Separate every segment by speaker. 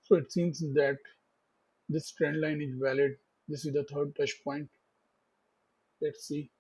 Speaker 1: So it seems that this trend line is valid. This is the third touch point. Let's see.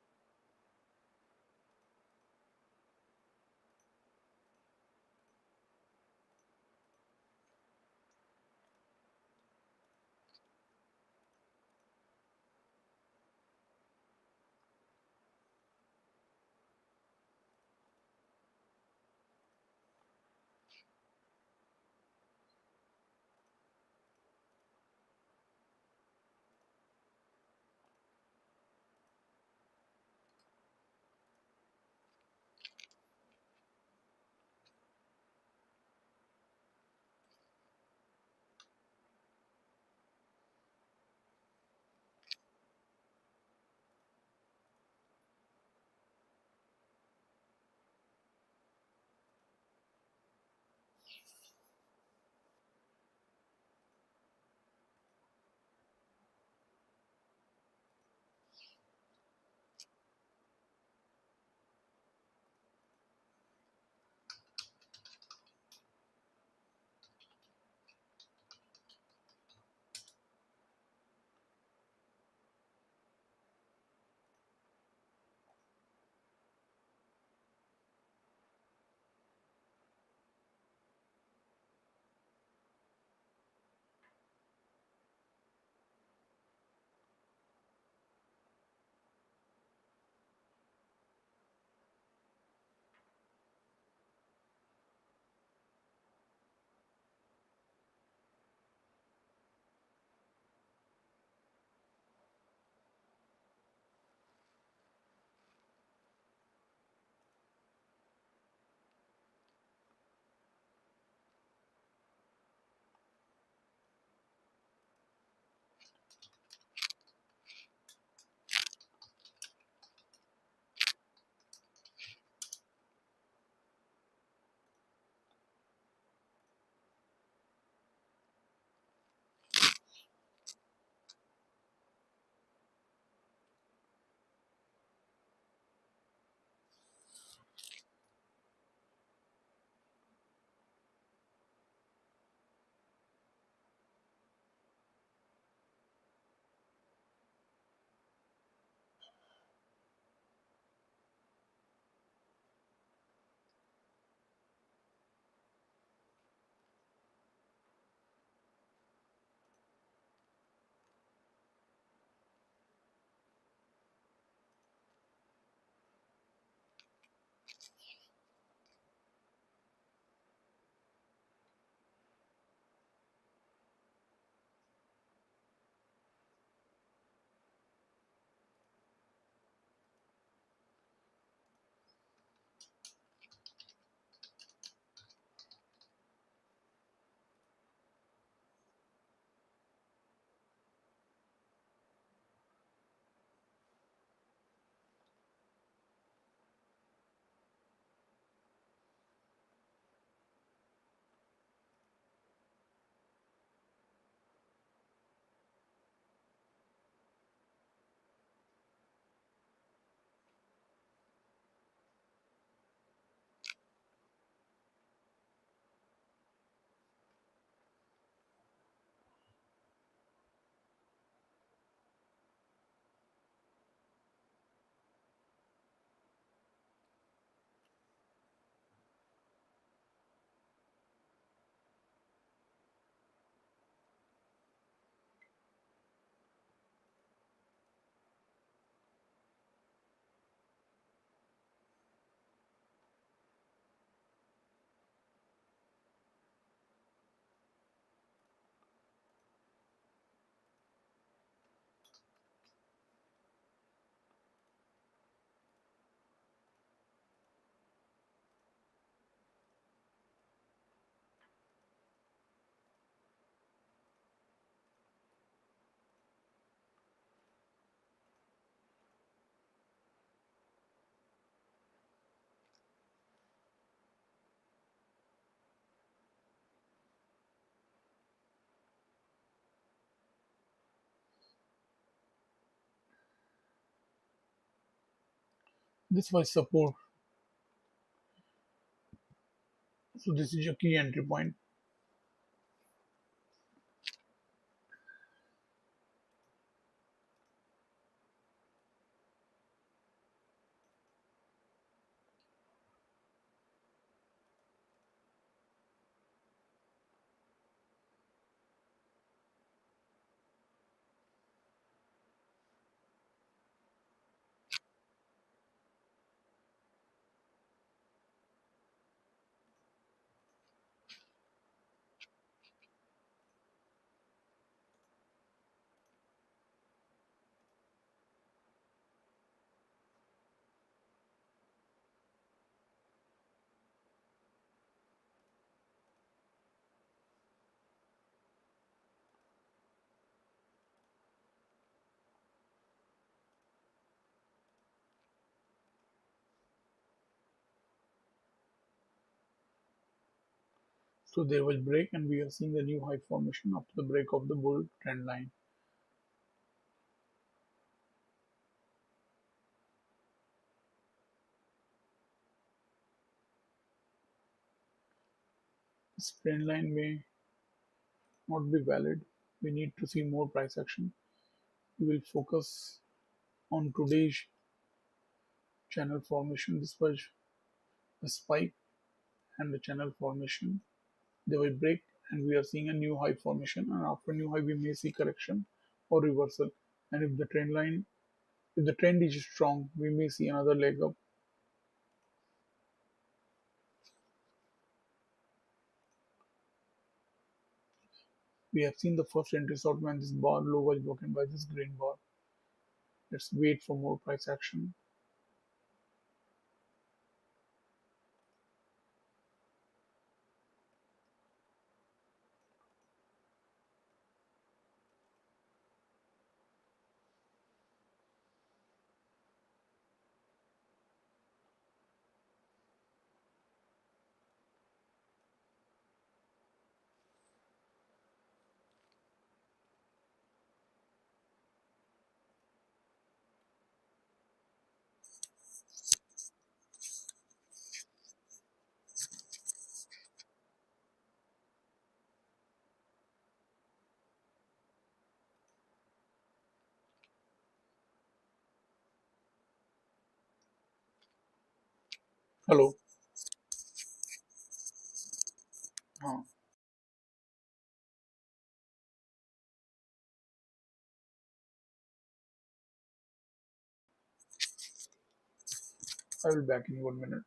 Speaker 1: This was support. So this is your key entry point. So there was break and we are seeing a new high formation after the break of the bull trend line. This trend line may not be valid. We need to see more price action. We will focus on today's channel formation. This was a spike and the channel formation. They will break and we are seeing a new high formation, and after new high we may see correction or reversal. And if the trend is strong, we may see another leg up. We have seen the first entry shot when this bar low was broken by this green bar. Let's wait for more price action. Hello. Uh, I will back in 1 minute.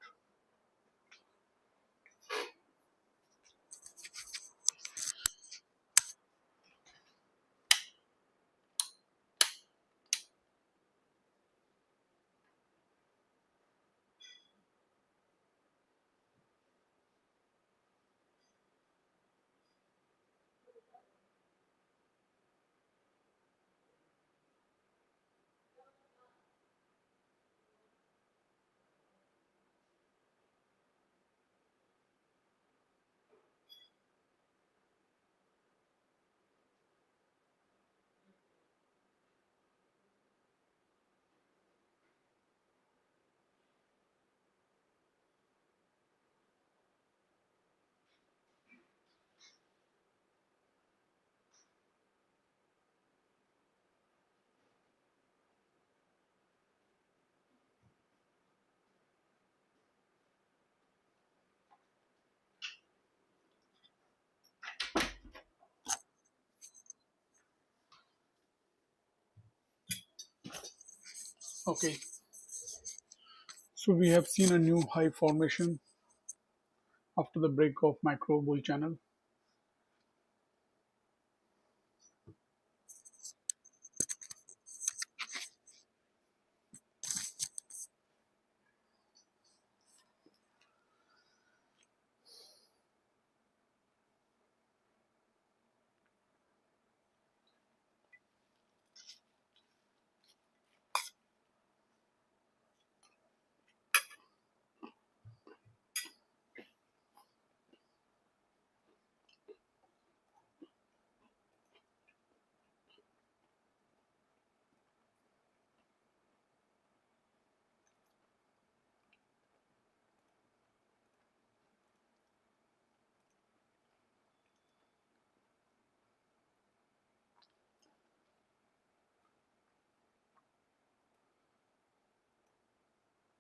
Speaker 1: Okay. So we have seen a new high formation after the break of macro bull channel.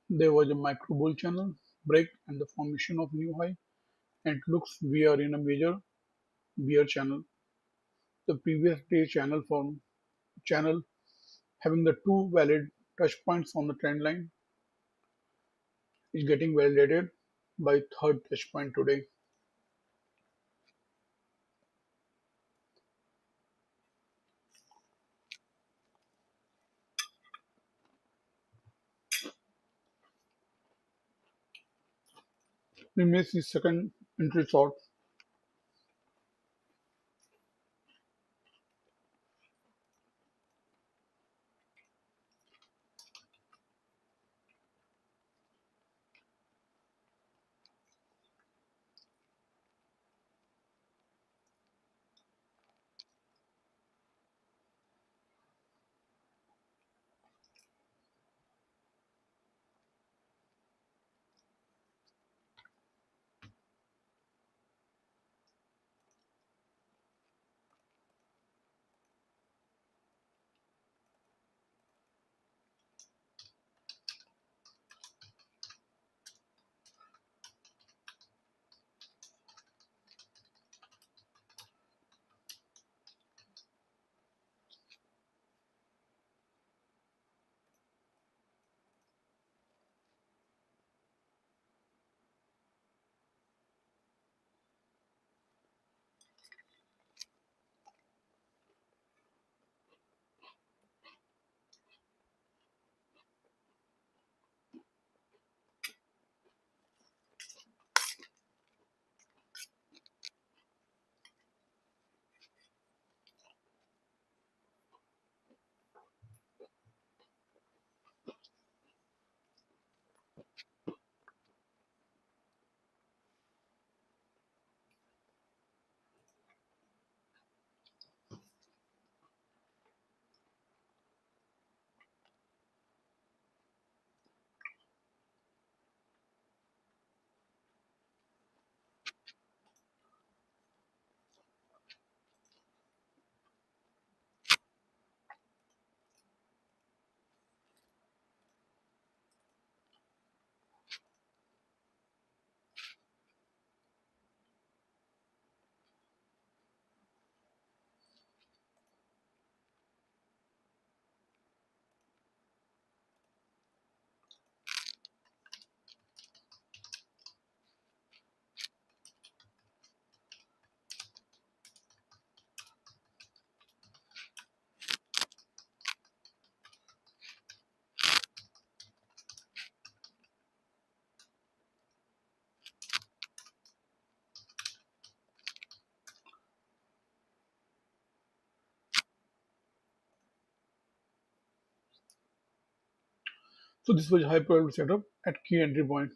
Speaker 1: There was a micro bull channel break and the formation of new high, and it looks we are in a major bear channel. The previous day channel having the two valid touch points on the trend line is getting validated by third touch point today. We may see second entry short. So this was high probability setup at key entry point.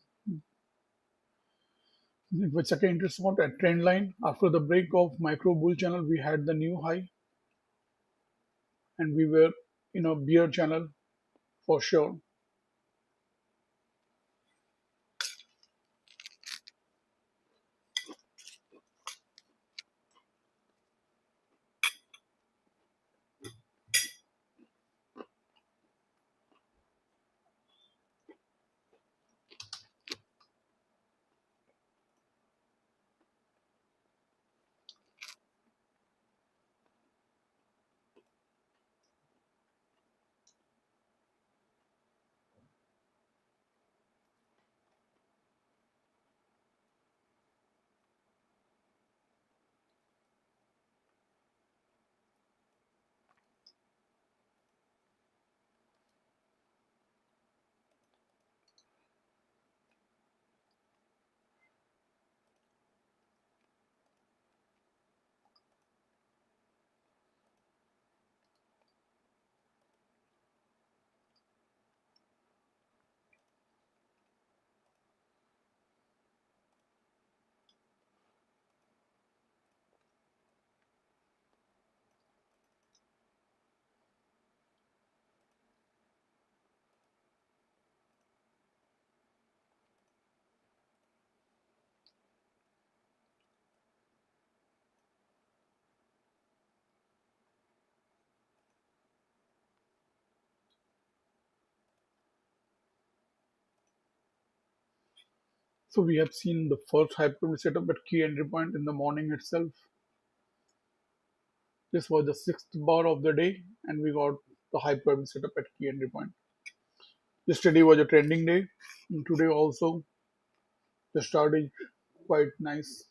Speaker 1: It was second entry spot at trend line. After the break of micro bull channel, we had the new high and we were in a bear channel for sure. So we have seen the first high probability setup at key entry point in the morning itself. This was the sixth bar of the day, and we got the high probability setup at key entry point. Yesterday was a trending day, and today also the start is quite nice.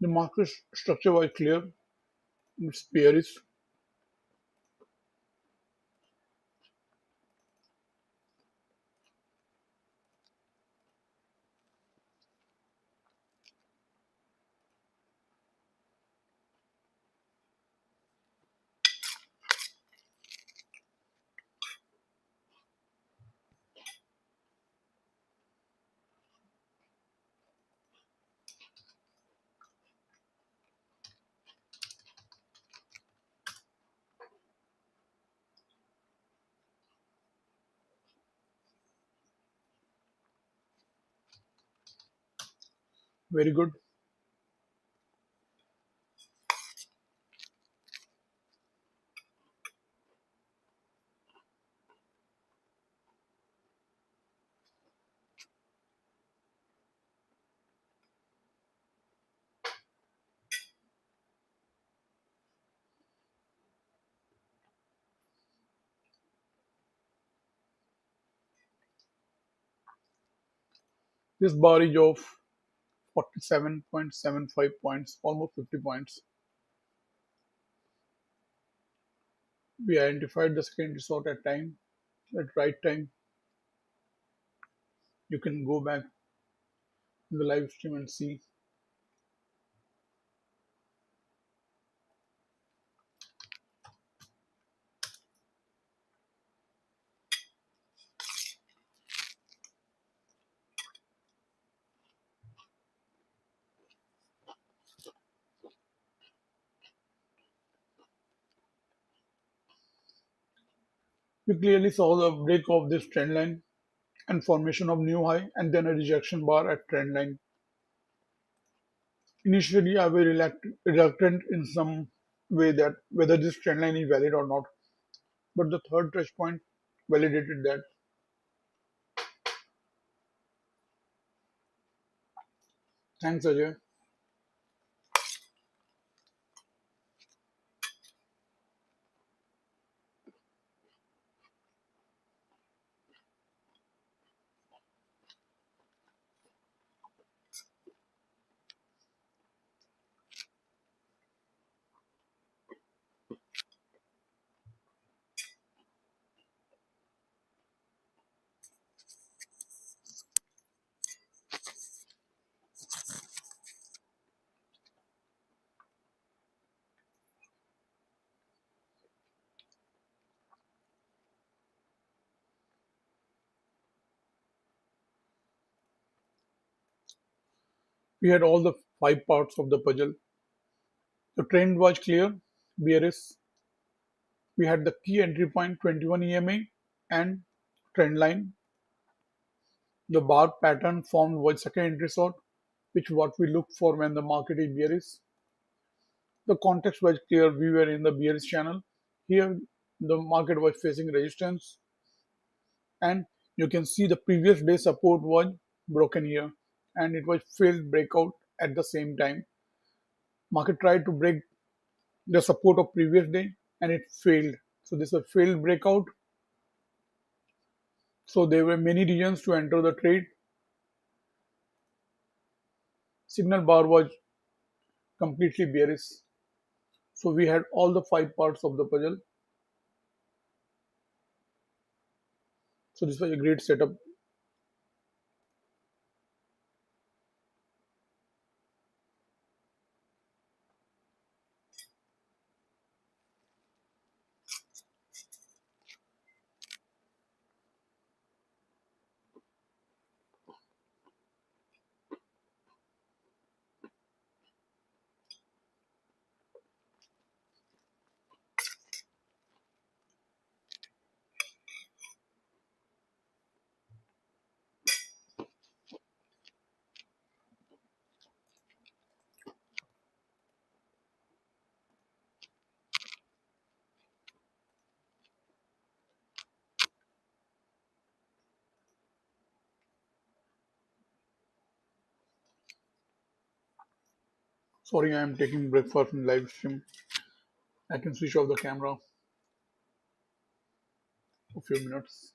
Speaker 1: The market structure was clear. It's bearish. Very good. This bar is of 47.75 points, almost 50 points. We identified the second resort at right time. You can go back in the live stream and see. We clearly saw the break of this trend line and formation of new high and then a rejection bar at trend line. Initially, I was reluctant in some way that whether this trend line is valid or not, but the third touch point validated that. Thanks, Ajay. We had all the five parts of the puzzle. The trend was clear, bearish. We had the key entry point 21 EMA and trend line. The bar pattern formed was second entry short, which what we look for when the market is bearish. The context was clear. We were in the bearish channel. Here, the market was facing resistance, and you can see the previous day support was broken here, and it was failed breakout at the same time. Market tried to break the support of previous day, and it failed. So this was failed breakout. So there were many reasons to enter the trade. Signal bar was completely bearish. So we had all the five parts of the puzzle. So this was a great setup. Sorry, I am taking breakfast in live stream. I can switch off the camera for a few minutes.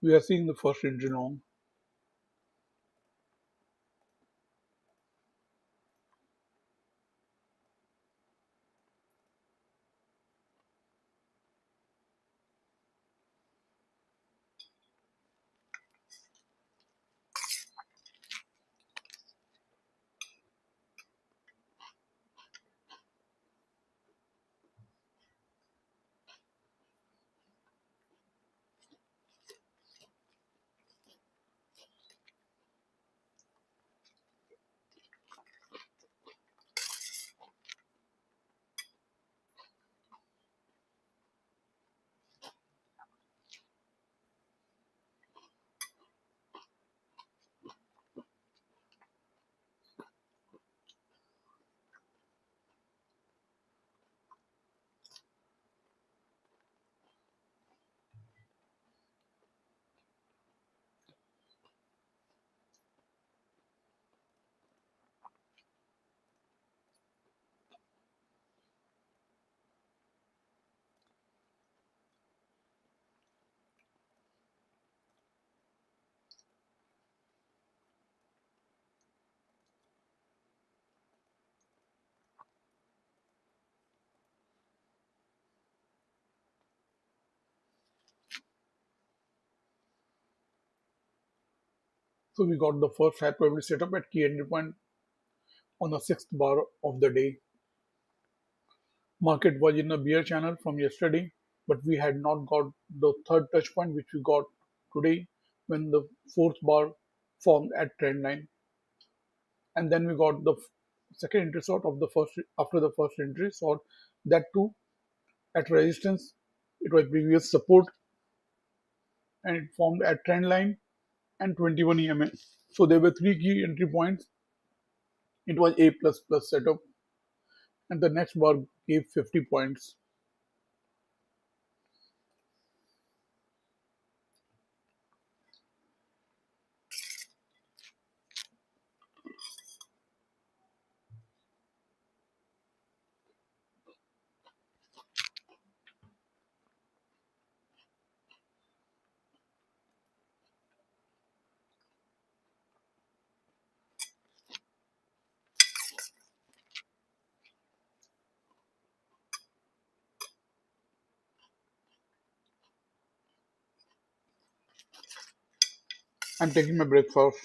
Speaker 1: We are seeing the first engine on. So we got the first high probability setup at key entry point on the sixth bar of the day. Market was in a bear channel from yesterday, but we had not got the third touch point which we got today when the fourth bar formed at trend line. And then we got the second entry sort of the first after the first entry sort, that too at resistance. It was previous support, and it formed at trend line and 21 EMA. So there were three key entry points It was A plus plus setup, and the next bar gave 50 points. I'm taking my breakfast.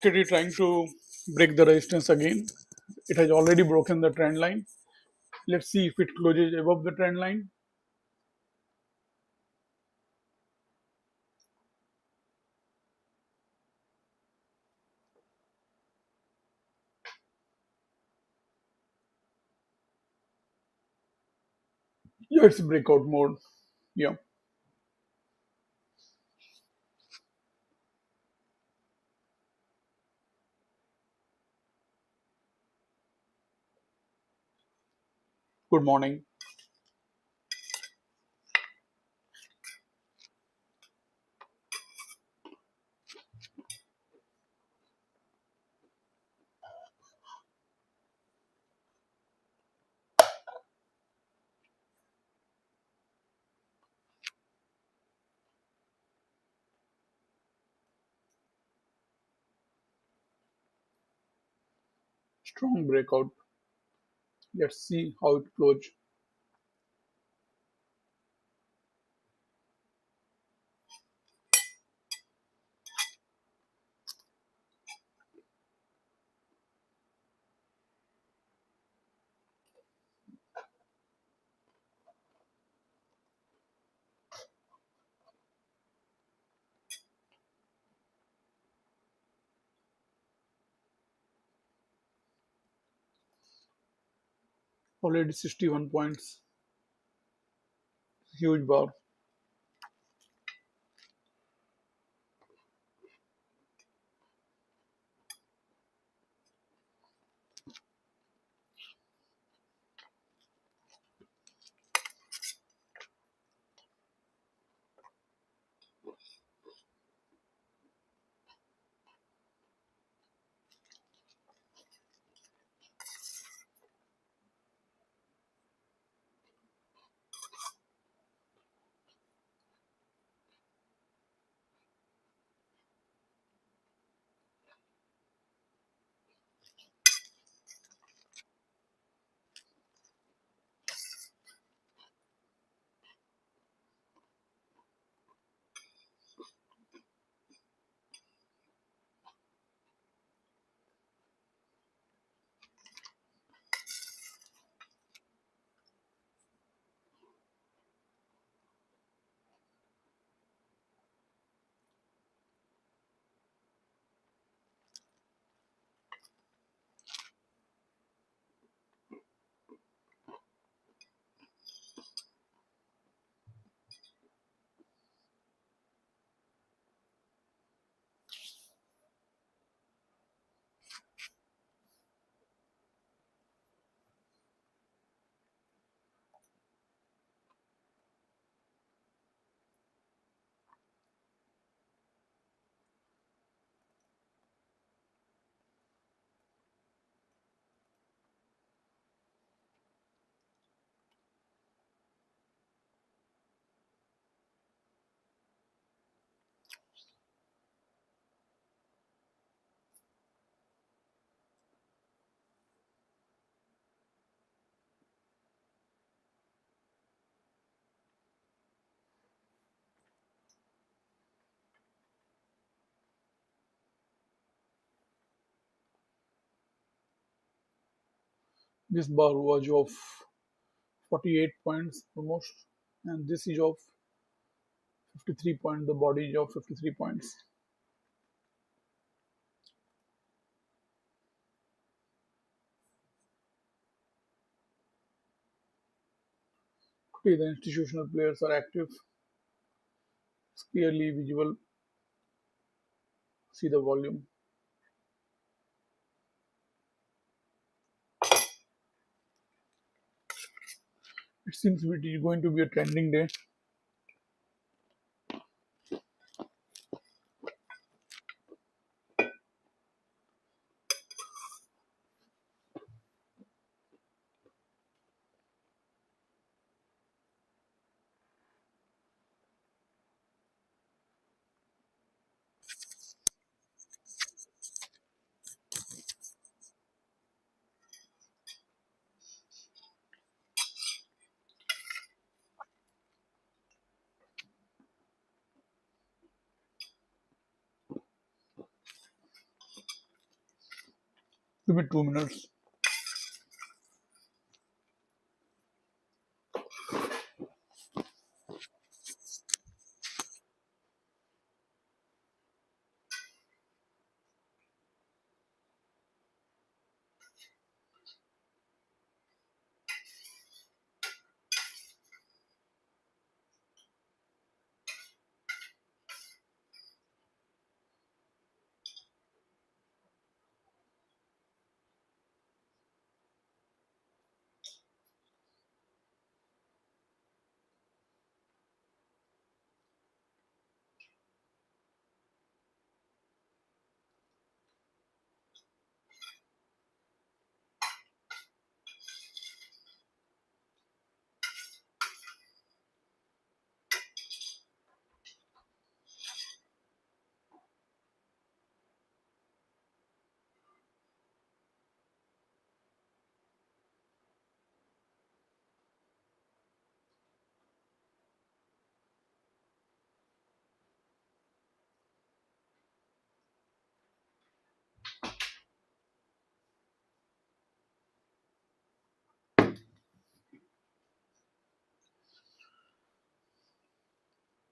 Speaker 1: Kitty trying to break the resistance again. It has already broken the trend line. Let's see if it closes above the trend line. Yeah, it's breakout mode. Yeah. Good morning. Strong breakout. Let's see how it closes. Already 61 points. Huge bar. This bar was of 48 points almost, and this is of 53 points. The body is of 53 points. Today, the institutional players are active. It's clearly visible. See the volume. It seems it is going to be a trending day. Give me 2 minutes.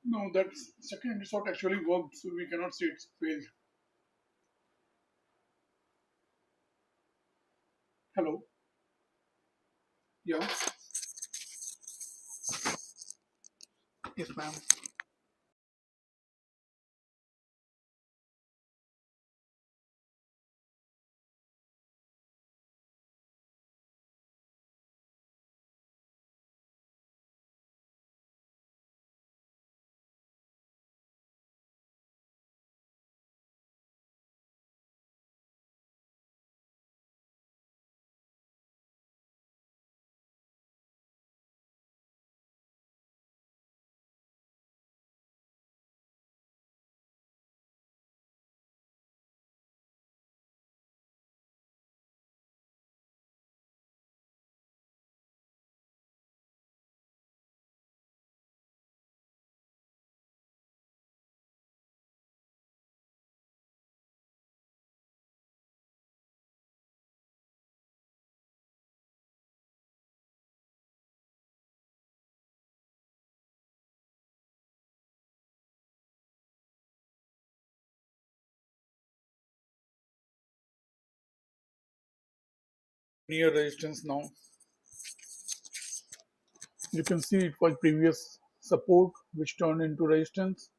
Speaker 1: No, that second shot actually worked, so we cannot say it's failed. Hello. Yeah, yes, ma'am. Near resistance now. You can see it was previous support which turned into resistance.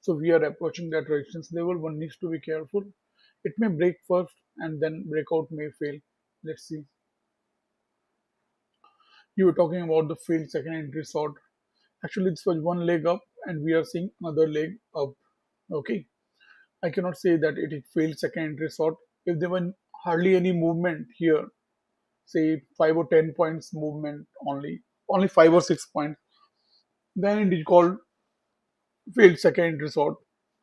Speaker 1: So we are approaching that resistance level. One needs to be careful. It may break first and then breakout may fail. Let's see. You were talking about the failed second entry short. Actually, this was one leg up and we are seeing another leg up. Okay. I cannot say that it failed second entry short. If there were hardly any movement here, say 5 or 10 points movement only 5 or 6 points, then it is called failed second resort.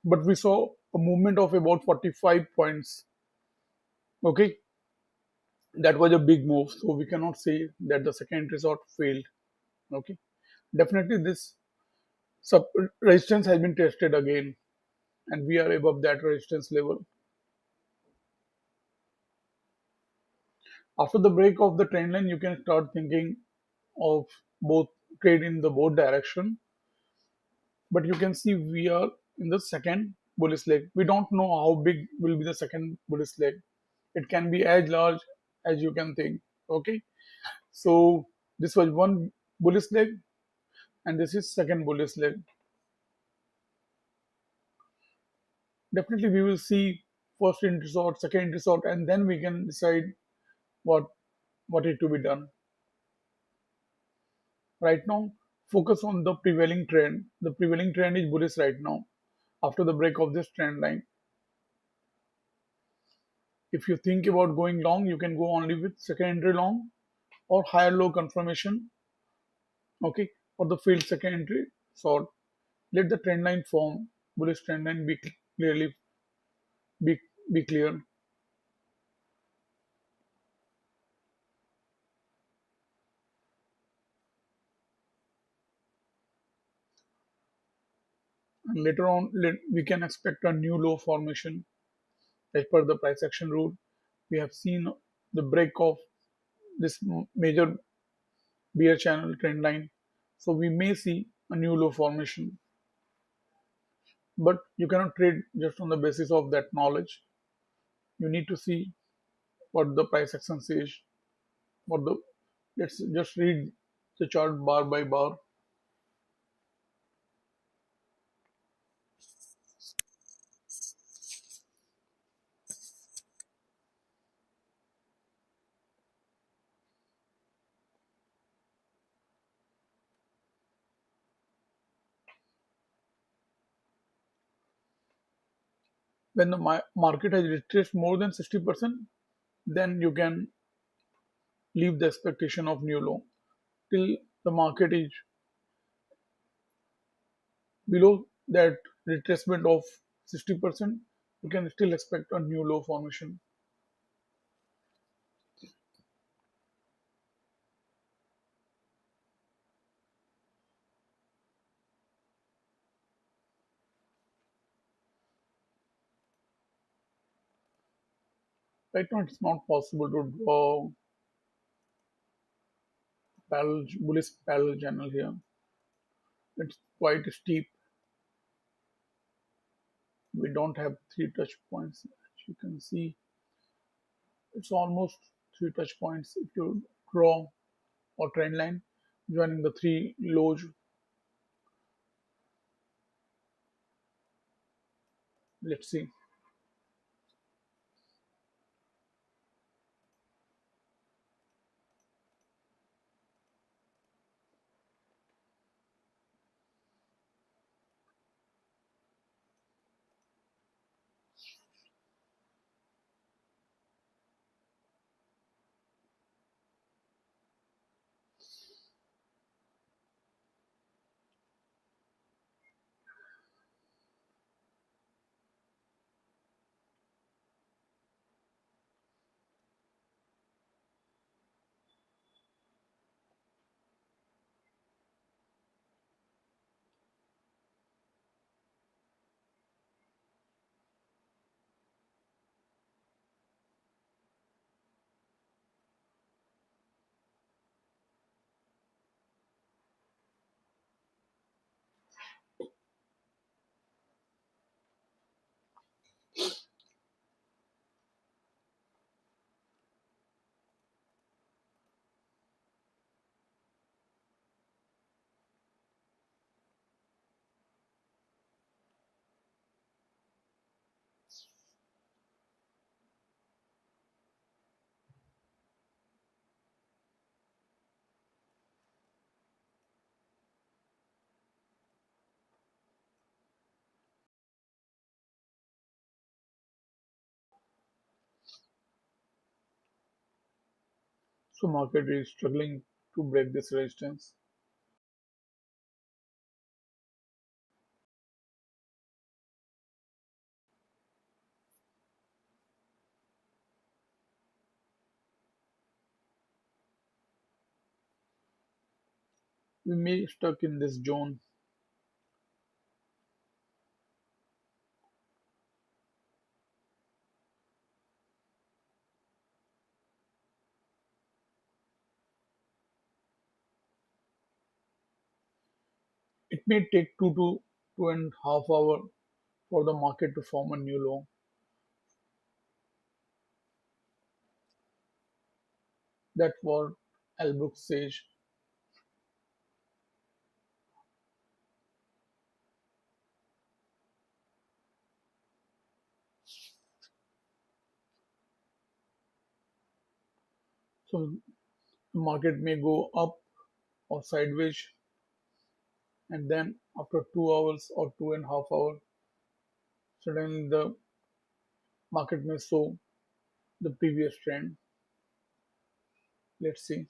Speaker 1: But we saw a movement of about 45 points. Okay, that was a big move. So we cannot say that the second resort failed. Okay, definitely this sub resistance has been tested again, and we are above that resistance level. After the break of the trend line, you can start thinking of both trade in the both direction. But you can see we are in the second bullish leg. We don't know how big will be the second bullish leg. It can be as large as you can think. Okay, so this was one bullish leg, and this is second bullish leg. Definitely, we will see first entry sort, second entry sort, and then we can decide what what is to be done. Right now, focus on the prevailing trend. The prevailing trend is bullish right now. After the break of this trend line, if you think about going long, you can go only with second entry long or higher low confirmation. Okay, or the failed second entry sort. Let the trend line form. Bullish trend line clearly be, be clear. And later on, we can expect a new low formation as per the price action rule. We have seen the break of this major bear channel trend line. So we may see a new low formation. But you cannot trade just on the basis of that knowledge. You need to see what the price action says. What the Let's just read the chart bar by bar. When the market has retraced more than 60%, then you can leave the expectation of new low. Till the market is below that retracement of 60%, you can still expect a new low formation. Right now, it's not possible to draw bullish parallel channel here. It's quite steep. We don't have three touch points. As you can see, it's almost three touch points if you draw. or trend line joining the three lows. Let's see. So market is struggling to break this resistance. We may stuck in this zone. It may take 2 to 2.5 hours for the market to form a new low. That's what Albrook says. So the market may go up or sideways, and then after 2 hours or 2.5 hours, suddenly the market may show the previous trend. Let's see.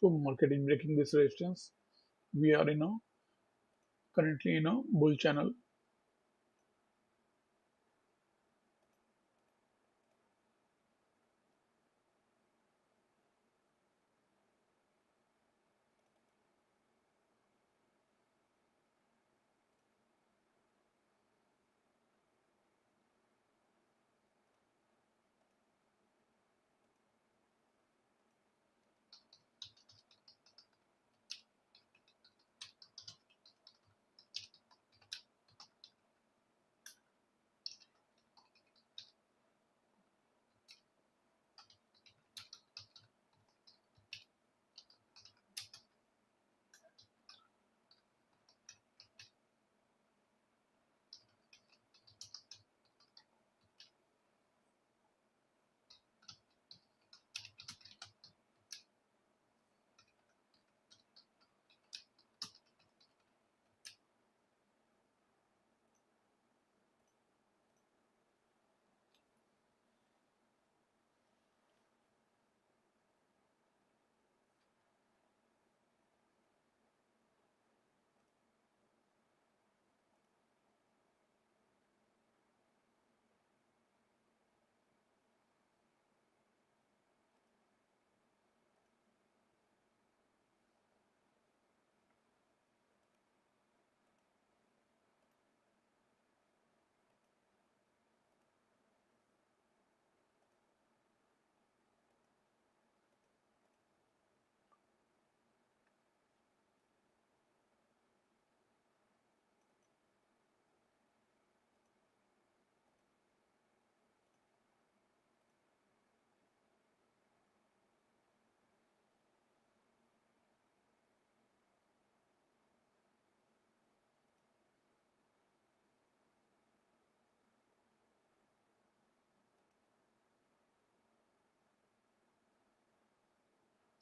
Speaker 1: So market is breaking this resistance. We are currently in a bull channel.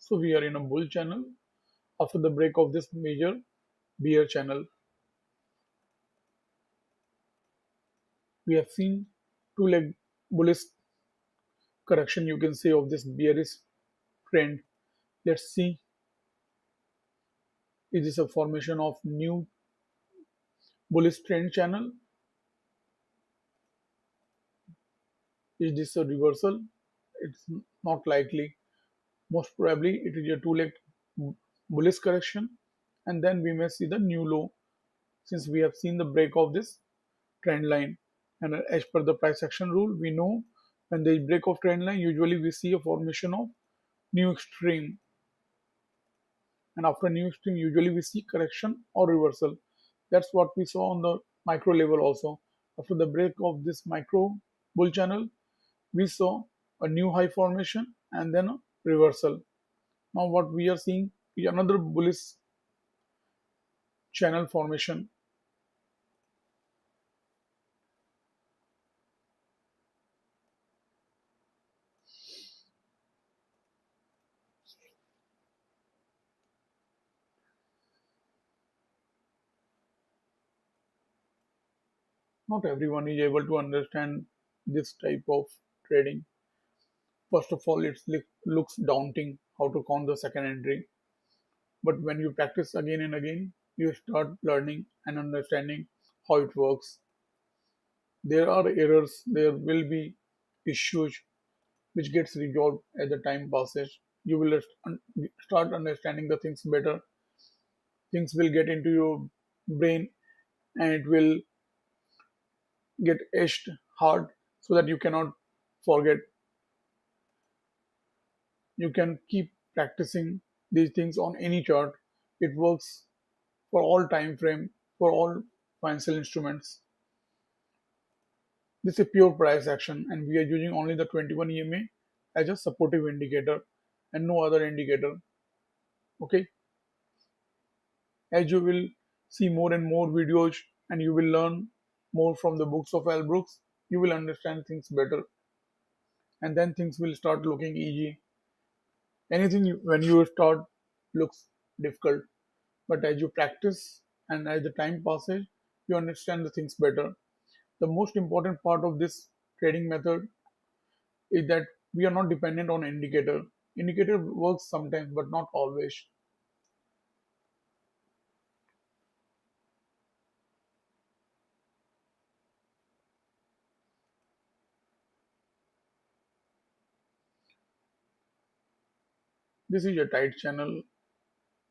Speaker 1: So we are in a bull channel after the break of this major bear channel. We have seen two leg bullish correction, you can say, of this bearish trend. Let's see, is this a formation of new bullish trend channel? Is this a reversal? It's not likely. Most probably it is a two leg bullish correction, and then we may see the new low since we have seen the break of this trend line. And as per the price action rule, we know when there is break of trend line, usually we see a formation of new extreme, and after new extreme, usually we see correction or reversal. That's what we saw on the micro level also. After the break of this micro bull channel, we saw a new high formation and then a reversal. Now what we are seeing is another bullish channel formation. Not everyone is able to understand this type of trading. First of all, it looks daunting how to count the second entry. But when you practice again and again, you start learning and understanding how it works. There are errors, there will be issues which gets resolved as the time passes. You will start understanding the things better. Things will get into your brain and it will get etched hard so that you cannot forget. You can keep practicing these things on any chart. It works for all time frame, for all financial instruments. This is a pure price action and we are using only the 21 EMA as a supportive indicator and no other indicator. Okay, as you will see more and more videos and you will learn more from the books of Al Brooks, you will understand things better and then things will start looking easy. Anything when you start looks difficult, but as you practice and as the time passes, you understand the things better. The most important part of this trading method is that we are not dependent on indicator. Indicator works sometimes, but not always. This is a tight channel.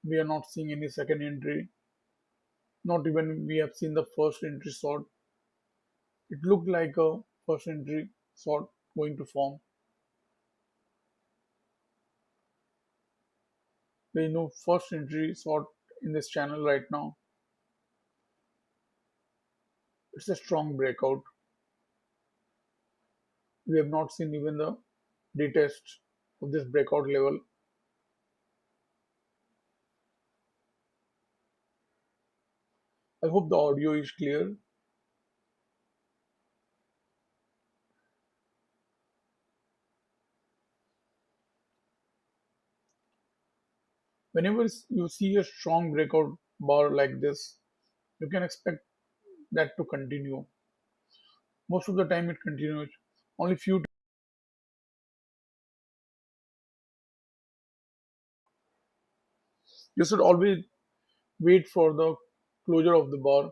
Speaker 1: We are not seeing any second entry. Not even we have seen the first entry sort. It looked like a first entry sort going to form. There is no first entry sort in this channel right now. It's a strong breakout. We have not seen even the retest of this breakout level. I hope the audio is clear. Whenever you see a strong breakout bar like this, you can expect that to continue. Most of the time it continues. Only few you should always wait for the closure of the bar.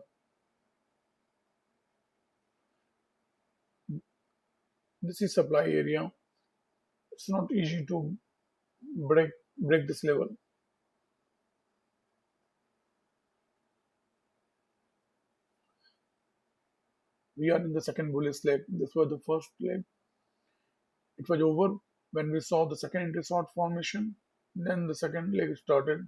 Speaker 1: This is supply area. It's not easy to break this level. We are in the second bullish leg. This was the first leg. It was over when we saw the second entry short formation. Then the second leg started.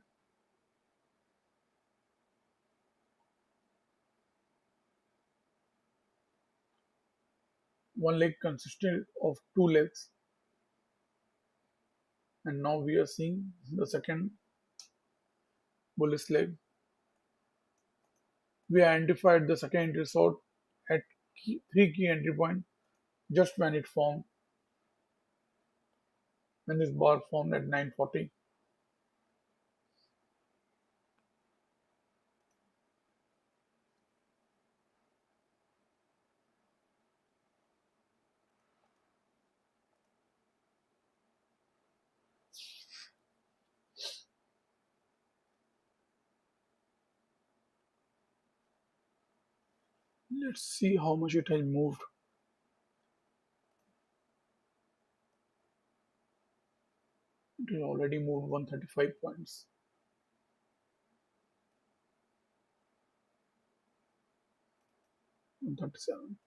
Speaker 1: One leg consisted of two legs, and now we are seeing the second bullish leg. We identified the second entry short at three key entry points just when it formed, when this bar formed at 940. Let's see how much it has moved. It has already moved 135 points. 137.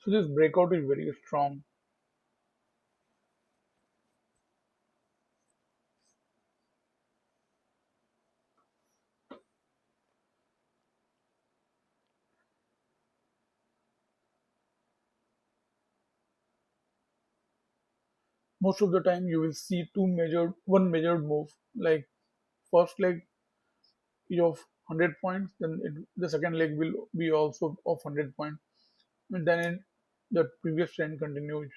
Speaker 1: So this breakout is very strong. Most of the time you will see one measured move. Like first leg is of 100 points, then the second leg will be also of 100 points, and then the previous trend continues.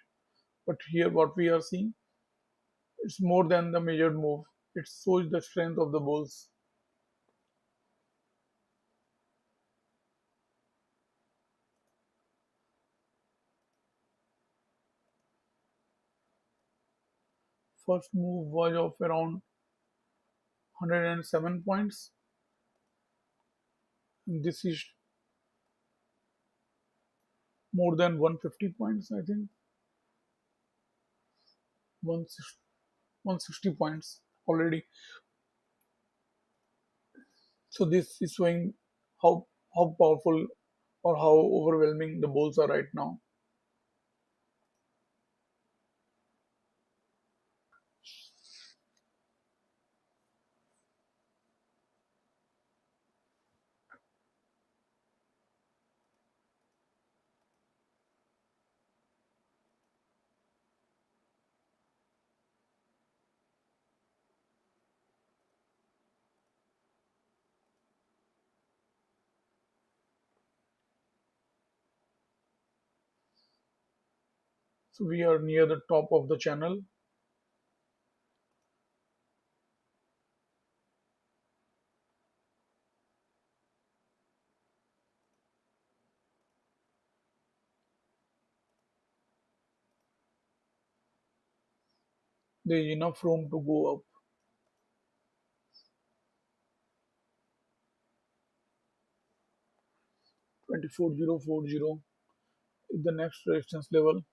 Speaker 1: But here what we are seeing, it's more than the measured move. It shows the strength of the bulls. First move was of around 107 points. This is more than 150 points, I think. 160 points already. So this is showing how powerful or how overwhelming the bulls are right now. So we are near the top of the channel. There is enough room to go up. 24040 is the next resistance level.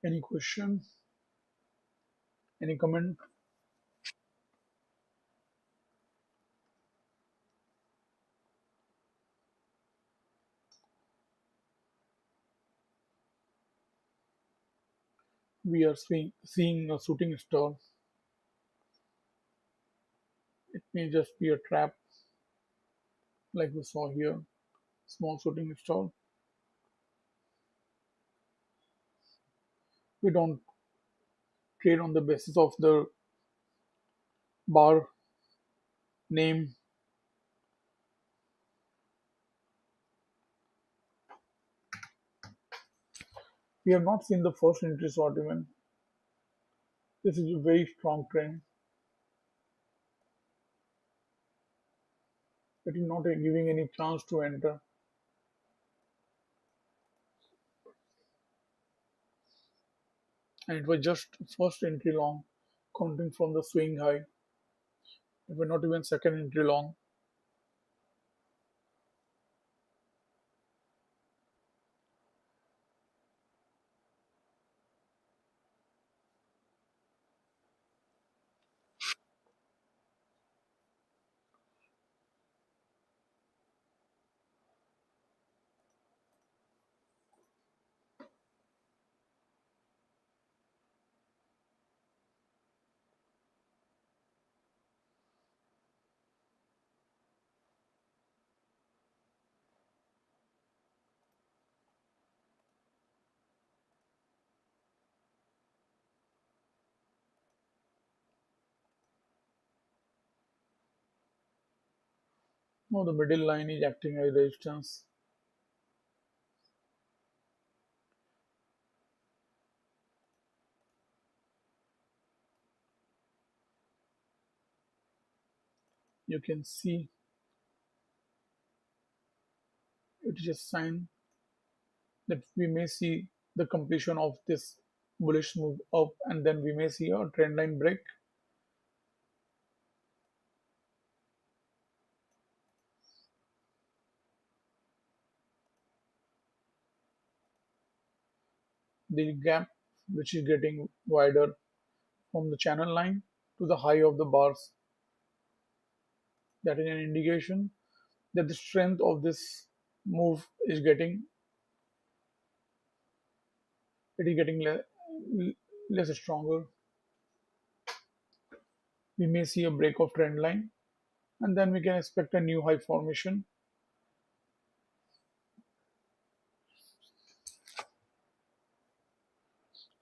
Speaker 1: Any question? Any comment? We are seeing a shooting star. It may just be a trap like we saw here. Small shooting star. We don't trade on the basis of the bar name. We have not seen the first entry short even. This is a very strong trend. It is not giving any chance to enter. And it was just first entry long, counting from the swing high. It was not even second entry long. Now the middle line is acting as resistance. You can see it is a sign that we may see the completion of this bullish move up, and then we may see a trend line break. The gap which is getting wider from the channel line to the high of the bars. That is an indication that the strength of this move is getting it is getting less stronger. We may see a break of trend line, and then we can expect a new high formation.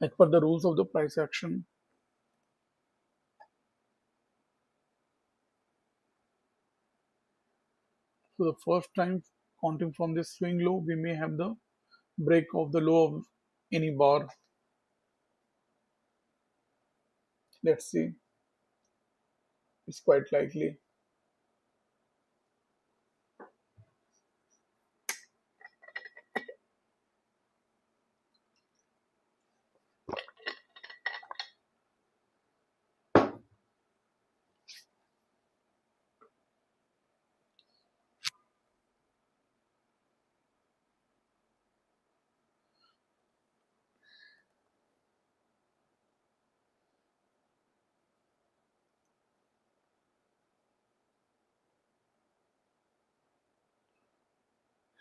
Speaker 1: As per the rules of the price action, so the first time counting from this swing low, we may have the break of the low of any bar. Let's see, it's quite likely.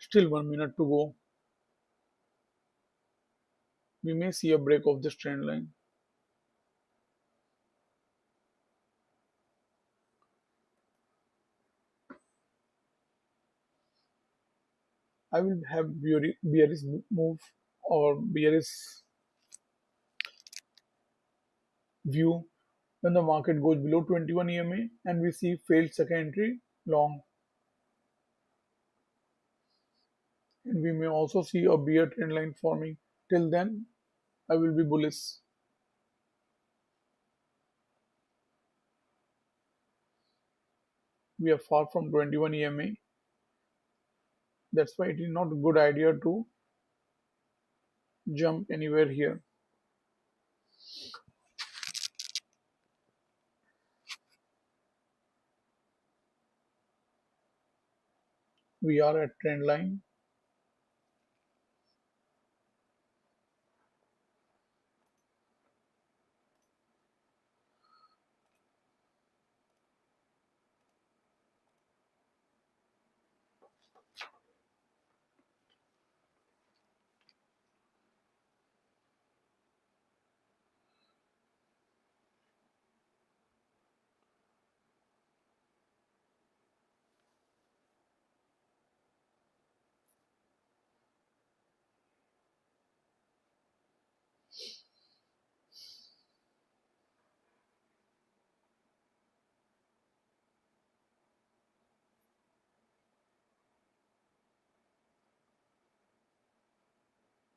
Speaker 1: Still 1 minute to go. We may see a break of this trend line. I will have bearish move or bearish view when the market goes below 21 EMA and we see failed second entry long, and we may also see a bear trend line forming. Till then, I will be bullish. We are far from 21 EMA. That's why it is not a good idea to jump anywhere here. We are at trend line.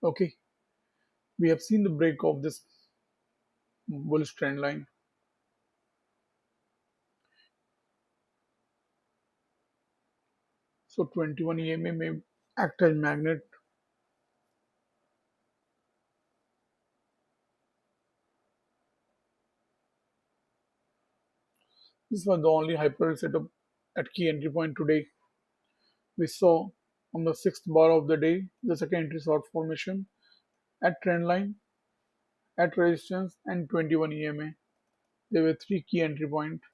Speaker 1: Okay, we have seen the break of this bullish trend line. So 21 EMA may act as magnet. This was the only hyper setup at key entry point today. We saw on the sixth bar of the day the second entry short formation at trend line, at resistance, and 21 EMA. There were three key entry points.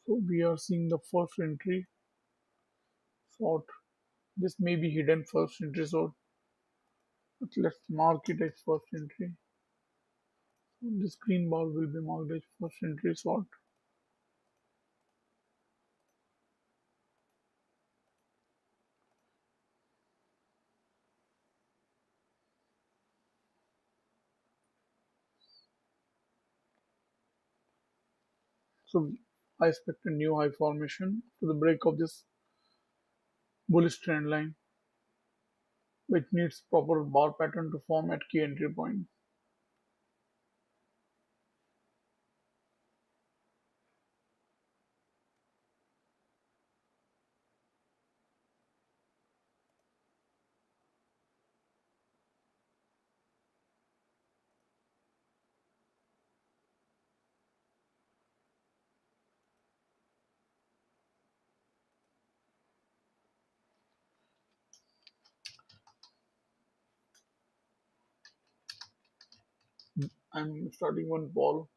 Speaker 1: So we are seeing the first entry short. This may be hidden first entry short, but let's mark it as first entry. So this green bar will be marked as first entry short. So I expect a new high formation to the break of this bullish trend line, which needs proper bar pattern to form at key entry point. I'm starting one ball.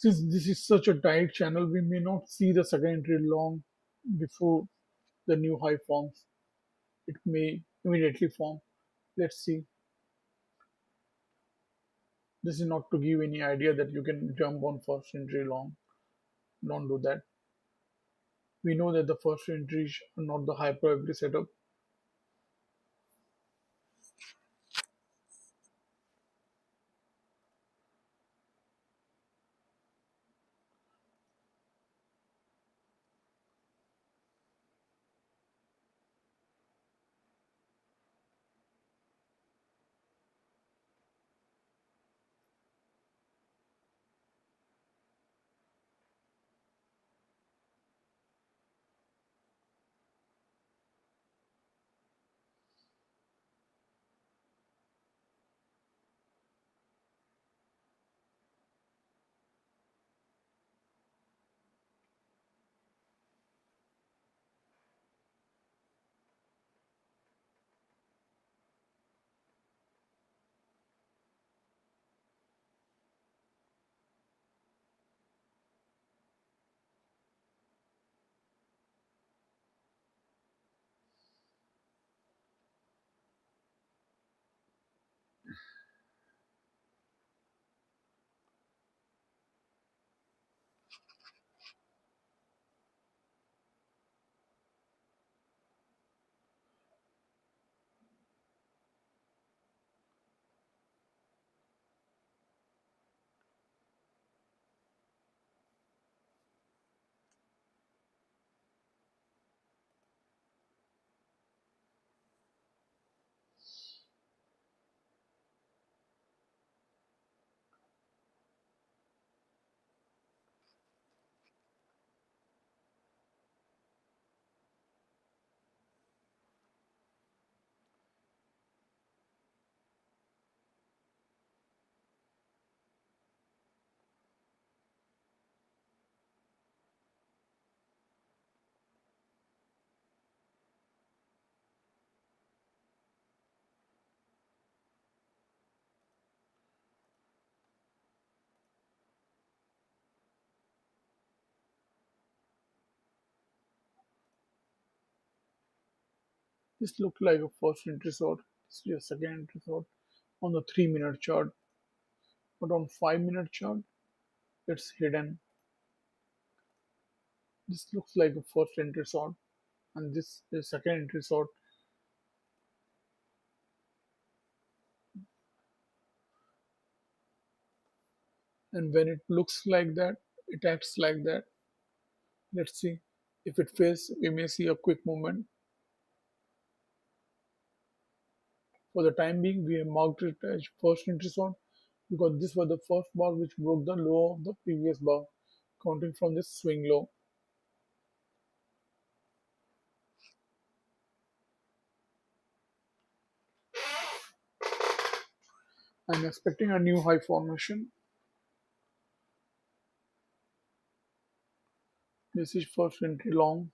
Speaker 1: Since this is such a tight channel, we may not see the second entry long before the new high forms. It may immediately form. Let's see. This is not to give any idea that you can jump on first entry long. Don't do that. We know that the first entries are not the high probability setup. This looks like a first entry short. This is a second entry short on the 3 minute chart, but on 5 minute chart, it's hidden. This looks like a first entry short, and this is second entry short. And when it looks like that, it acts like that. Let's see. If it fails, we may see a quick movement. For the time being, we have marked it as first entry short because this was the first bar which broke the low of the previous bar, counting from this swing low. I'm expecting a new high formation. This is first entry long.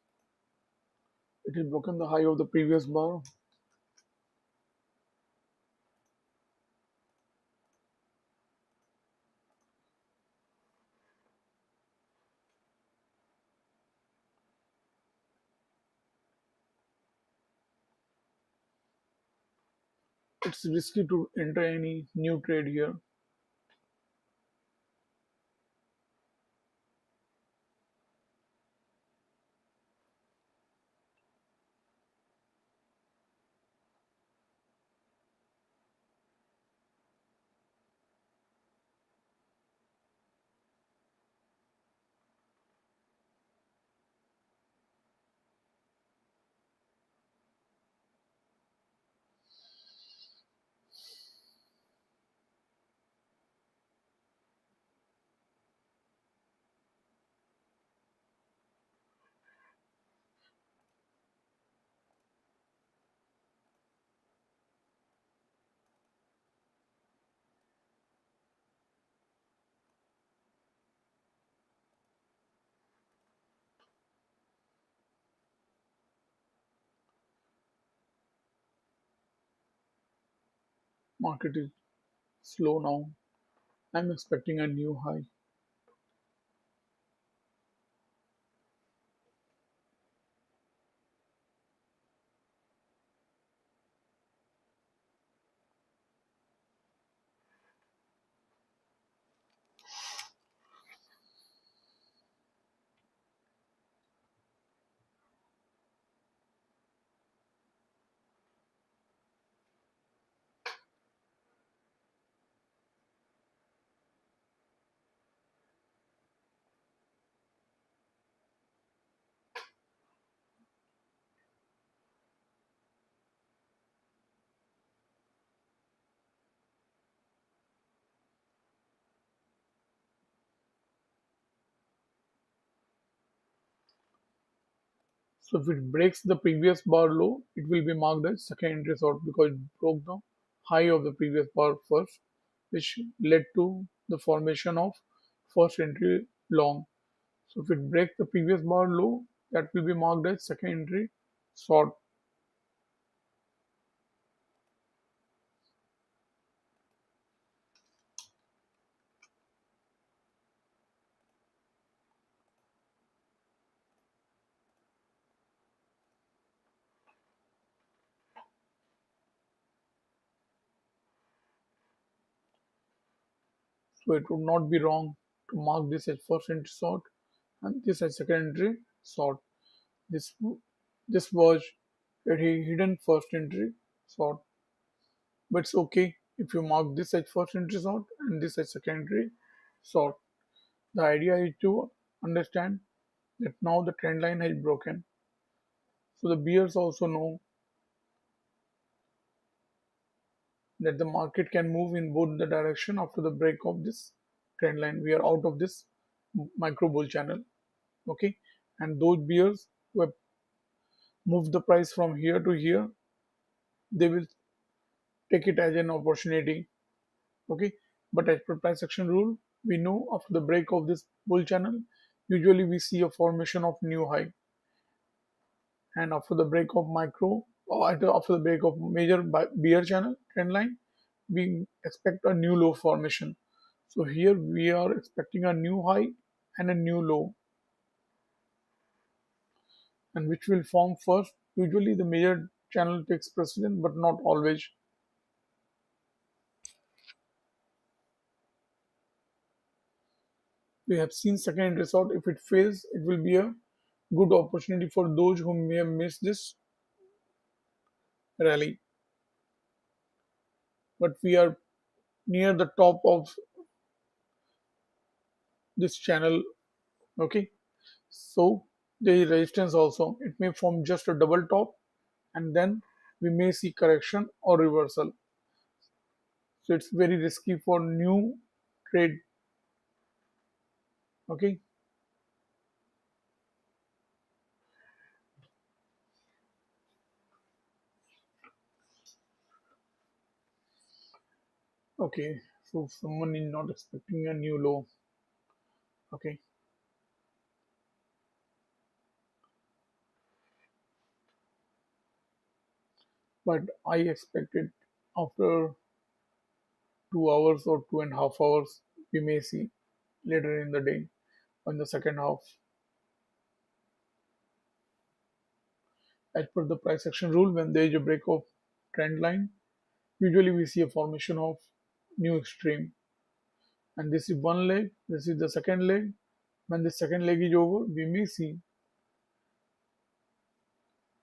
Speaker 1: It has broken the high of the previous bar. It's risky to enter any new trade here. Market is slow now. I'm expecting a new high. So if it breaks the previous bar low, it will be marked as second entry short because it broke the high of the previous bar first, which led to the formation of first entry long. So if it breaks the previous bar low, that will be marked as second entry short. So it would not be wrong to mark this as first entry short and this as second entry short. This this was a hidden first entry short, but it's okay if you mark this as first entry short and this as second entry short. The idea is to understand that now the trend line has broken. So the bears also know that the market can move in both the direction after the break of this trend line. We are out of this micro bull channel. Okay, and those bears who have moved the price from here to here, they will take it as an opportunity. Okay, but as per price action rule, we know after the break of this bull channel, usually we see a formation of new high, and after the break of micro or after the break of major bear channel trend line, we expect a new low formation. So here we are expecting a new high and a new low, and which will form first. Usually the major channel takes precedence, but not always. We have seen second resort. If it fails, it will be a good opportunity for those who may have missed this rally. But we are near the top of this channel. Okay, so there is resistance also. It may form just a double top, and then we may see correction or reversal. So it's very risky for new trade. Okay, okay. So someone is not expecting a new low. Okay, but I expected after 2 hours or 2.5 hours, we may see later in the day on the second half. As per the price action rule, when there is a break of trend line, usually we see a formation of new extreme. And this is one leg, this is the second leg. When the second leg is over, we may see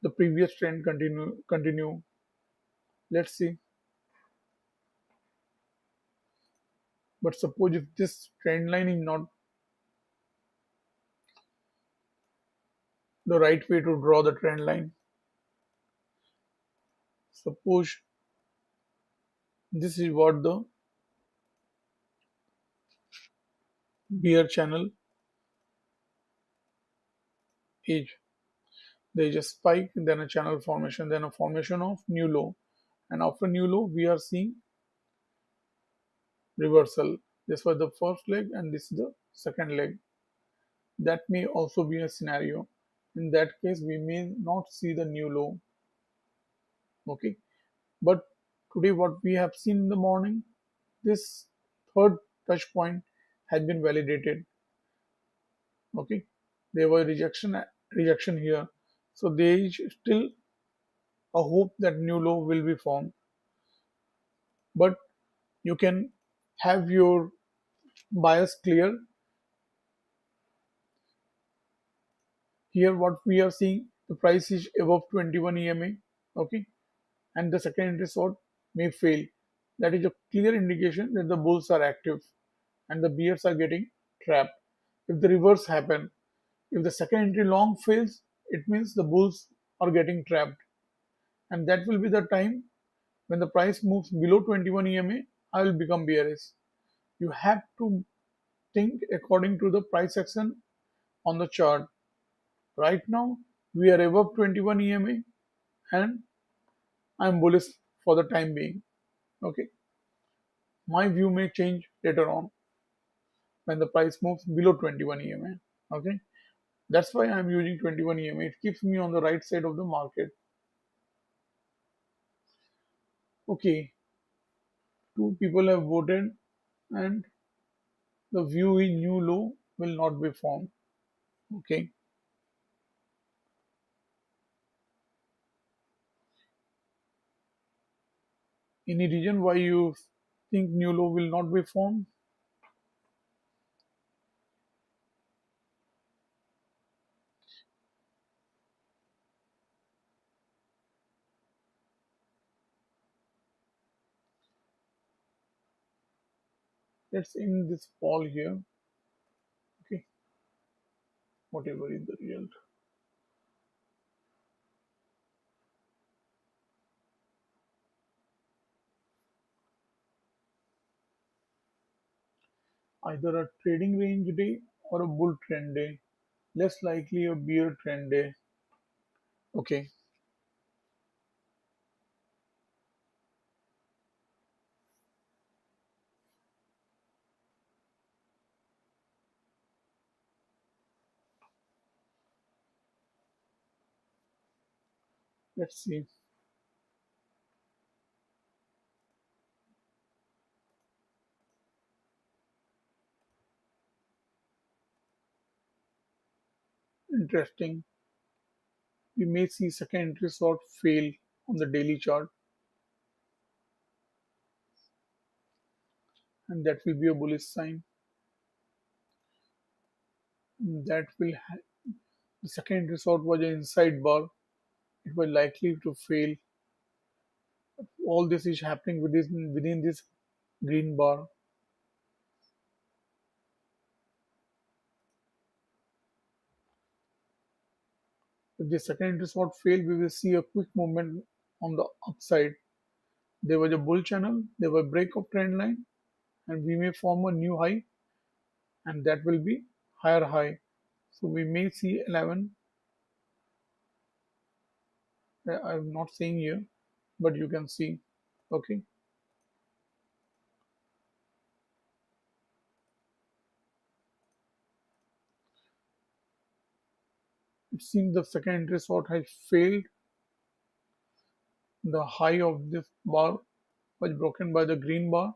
Speaker 1: the previous trend continue. Let's see. But suppose if this trend line is not the right way to draw the trend line, suppose this is what the bear channel is. There is a spike, then a channel formation, then a formation of new low. And after new low, we are seeing reversal. This was the first leg, and this is the second leg. That may also be a scenario. In that case, we may not see the new low. Okay, but today, what we have seen in the morning, this third touch point has been validated. Okay, there was rejection here, so there is still a hope that new low will be formed. But you can have your bias clear. Here, what we are seeing, the price is above 21 EMA. Okay, and the second entry short may fail. That is a clear indication that the bulls are active and the bears are getting trapped. If the reverse happen, if the second entry long fails, it means the bulls are getting trapped, and that will be the time when the price moves below 21 EMA. I will become bearish. You have to think according to the price action on the chart. Right now, we are above 21 EMA, and I am bullish for the time being. Okay, my view may change later on when the price moves below 21 EMA. Okay, that's why I'm using 21 EMA. It keeps me on the right side of the market. Okay, two people have voted, and the view is new low will not be formed. Okay, any reason why you think new low will not be formed? Let's end this fall here. Okay, whatever is the result. Either a trading range day or a bull trend day. Less likely a bear trend day. Okay, let's see. Interesting. We may see second entry sort fail. on the daily chart, and that will be a bullish sign. That will the second resort was an inside bar. It was likely to fail. All this is happening within this green bar. If the second resort failed, we will see a quick movement on the upside. There was a bull channel, there was a break of trend line, and we may form a new high, and that will be higher high. So we may see 11. I'm not saying here, but you can see. Okay, it seems the second resort has failed. The high of this bar was broken by the green bar.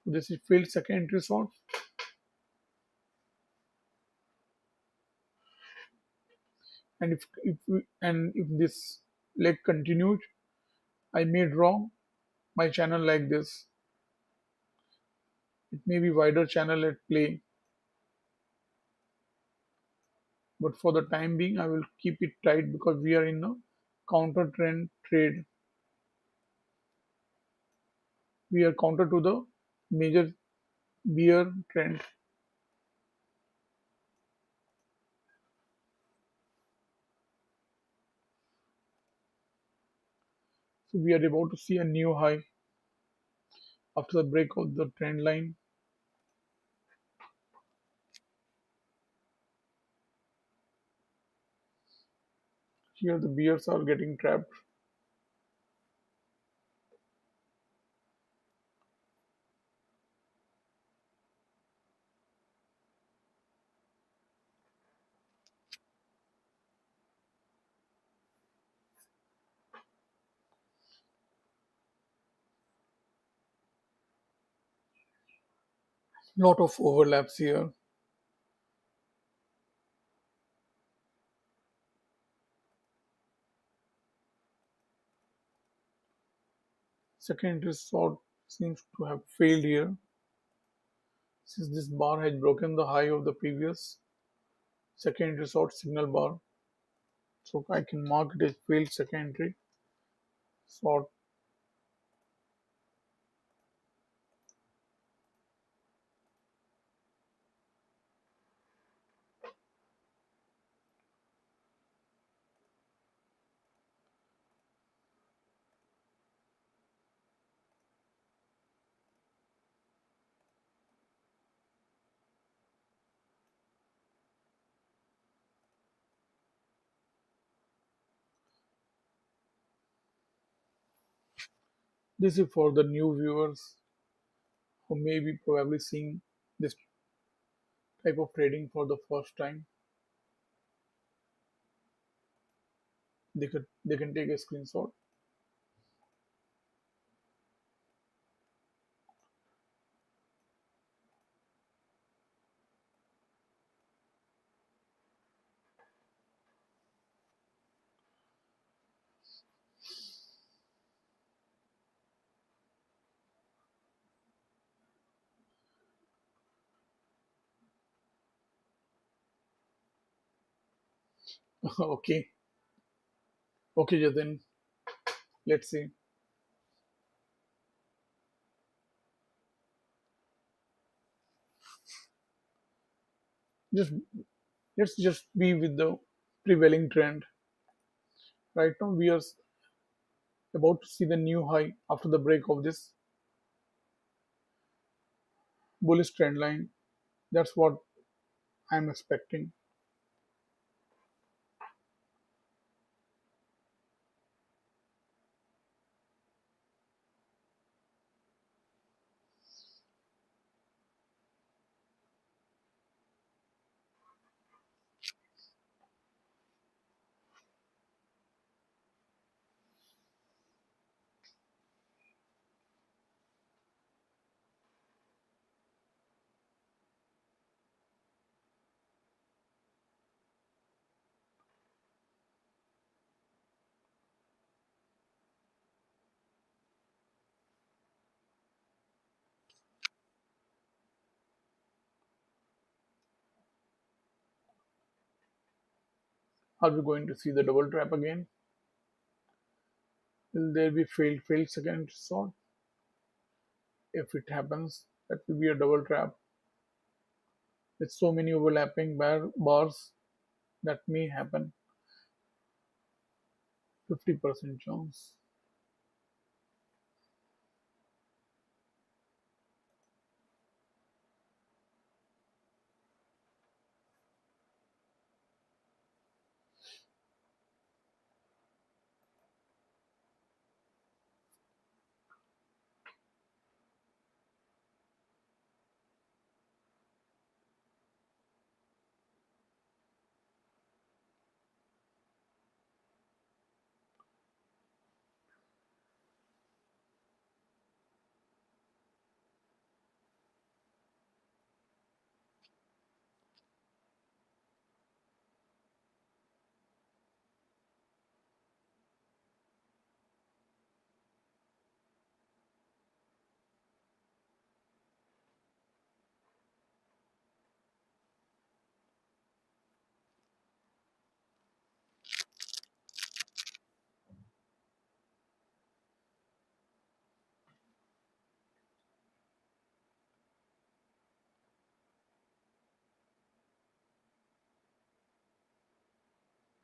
Speaker 1: This is failed second resort. And if this leg continues, I may draw my channel like this. It may be wider channel at play, but for the time being, I will keep it tight because we are in a counter trend trade. We are counter to the major bear trend. So we are about to see a new high after the break of the trend line. Here the bears are getting trapped. Lot of overlaps here. Second resort seems to have failed here since this bar has broken the high of the previous second resort signal bar. So I can mark it as failed secondary sort. This is for the new viewers who may be probably seeing this type of trading for the first time. They can take a screenshot. Okay, okay, Jatin. Let's see. Just let's just be with the prevailing trend. Right now, we are about to see the new high after the break of this bullish trend line. That's what I'm expecting. Are we going to see the double trap again? Will there be failed second sort? If it happens, that will be a double trap with so many overlapping bars that may happen. 50% chance.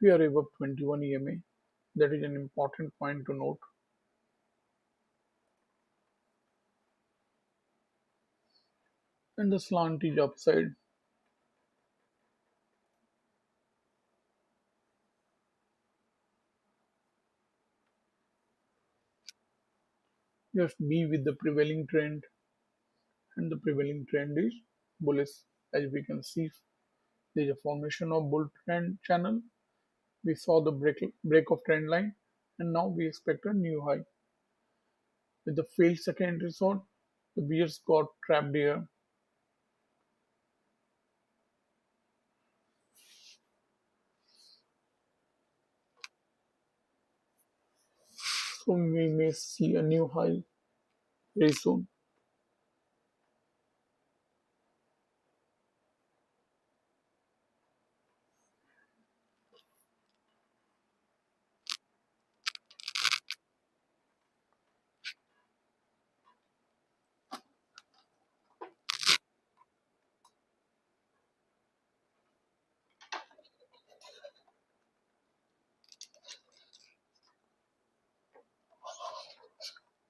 Speaker 1: We are above 21 EMA. That is an important point to note. And the slant is upside. Just be with the prevailing trend, and the prevailing trend is bullish. As we can see, there is a formation of bull trend channel. We saw the break of trend line, and now we expect a new high. With the failed second entry short, the bears got trapped here. So we may see a new high very soon.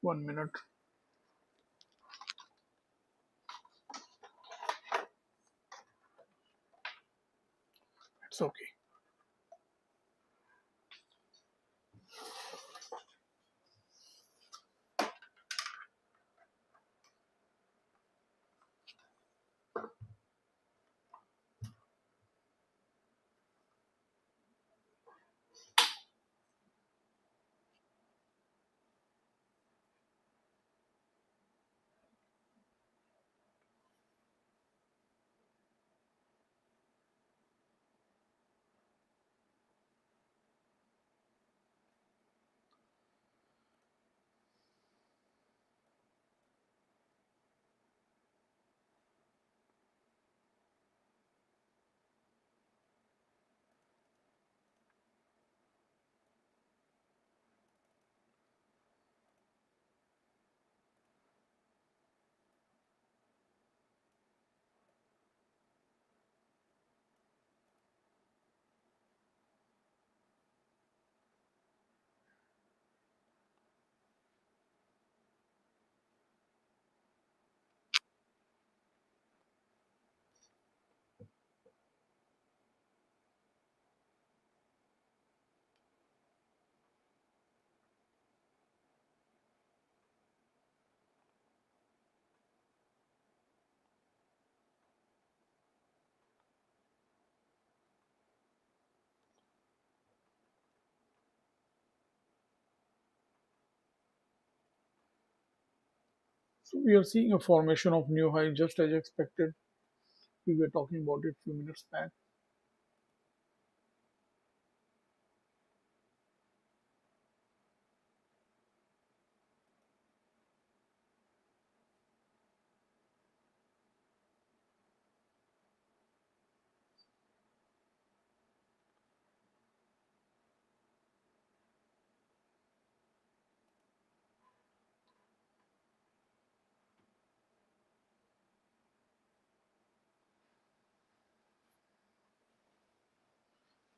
Speaker 1: 1 minute. It's okay. So we are seeing a formation of new high just as expected. We were talking about it a few minutes back.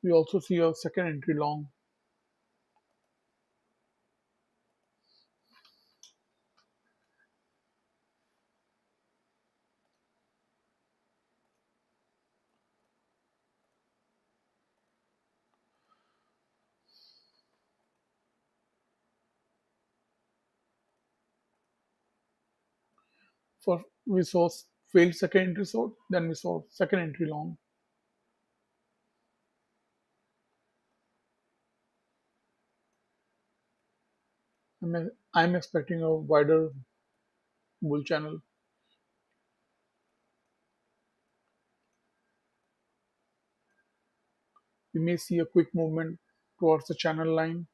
Speaker 1: We also see a second entry long. For we saw failed second entry short, then we saw second entry long. I'm expecting a wider bull channel. We may see a quick movement towards the channel line.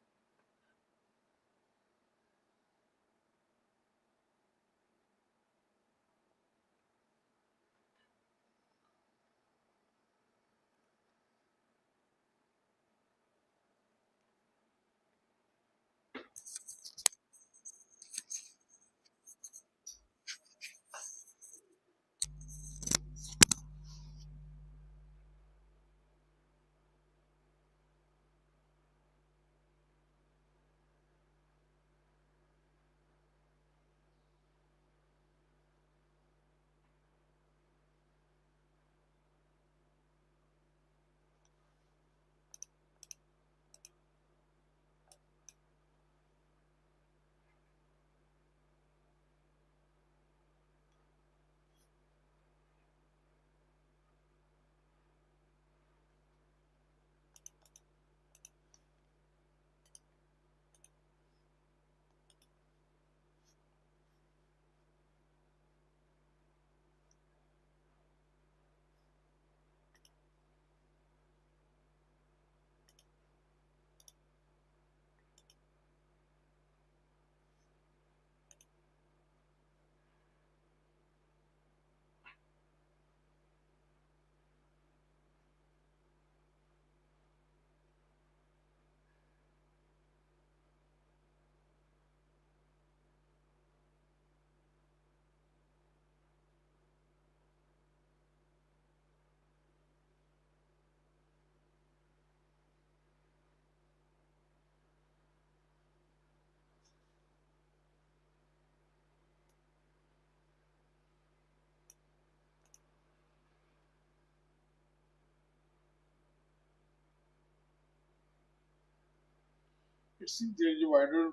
Speaker 1: It seems there is a wider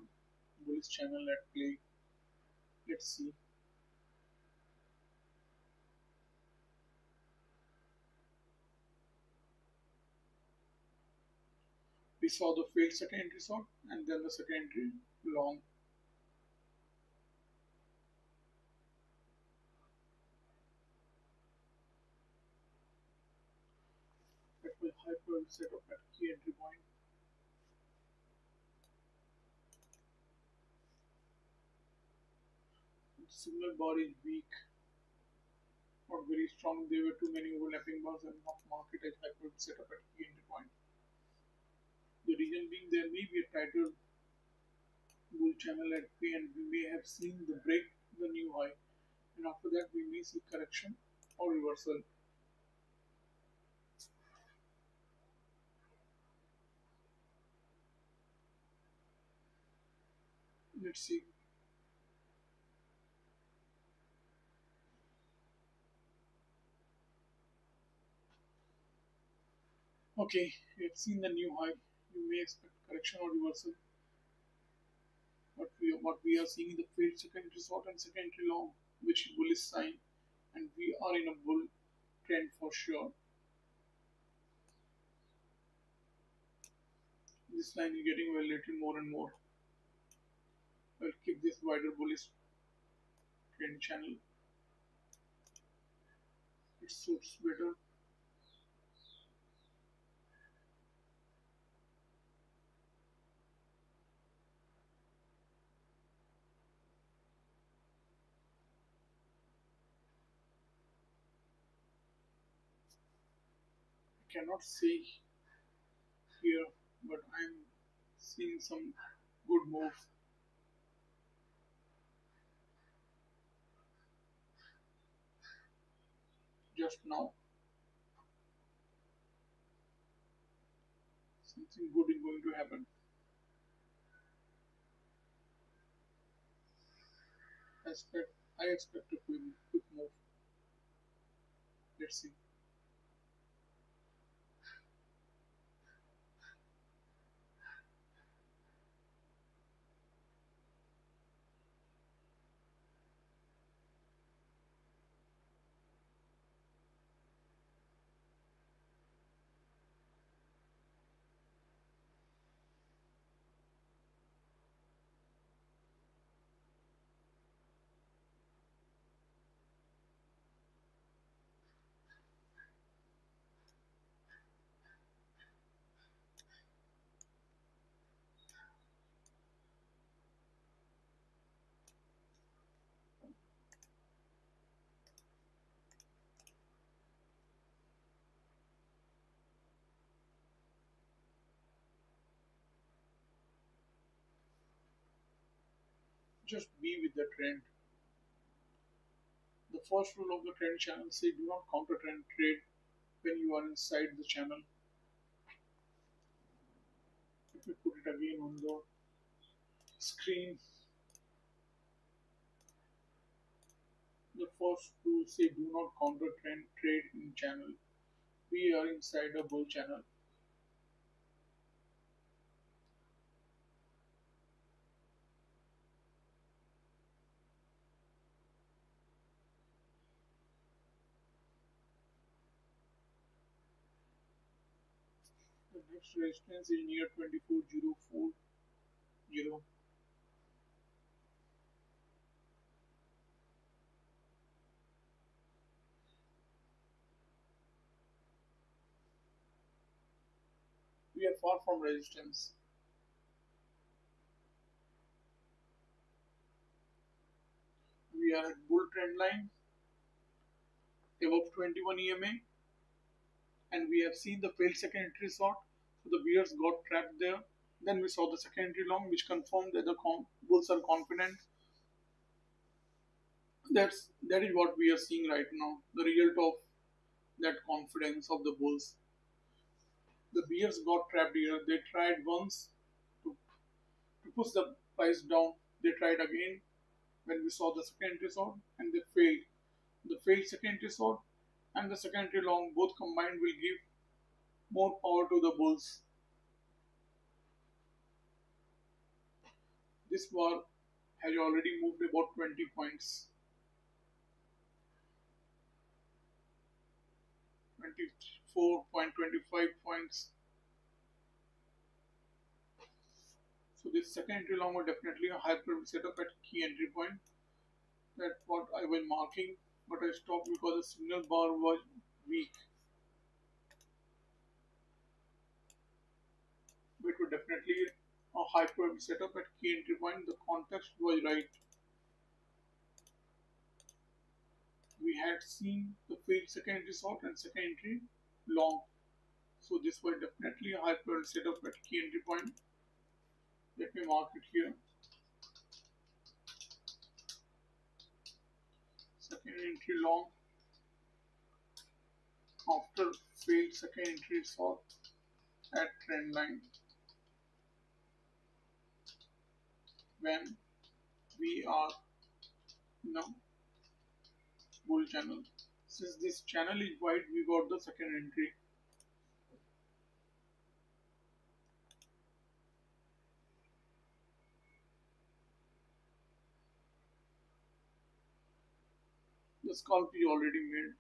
Speaker 1: bullish channel at play. Let's see. We saw the failed second entry short and then the second entry long. That will hyper set up at key entry point. The signal bar is weak, not very strong. There were too many overlapping bars and not market as hyper set up at key entry point. The reason being there may be a tighter bull channel at play and we may have seen the break the new high and after that we may see correction or reversal. Let's see. Okay, we have seen the new high. You may expect correction or reversal. What we are seeing is the failed secondary short and secondary long, which is bullish sign, and we are in a bull trend for sure. This line is getting violated more and more. I'll keep this wider bullish trend channel. It suits better. I cannot say here, but I'm seeing some good moves just now. something good is going to happen. I expect I expect a quick move. Let's see. Just be with the trend. The first rule of the trend channel say do not counter trend trade when you are inside the channel. If we put it again on the screen, the first rule say do not counter trend trade in channel. We are inside a bull channel. The next resistance is near 24,040. We are far from resistance. We are at bull trend line above 21 EMA, and we have seen the failed second entry short. So the bears got trapped there. Then we saw the second entry long, which confirmed that the bulls are confident. That is what we are seeing right now. The result of that confidence of the bulls. The bears got trapped here. They tried once to, to push the price down. They tried again when we saw the second entry short, and they failed. The failed second entry short and the second entry long both combined will give more power to the bulls. This bar has already moved about 20 points, 24.25 points. So this second entry long was definitely a hyper setup at key entry point. That's what I was marking, but I stopped because the signal bar was weak. But it was definitely a hyper setup at key entry point. The context was right. We had seen the failed second entry short and second entry long. So this was definitely a hyper setup at key entry point. Let me mark it here. Second entry long after failed second entry short at trend line when we are in a bull channel. Since this channel is wide, we got the second entry. The scalp is already made.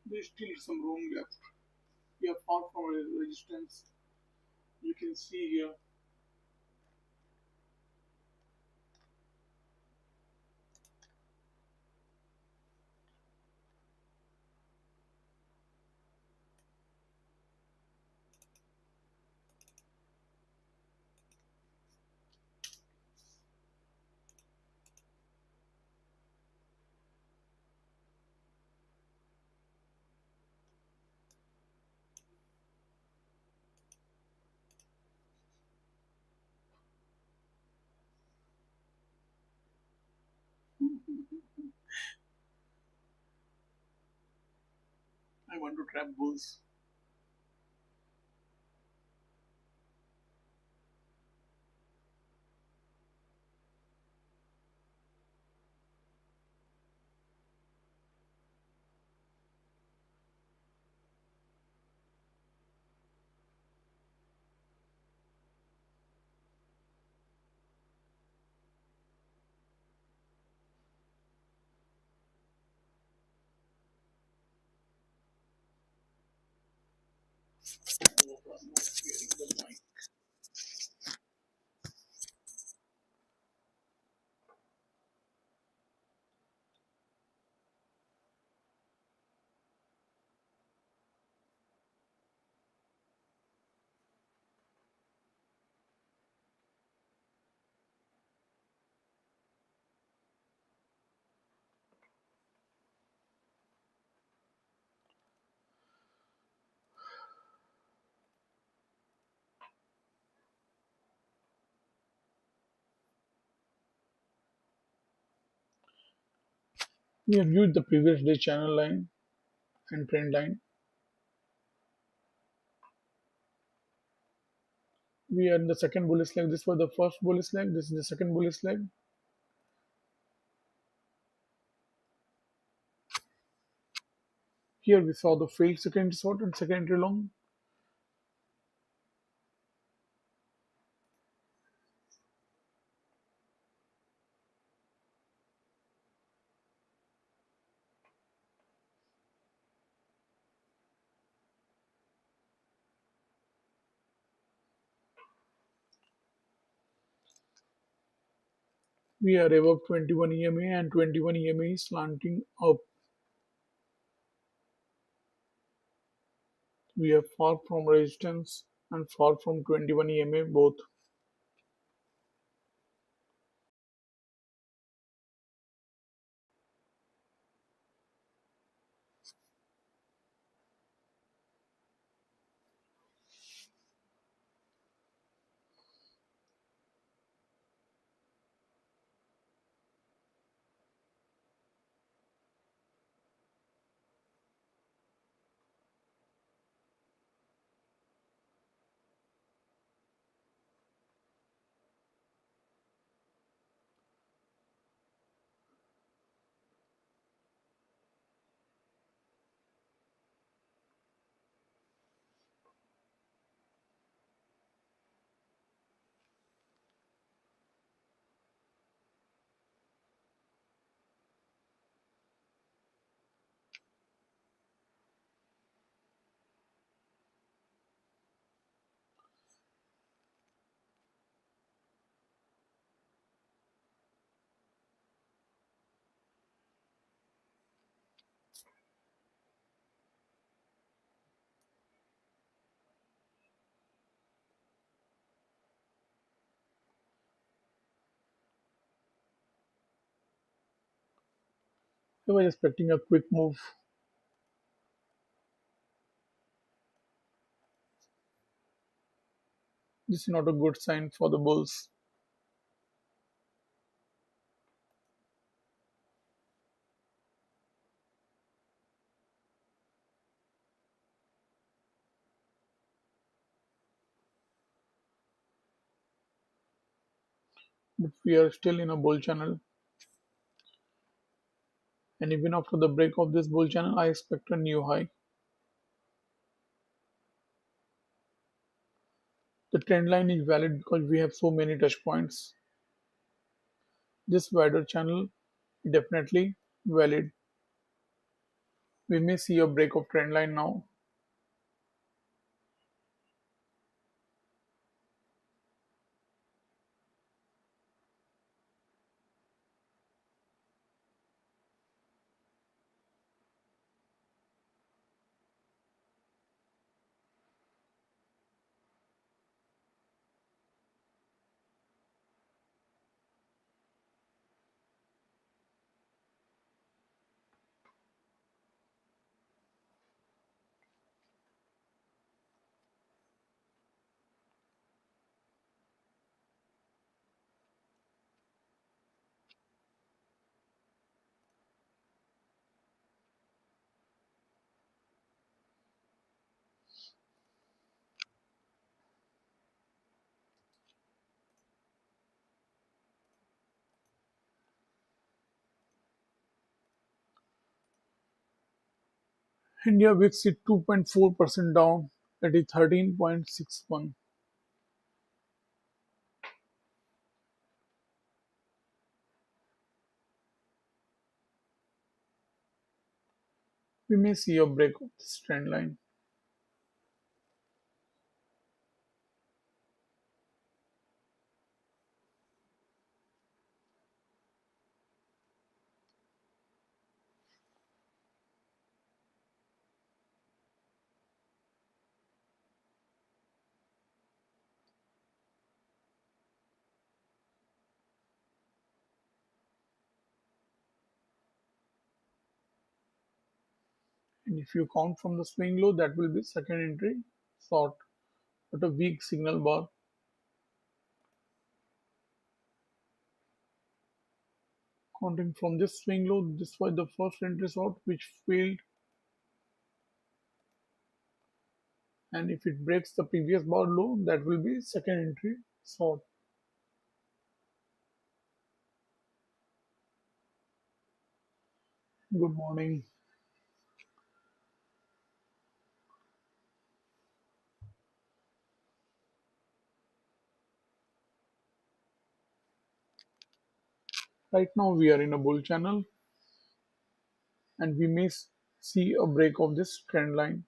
Speaker 1: There's still some room left. We are far from resistance. You can see here. I want to trap bulls. Oh, I'm not hearing the mic. We have viewed the previous day channel line and trend line. We are in the second bullish leg. This was the first bullish leg. This is the second bullish leg. Here we saw the failed secondary short and secondary long. We are above 21 EMA and 21 EMA is slanting up. We are far from resistance and far from 21 EMA both. I was expecting a quick move. This is not a good sign for the bulls. But we are still in a bull channel. And even after the break of this bull channel, I expect a new high. The trend line is valid because we have so many touch points. This wider channel is definitely valid. We may see a break of trend line now. India VIX is 2.4% down, that is 13.61. We may see a break of this trend line. And if you count from the swing low, that will be second entry short, but a weak signal bar. Counting from this swing low, this was the first entry short which failed, and if it breaks the previous bar low, that will be second entry short. Good morning. Right now we are in a bull channel, and we may see a break of this trend line.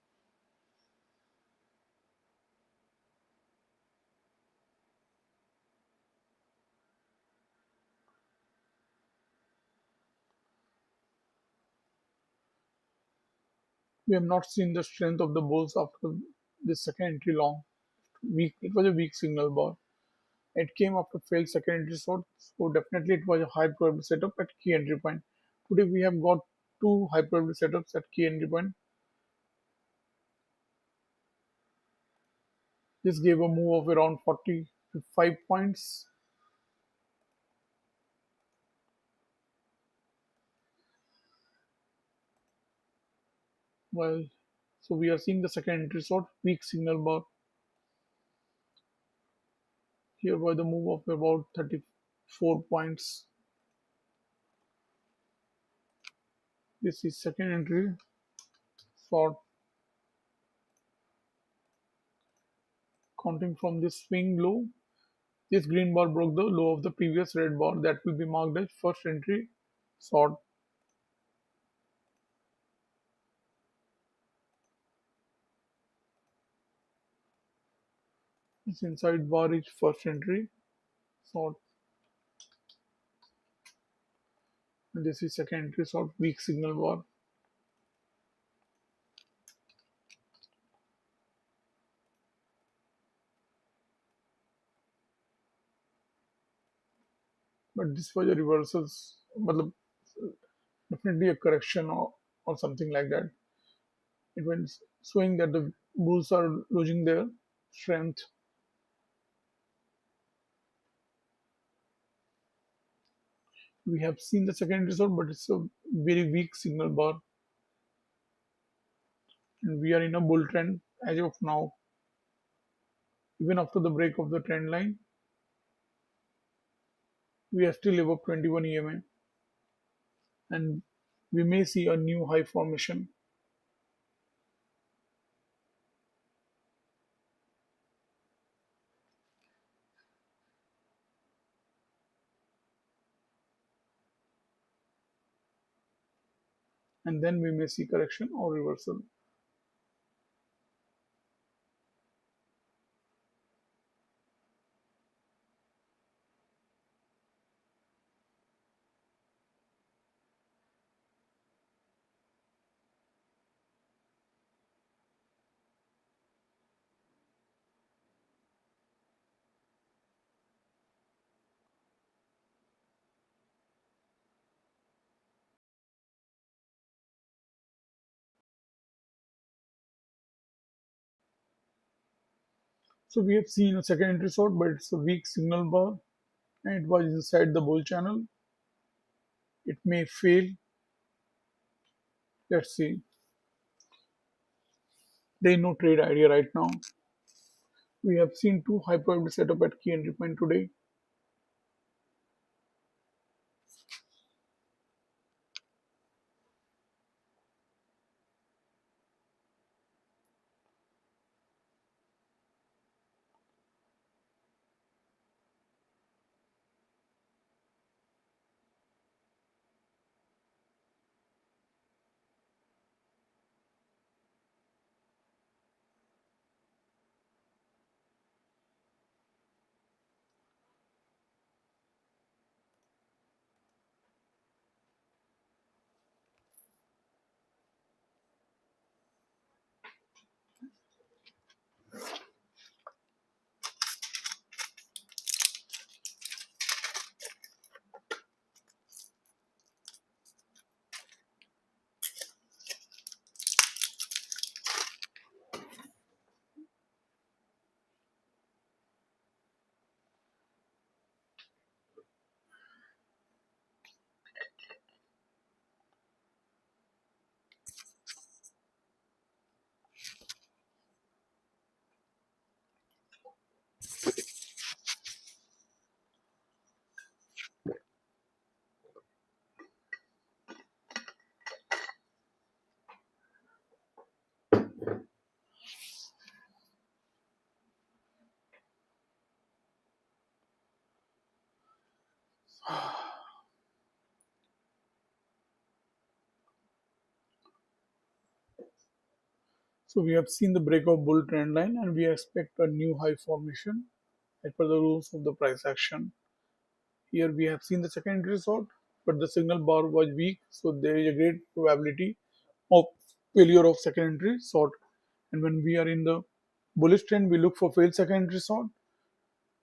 Speaker 1: We have not seen the strength of the bulls after this second entry long. Weak. It was a weak signal bar. It came after failed second entry short, so definitely it was a high probability setup at key entry point. Today we have got two high probability setups at key entry point. This gave a move of around 45 points. Well, so we are seeing the second entry short, weak signal bar. Here by the move of about 34 points. This is second entry short. Counting from this swing low, this green bar broke the low of the previous red bar. That will be marked as first entry short. This inside bar is first entry short, and this is second entry short, weak signal bar. But this was a reversals, matlab, definitely a correction or something like that. It went showing that the bulls are losing their strength. We have seen the second result, but it's a very weak signal bar, and we are in a bull trend as of now. Even after the break of the trend line, we are still above 21 EMA, and we may see a new high formation. And then we may see correction or reversal. So we have seen a second entry short, but it's a weak signal bar, and it was inside the bull channel. It may fail. Let's see. There is no trade idea right now. We have seen two high probability setup at key entry point today. So we have seen the break of bull trend line and we expect a new high formation as per the rules of the price action. Here we have seen the secondary short, but the signal bar was weak, so there is a great probability of failure of secondary short. And when we are in the bullish trend, we look for failed secondary short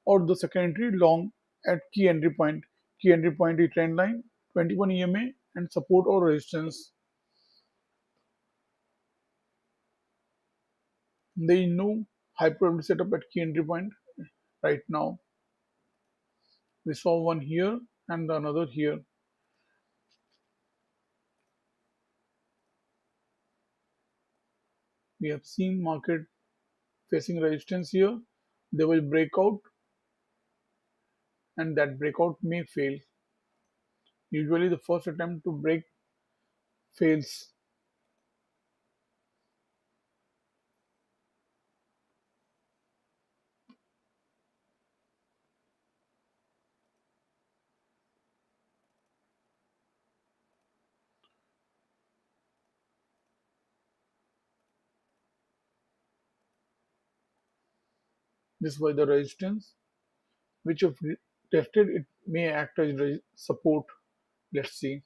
Speaker 1: or the secondary long at key entry point. Key entry point is trend line, 21 EMA, and support or resistance. There is no high probability setup at key entry point right now. We saw one here and another here. We have seen market facing resistance here. They will break out and that breakout may fail. Usually the first attempt to break fails. This was the resistance which if tested it may act as support. Let's see.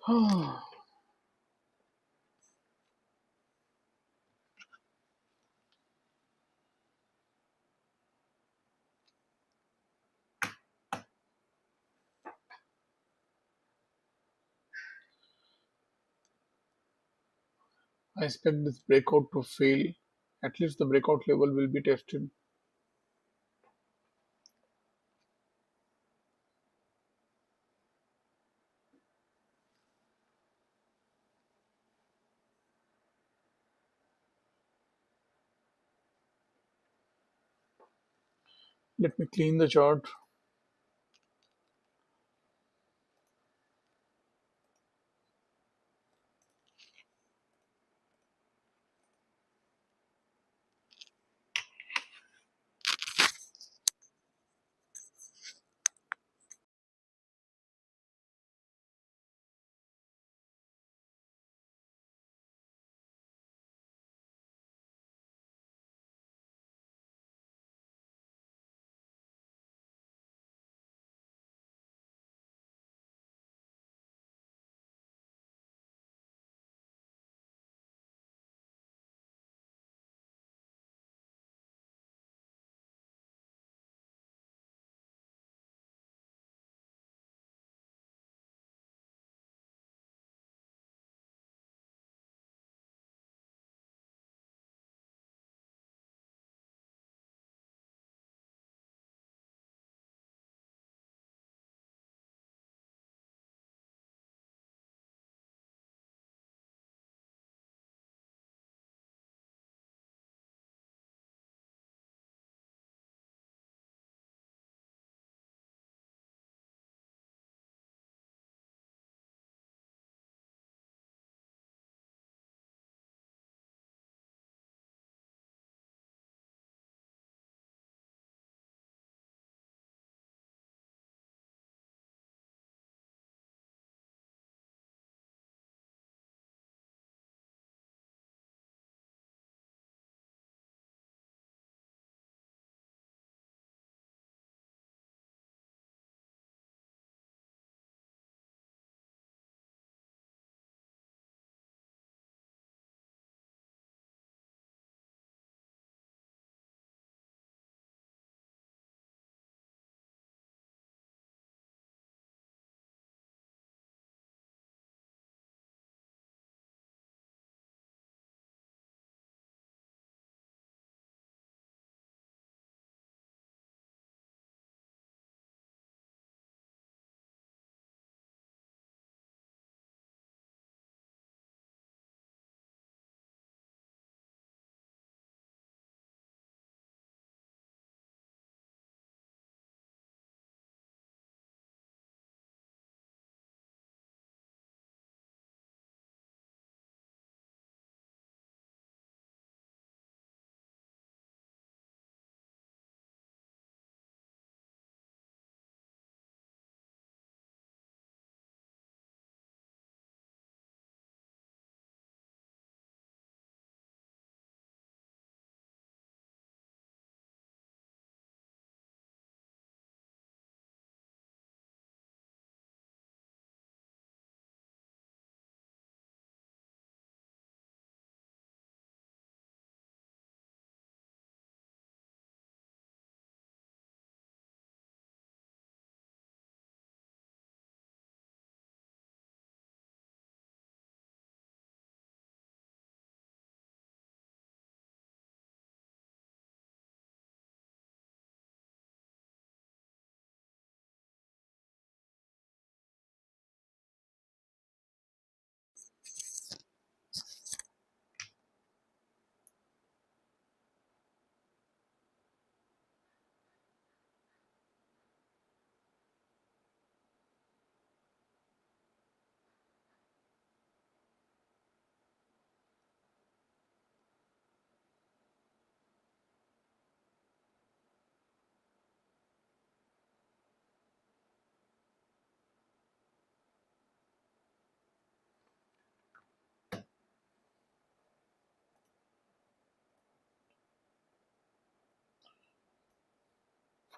Speaker 1: I expect this breakout to fail. At least the breakout level will be tested. Let me clean the chart.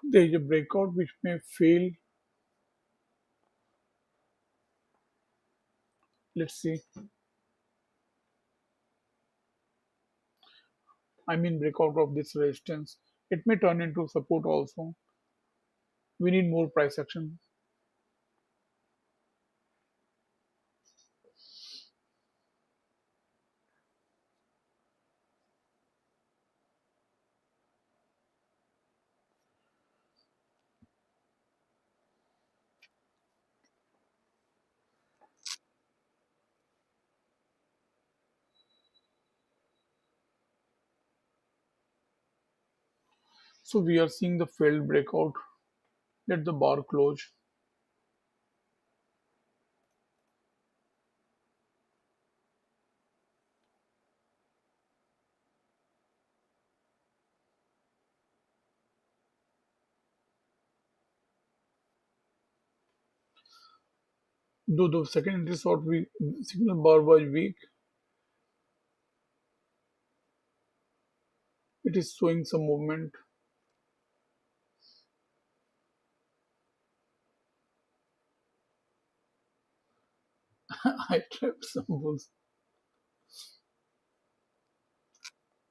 Speaker 1: There is a breakout which may fail. Let's see. I mean breakout of this resistance. It may turn into support also. We need more price action. So we are seeing the failed breakout. Let the bar close. Though the second entry short week, signal bar was weak, it is showing some movement. I trapped some bulls.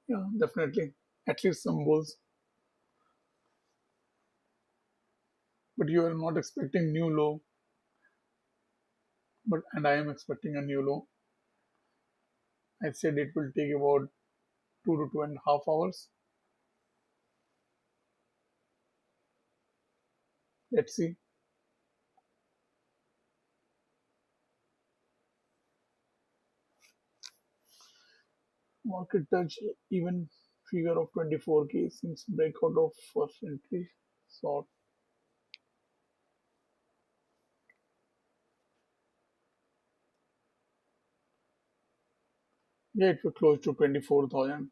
Speaker 1: Yeah, definitely. At least some bulls. But you are not expecting new low. But and I am expecting a new low. I said it will take about 2 to 2.5 hours. Let's see. Market touch even figure of 24K since breakout of first entry short. Yeah, it will close to 24,000.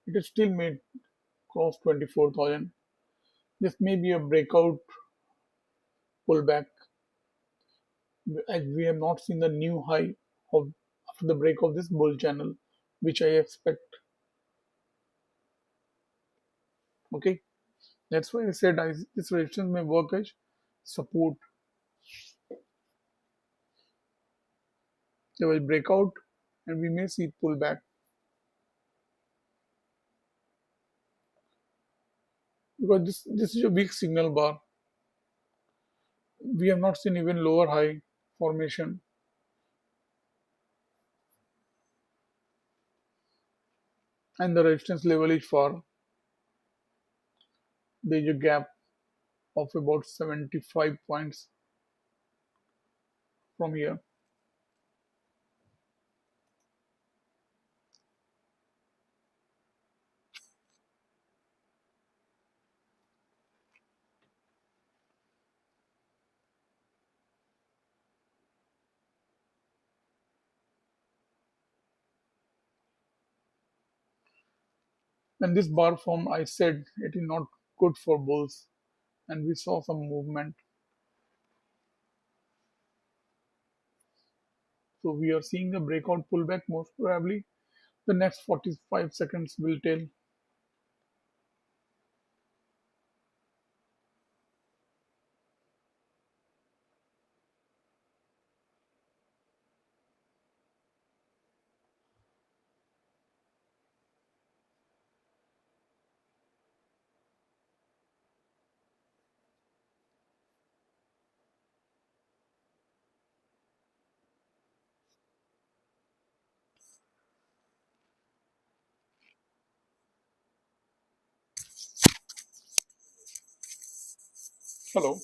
Speaker 1: It is still made cross 24,000. This may be a breakout pullback as we have not seen the new high of after the break of this bull channel, which I expect. Okay, that's why I said this resistance may work as support. They will break out, and we may see pullback because this is a weak signal bar. We have not seen even lower high formation, and the resistance level is far. There is a gap of about 75 points from here. And this bar form, I said it is not good for bulls, and we saw some movement. So we are seeing a breakout pullback most probably. The next 45 seconds will tell. Hello.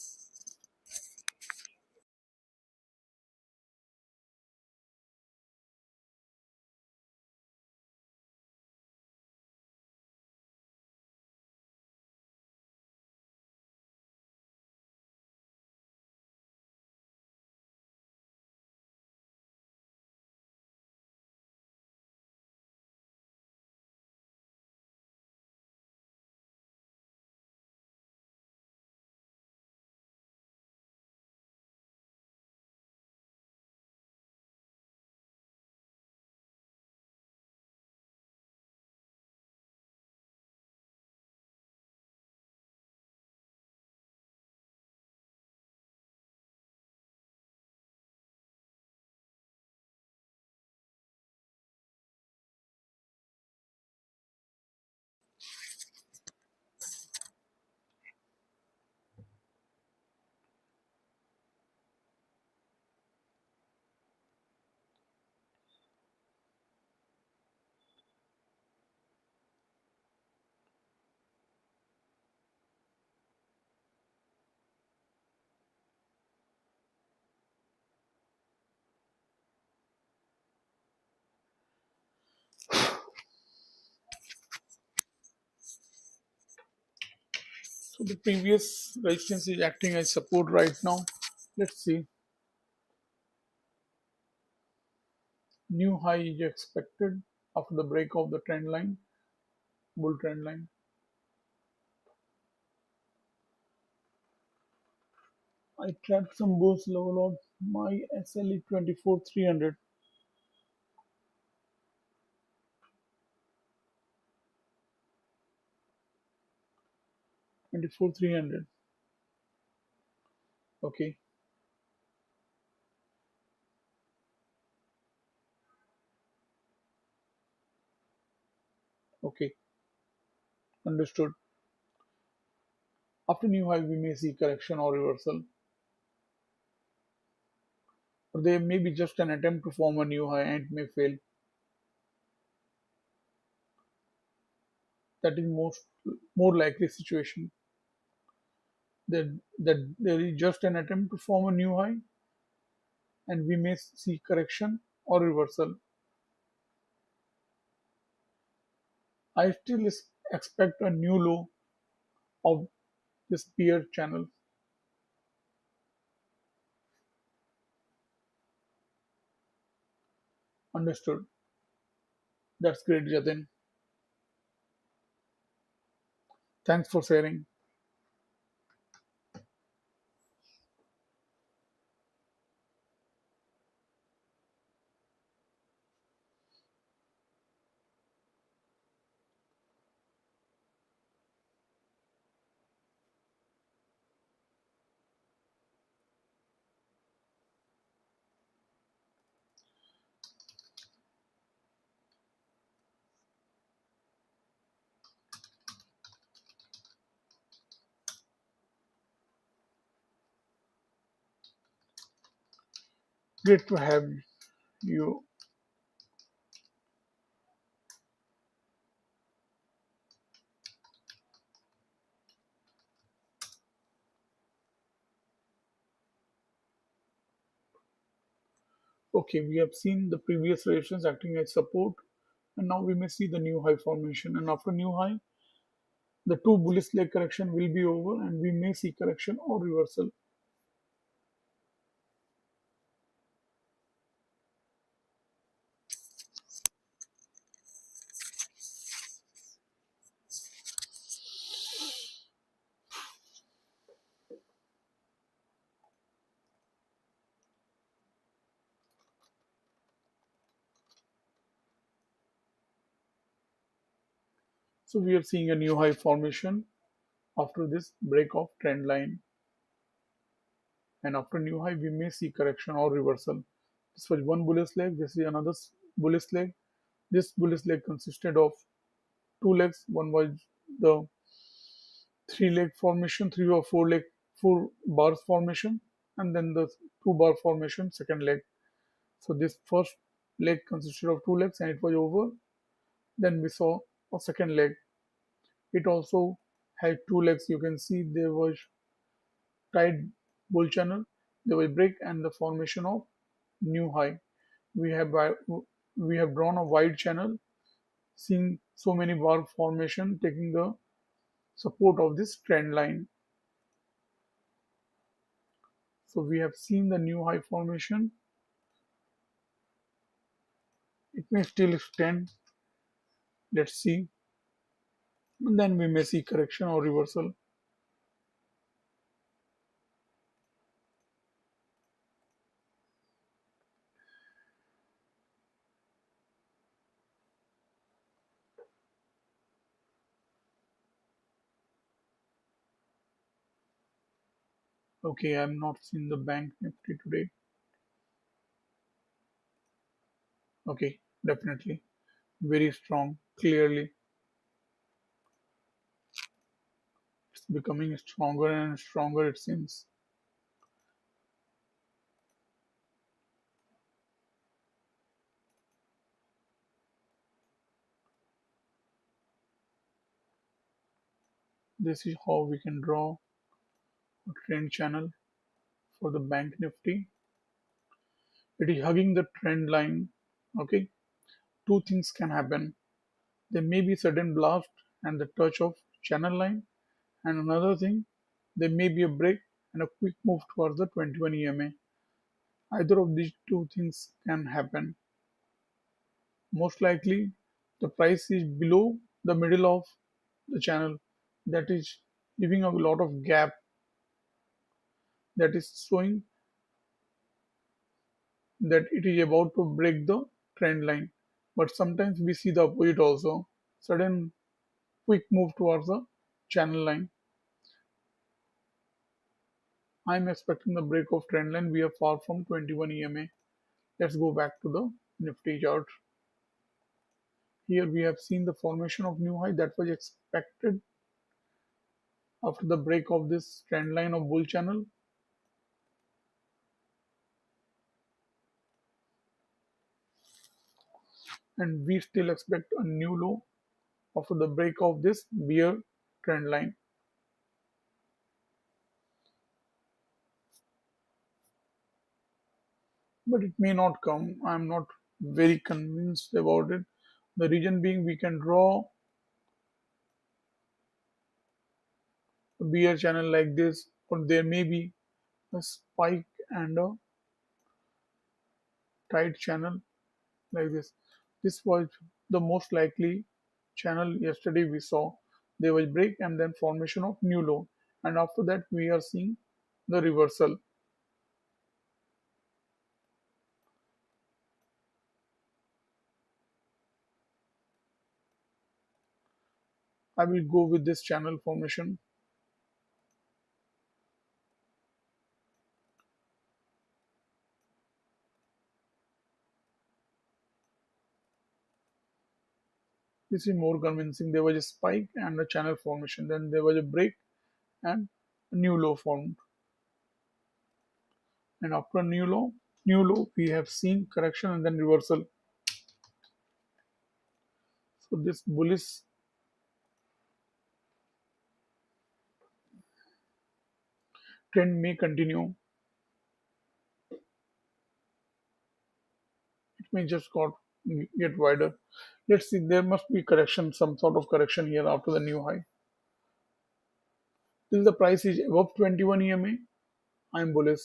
Speaker 1: So the previous resistance is acting as support right now. Let's see. New high is expected after the break of the trend line, bull trend line. I trapped some bulls level of my SLE 24300. 24300. Okay, okay, understood. After new high, we may see correction or reversal, or there may be just an attempt to form a new high and it may fail. That is most more likely situation. That there is just an attempt to form a new high and we may see correction or reversal. I still expect a new low of this bear channel. Understood. That's great, Jatin. Thanks for sharing. Great to have you. Okay, we have seen the previous resistance acting as support, and now we may see the new high formation. And after new high, the two bullish leg correction will be over, and we may see correction or reversal. So we are seeing a new high formation after this break of trend line, and after new high, we may see correction or reversal. This was one bullish leg. This is another bullish leg. This bullish leg consisted of two legs. One was the three leg formation, three or four bars formation, and then the two bar formation, second leg. So this first leg consisted of two legs and it was over. Then we saw a second leg. It also had two legs. You can see there was tight bull channel, there was break and the formation of new high. We have we have drawn a wide channel, seeing so many bar formation taking the support of this trend line. So we have seen the new high formation. It may still extend. Let's see. And then we may see correction or reversal. Okay, I'm not seeing the bank nifty today. Okay, definitely. Very strong. Clearly, it's becoming stronger and stronger, it seems. This is how we can draw a trend channel for the bank nifty. It is hugging the trend line. Okay, two things can happen. There may be sudden blast and the touch of channel line, And another thing, there may be a break and a quick move towards the 21 EMA. Either of these two things can happen. Most likely, the price is below the middle of the channel, that is leaving a lot of gap, that is showing that it is about to break the trend line. But sometimes we see the opposite also. Sudden quick move towards the channel line. I'm expecting the break of trend line. We are far from 21 EMA. Let's go back to the Nifty chart. Here we have seen the formation of new high that was expected after the break of this trend line of bull channel, and we still expect a new low after the break of this bear trend line. But it may not come. I'm not very convinced about it. The reason being, we can draw a bear channel like this, or there may be a spike and a tight channel like this. This was the most likely channel yesterday we saw. There was break and then formation of new low, and after that we are seeing the reversal. I will go with this channel formation. This is more convincing. There was a spike and a channel formation, then there was a break and a new low formed. And after new low, we have seen correction and then reversal. So this bullish trend may continue. It may just get wider. Let's see. There must be correction, some sort of correction here after the new high. Till the price is above 21 EMA, I'm bullish.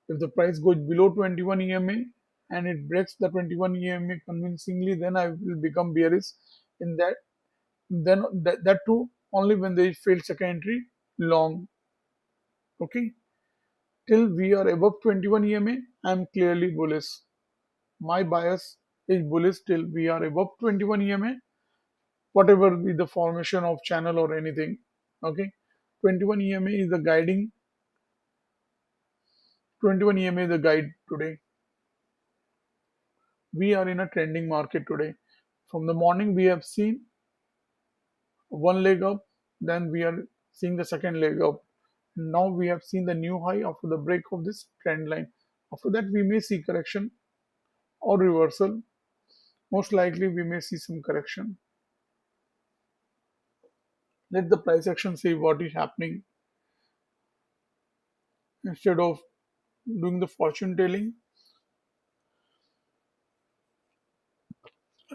Speaker 1: If the price goes below 21 EMA and it breaks the 21 EMA convincingly, then I will become bearish. In that, then that too only when there is failed second entry long. Okay, till we are above 21 EMA, I'm clearly bullish. My bias is bullish till we are above 21 EMA, whatever be the formation of channel or anything. Okay, 21 EMA is the guiding. 21 EMA is the guide today. We are in a trending market today. From the morning, we have seen one leg up, then we are seeing the second leg up. Now we have seen the new high after the break of this trend line. After that, we may see correction or reversal. Most likely, we may see some correction. Let the price action say what is happening instead of doing the fortune telling.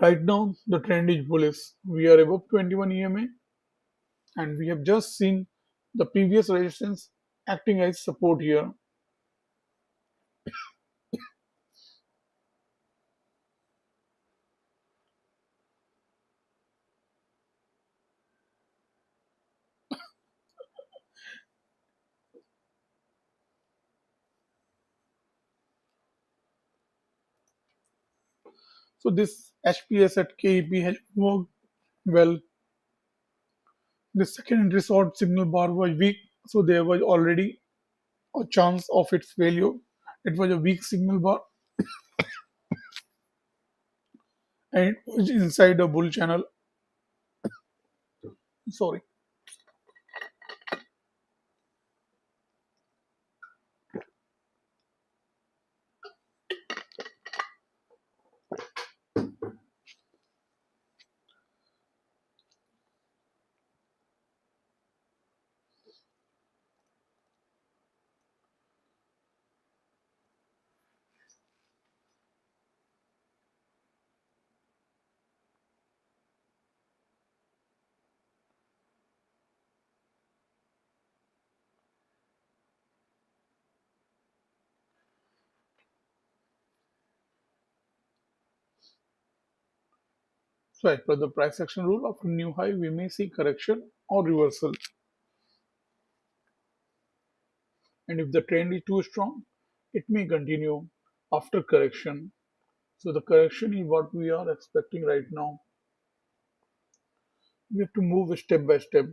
Speaker 1: Right now, the trend is bullish. We are above 21 EMA and we have just seen the previous resistance acting as support here. So this HPS at KEP has worked well. The second entry short signal bar was weak, so there was already a chance of its failure. It was a weak signal bar and it was inside a bull channel. Sorry. So as per the price action rule, after new high, we may see correction or reversal. And if the trend is too strong, it may continue after correction. So the correction is what we are expecting right now. We have to move step by step.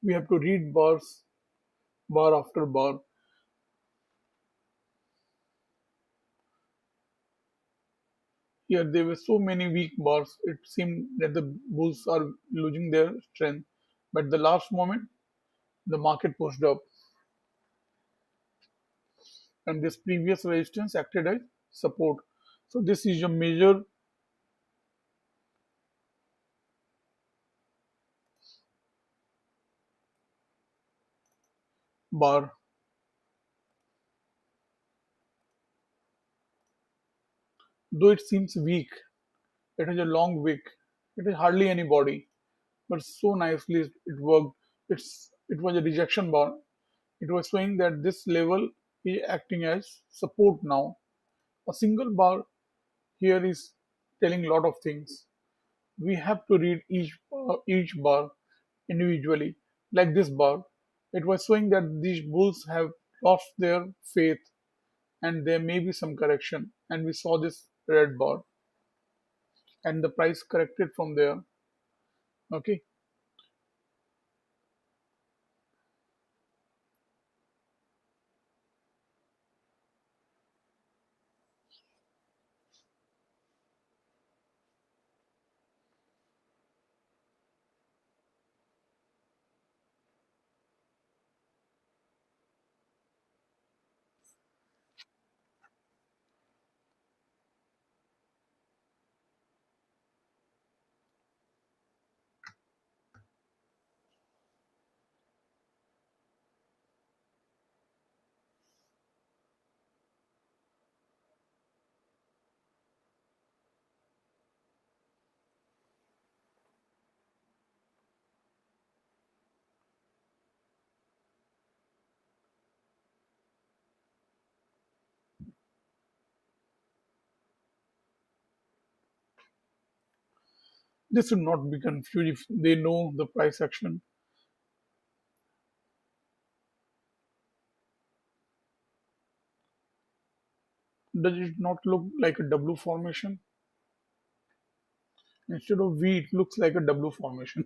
Speaker 1: We have to read bars, bar after bar. Here there were so many weak bars. It seemed that the bulls are losing their strength. But the last moment, the market pushed up, and this previous resistance acted as support. So this is a major bar. Though it seems weak, it has a long wick. It has hardly any body, but so nicely it worked. It was a rejection bar. It was showing that this level is acting as support now. A single bar here is telling a lot of things. We have to read each bar individually. Like this bar, it was showing that these bulls have lost their faith and there may be some correction. And we saw this red bar and the price corrected from there. Okay. This should not be confused if they know the price action. Does it not look like a W formation? Instead of V, it looks like a W formation.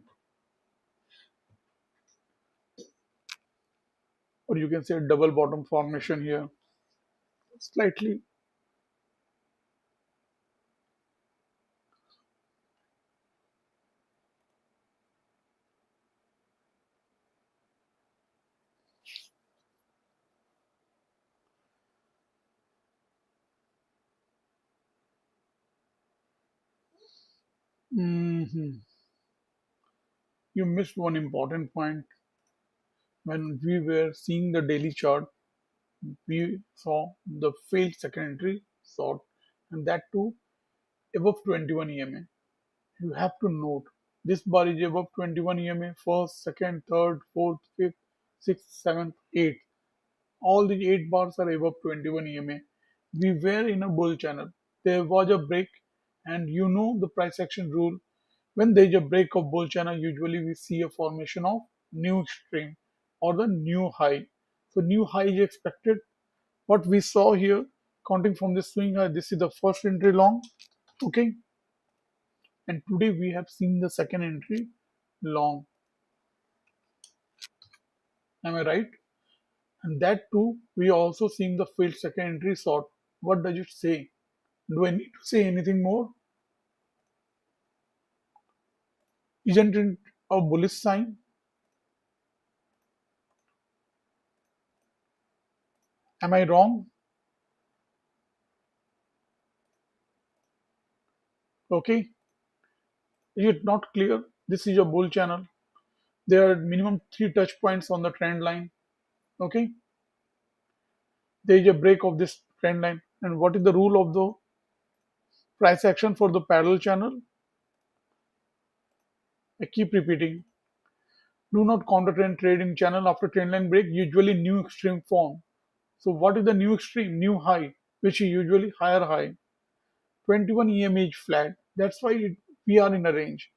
Speaker 1: Or you can say double bottom formation here. Slightly. Mhm. You missed one important point. When we were seeing the daily chart, we saw the failed secondary sort, and that too above 21 EMA. You have to note this bar is above 21 EMA, first, second, third, fourth, fifth, sixth, seventh, eighth. All the 8 bars are above 21 EMA. We were in a bull channel. There was a break, and you know the price action rule. When there is a break of bull channel, usually we see a formation of new extreme or the new high. So new high is expected. What we saw here, counting from this swing high, this is the first entry long. Okay, and today we have seen the second entry long. Am I right? And that too, we are also seeing the failed second entry short. What does it say? Do I need to say anything more? Isn't it a bullish sign? Am I wrong? Okay. Is it not clear? This is a bull channel. There are minimum 3 touch points on the trend line. Okay. There is a break of this trend line. And what is the rule of the price action for the parallel channel? I keep repeating. Do not counter trend trade in channel after trend line break, usually new extreme form. So what is the new extreme? New high, which is usually higher high. 21 EMA is flat. That's why we are in a range.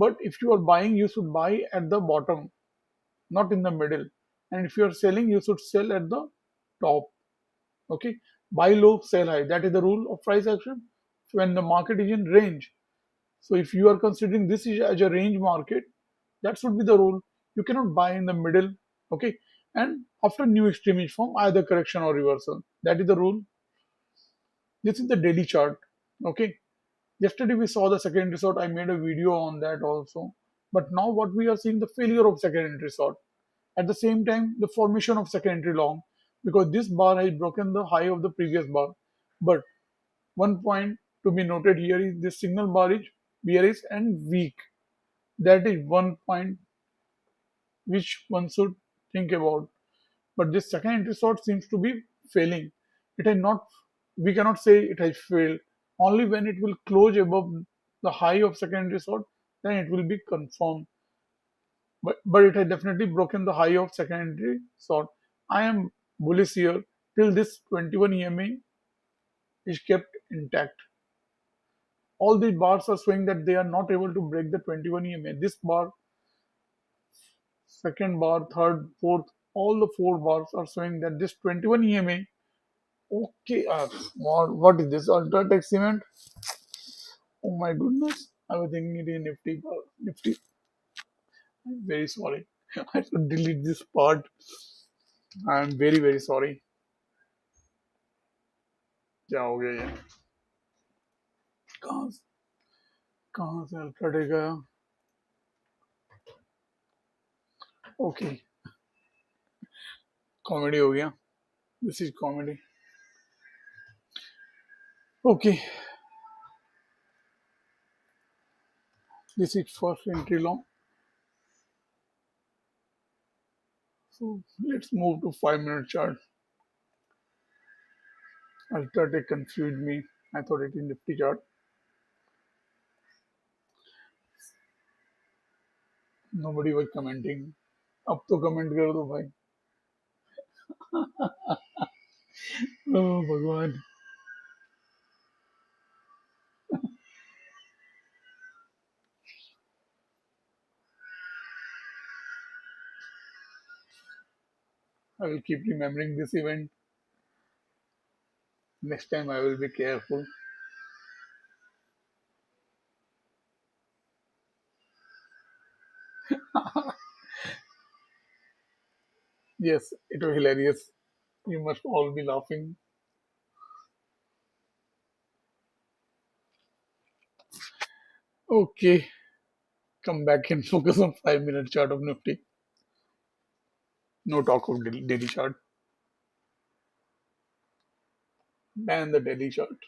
Speaker 1: But if you are buying, you should buy at the bottom, not in the middle. And if you are selling, you should sell at the top. Okay, buy low, sell high. That is the rule of price action when the market is in range. So if you are considering this is as a range market, that should be the rule. You cannot buy in the middle. Okay, and after new extreme is formed, either correction or reversal. That is the rule. This is the daily chart. Okay, yesterday we saw the second resort. I made a video on that also. But now what we are seeing the failure of second entry sort. At the same time, the formation of second entry long because this bar has broken the high of the previous bar. But one point to be noted here is this signal bar is bearish and weak. That is one point which one should think about. But this second entry sort seems to be failing. It has not. We cannot say it has failed. Only when it will close above the high of second entry sort, then it will be confirmed. But it has definitely broken the high of second entry sort. I am bullish here till this 21 EMA is kept intact. All these bars are showing that they are not able to break the 21 EMA. This bar, second bar, third, fourth, all the four bars are showing that this 21 EMA. Okay, what is this? Ultratech cement? Oh my goodness. I was thinking it is Nifty. Nifty. I'm very sorry. I should delete this part. I'm very, very sorry. क्या हो गया ये कहाँ कहाँ से UltraTech गया okay comedy हो गया this is comedy okay this is first entry long so let's move to 5 minute chart Ultratech confused me I thought it in Nifty chart nobody was commenting अब तो कमेंट कर दो भाई ओह भगवान I will keep remembering this event next time I will be careful yes it was hilarious you must all be laughing okay come back and focus on 5 minute chart of Nifty no talk of daily chart ban the daily chart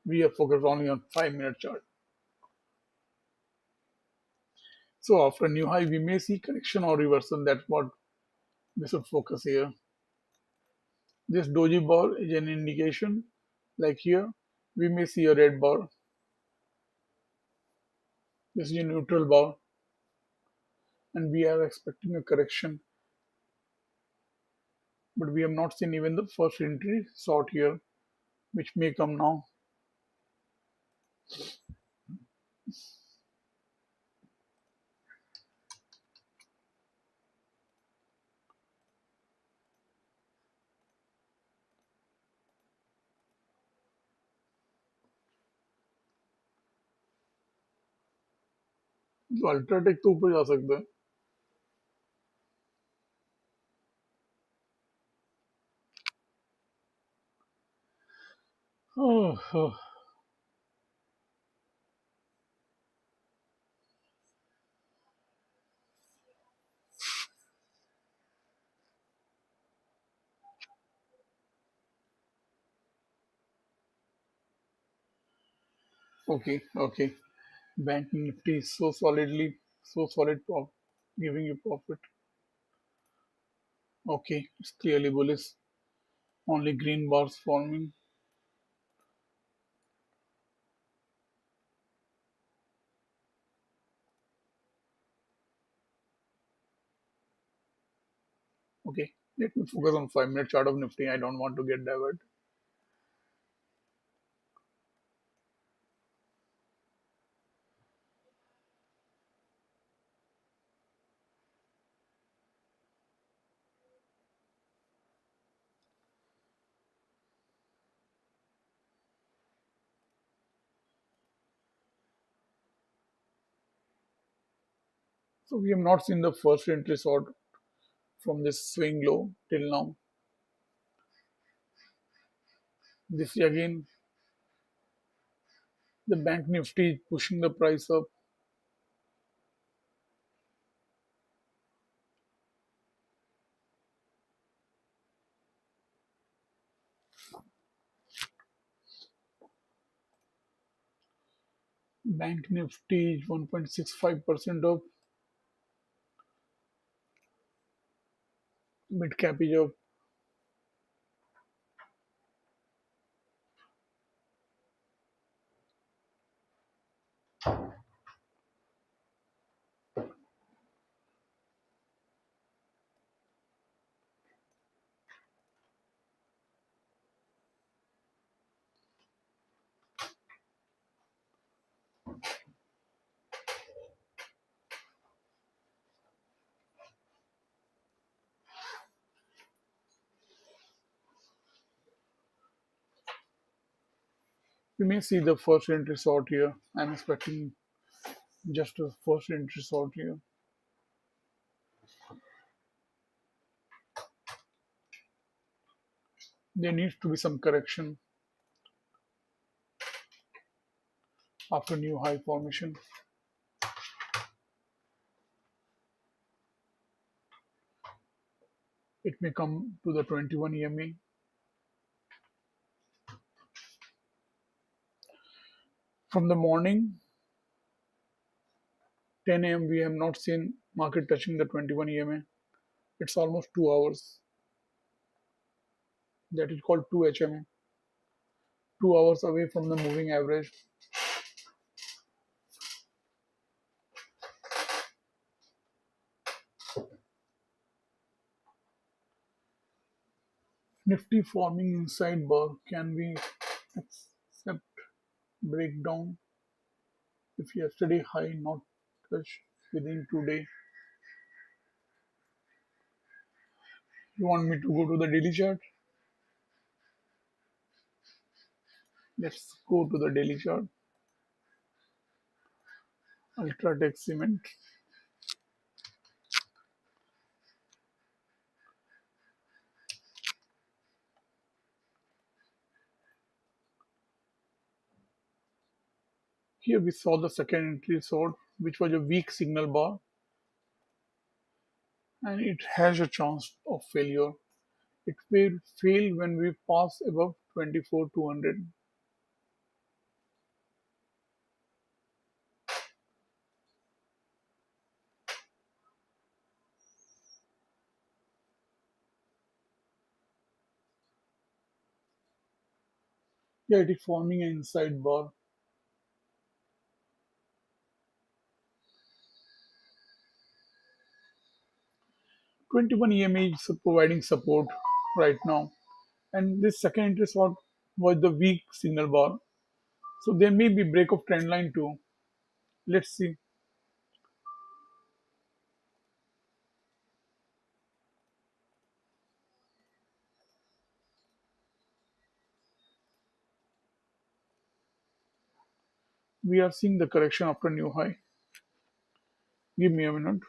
Speaker 1: we are focused only on 5 minute chart so after new high we may see correction or reversal that's what we should focus here this doji bar is an indication like here we may see a red bar this is a neutral bar and we are expecting a correction but we have not seen even the first entry short here which may come now तो UltraTech तो ऊपर जा सकता है oh, oh. Okay bank nifty is so solidly so solid giving you profit okay it's clearly bullish only green bars forming okay let me focus on 5 minute chart of Nifty I don't want to get diverted So we have not seen the first entry sort from this swing low till now. This again, the bank nifty is pushing the price up. Bank nifty is 1.65% up. Mid cap is up. We may see the first entry sort here. I'm expecting just a first entry sort here. There needs to be some correction after new high formation. It may come to the 21 EMA. From the morning 10 a.m. we have not seen market touching the 21 EMA. It's almost 2 hours. That is called 2 HMA. 2 hours away from the moving average. Nifty forming inside bar. Can we accept breakdown if yesterday high not touched within today? You want me to go to the daily chart? Let's go to the daily chart. Ultratech cement. Here we saw the second entry sword, which was a weak signal bar, and it has a chance of failure. It will fail when we pass above 24,200. Yeah, it is forming an inside bar. 21 EMA is providing support right now, and this second entry sword was the weak signal bar. So there may be break of trend line too. Let's see. We are seeing the correction after new high. Give me a minute.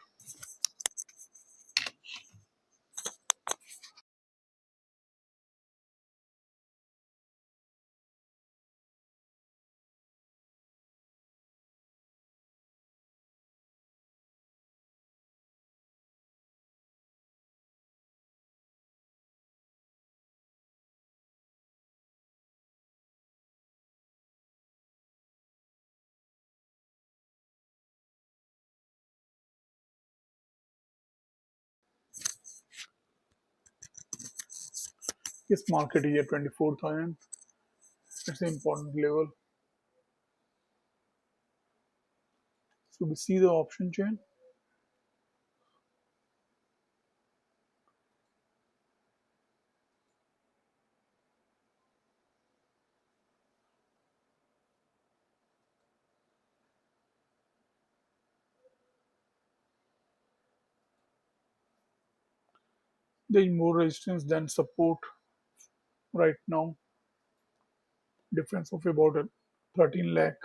Speaker 1: This market is at 24,000. It's an important level. So we see the option chain. There is more resistance than support right now. Difference of about 13 lakh.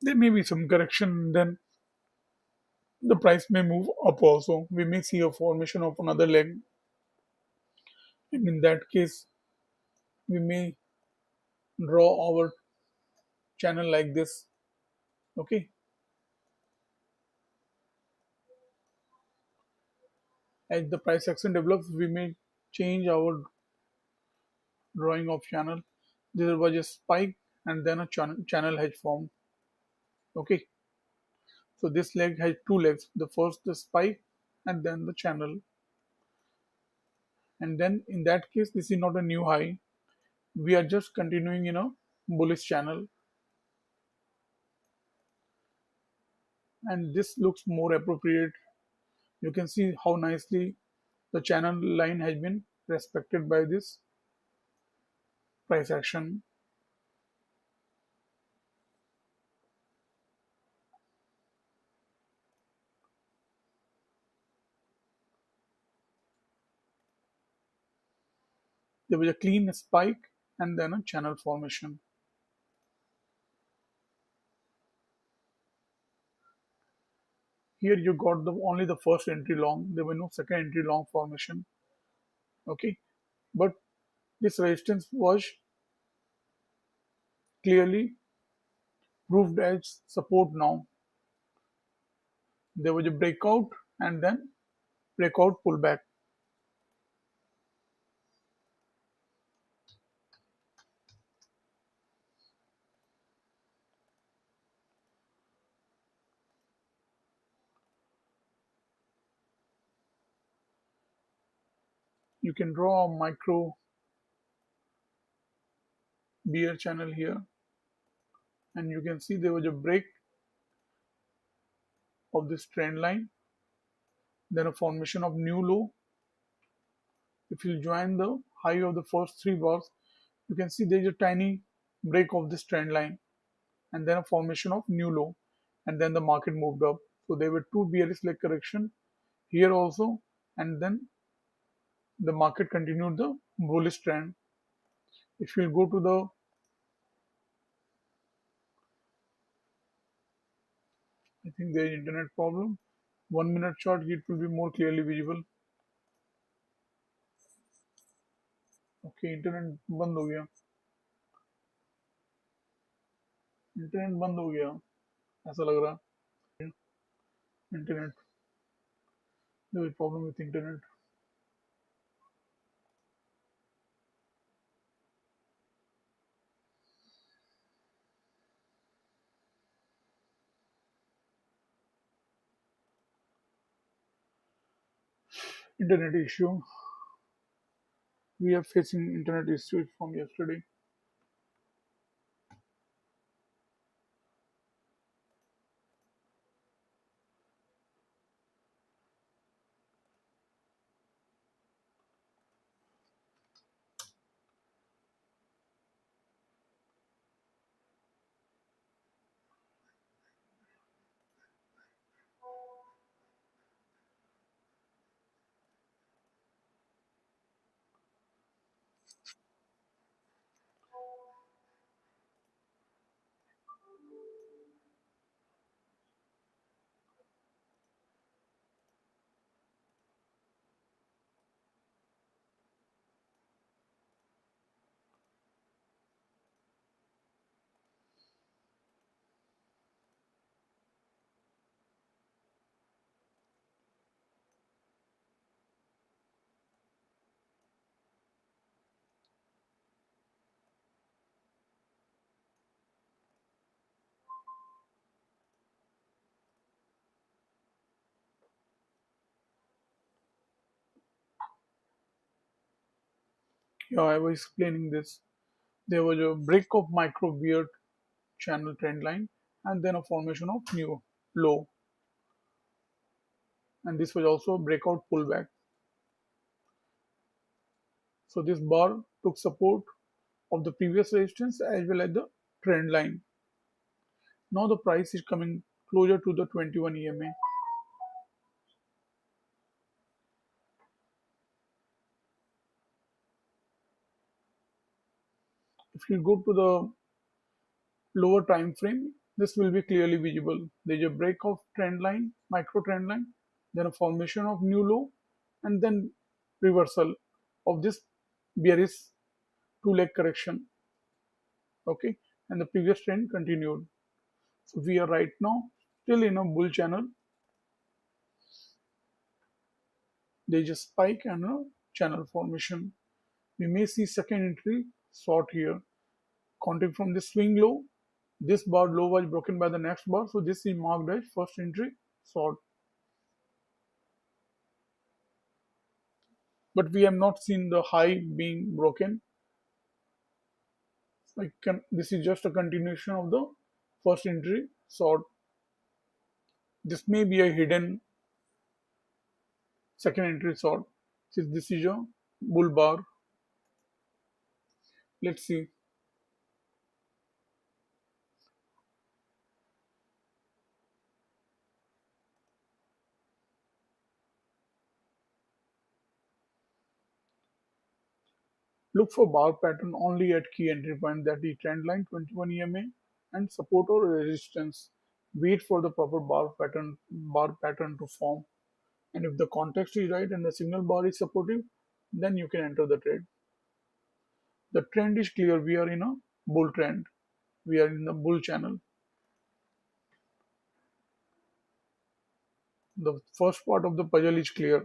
Speaker 1: There may be some correction, then the price may move up also. We may see a formation of another leg, and in that case, we may draw our channel like this. Okay, as the price action develops, we may change our drawing of channel. There was a spike and then a channel has formed. Okay, so this leg has two legs. The first the spike and then the channel. And then in that case, this is not a new high. We are just continuing in a bullish channel, and this looks more appropriate. You can see how nicely the channel line has been respected by this price action. There was a clean spike and then a channel formation. Here you got the only the first entry long. There were no second entry long formation. Okay, but this resistance was clearly proved as support now. There was a breakout and then breakout pullback. You can draw a micro bear channel here, and you can see there was a break of this trend line, then a formation of new low. If you join the high of the first three bars, you can see there is a tiny break of this trend line and then a formation of new low, and then the market moved up. So there were two bearish leg correction here also, and then the market continued the bullish trend. If you go to the, I think there is internet problem. 1 minute chart, it will be more clearly visible. Okay, internet बंद हो गया, internet बंद हो गया ऐसा लग रहा है. Internet, there is problem with internet. Internet issue. We are facing internet issues from yesterday. Yeah, I was explaining this. There was a break of micro beard channel trend line and then a formation of new low. And this was also a breakout pullback. So this bar took support of the previous resistance as well as the trend line. Now the price is coming closer to the 21 EMA. If you go to the lower time frame, This will be clearly visible. There is a break of trend line, micro trend line, then a formation of new low, and then reversal of this bearish two leg correction. Okay, and the previous trend continued. So we are right now still in a bull channel. There is a spike and a channel formation. We may see second entry short here. Counting from the swing low, this bar low was broken by the next bar, so this is marked as first entry short. But we have not seen the high being broken. This is just a continuation of the first entry short. This may be a hidden second entry short. Since this is a bull bar, let's see. Look for bar pattern only at key entry point, that is trend line 21 EMA and support or resistance. Wait for the proper bar pattern to form. And if the context is right and the signal bar is supportive, then you can enter the trade. The trend is clear. We are in a bull trend. We are in the bull channel. The first part of the puzzle is clear.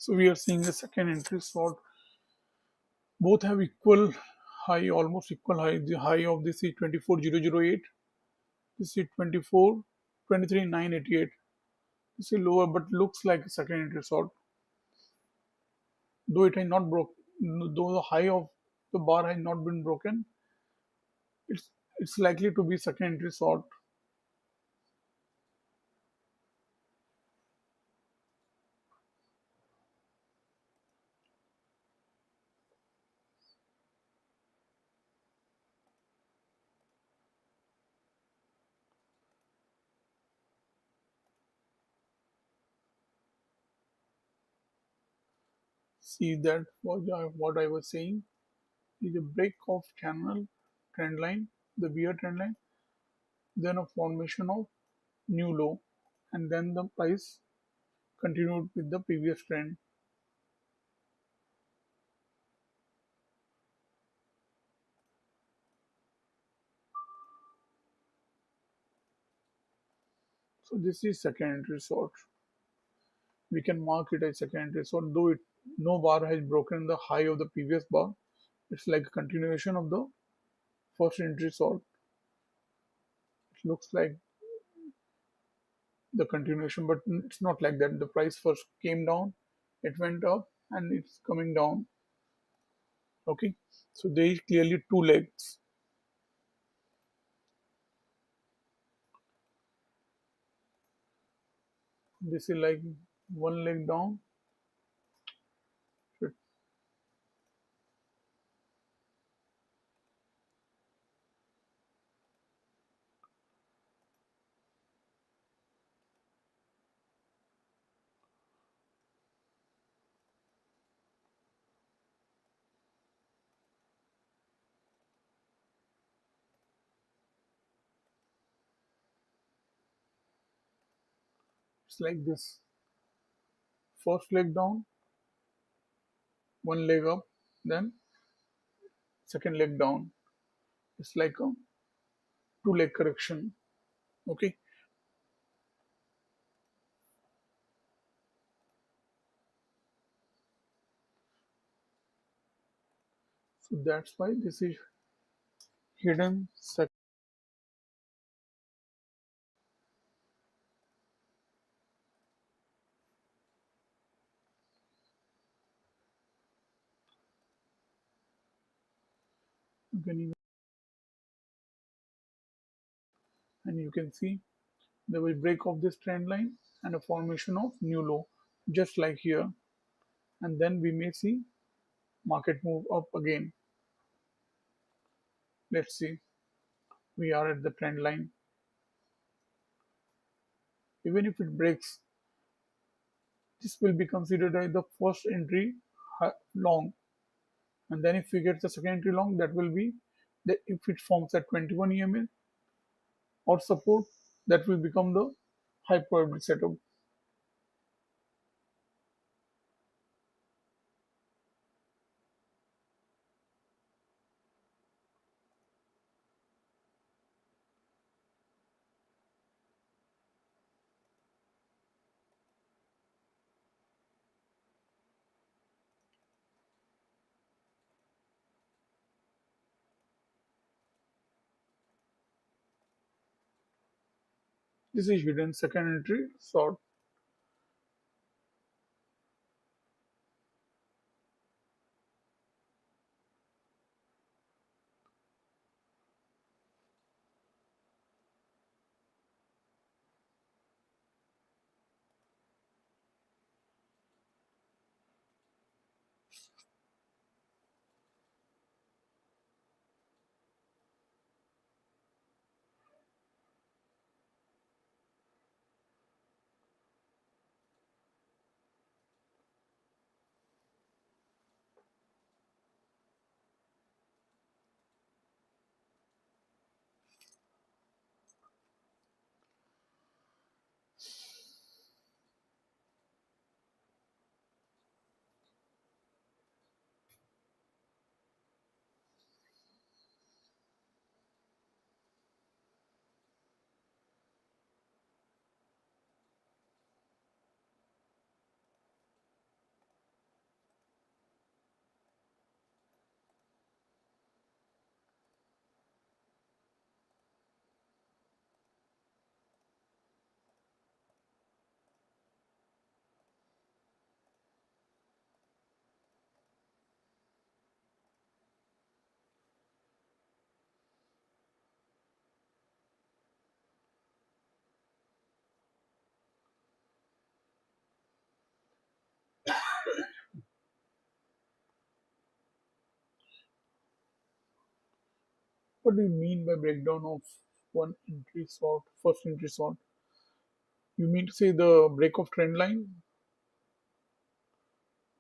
Speaker 1: So we are seeing a second entry short. Both have equal high, almost equal high. The high of this is 24,008. This is 23,988. This is lower, but looks like a second entry short. Though it has not broke, though the high of the bar has not been broken, it's it's likely to be second entry short. See, that was what I was saying. Is a break of channel trend line, the bear trend line, then a formation of new low, and then the price continued with the previous trend. So this is second entry short. We can mark it as second entry short, though no bar has broken the high of the previous bar. It's like a continuation of the first entry short. It looks like the continuation, but it's not like that. The price first came down, it went up, and it's coming down. Okay, so there is clearly two legs. This is like one leg down. It's like this: first leg down, one leg up, then second leg down. It's like a two leg correction. Okay, so that's why this is hidden. You can even, and you can see they will break off this trend line and a formation of new low, just like here. And then we may see market move up again. Let's see. We are at the trend line. Even if it breaks, this will be considered as the first entry long. And then if we get the second entry long, that will be that if it forms at 21 EMA or support, that will become the high probability setup. This is hidden second entry short. What do you mean by breakdown of one entry sort, first entry sort? You mean to say the break of trend line,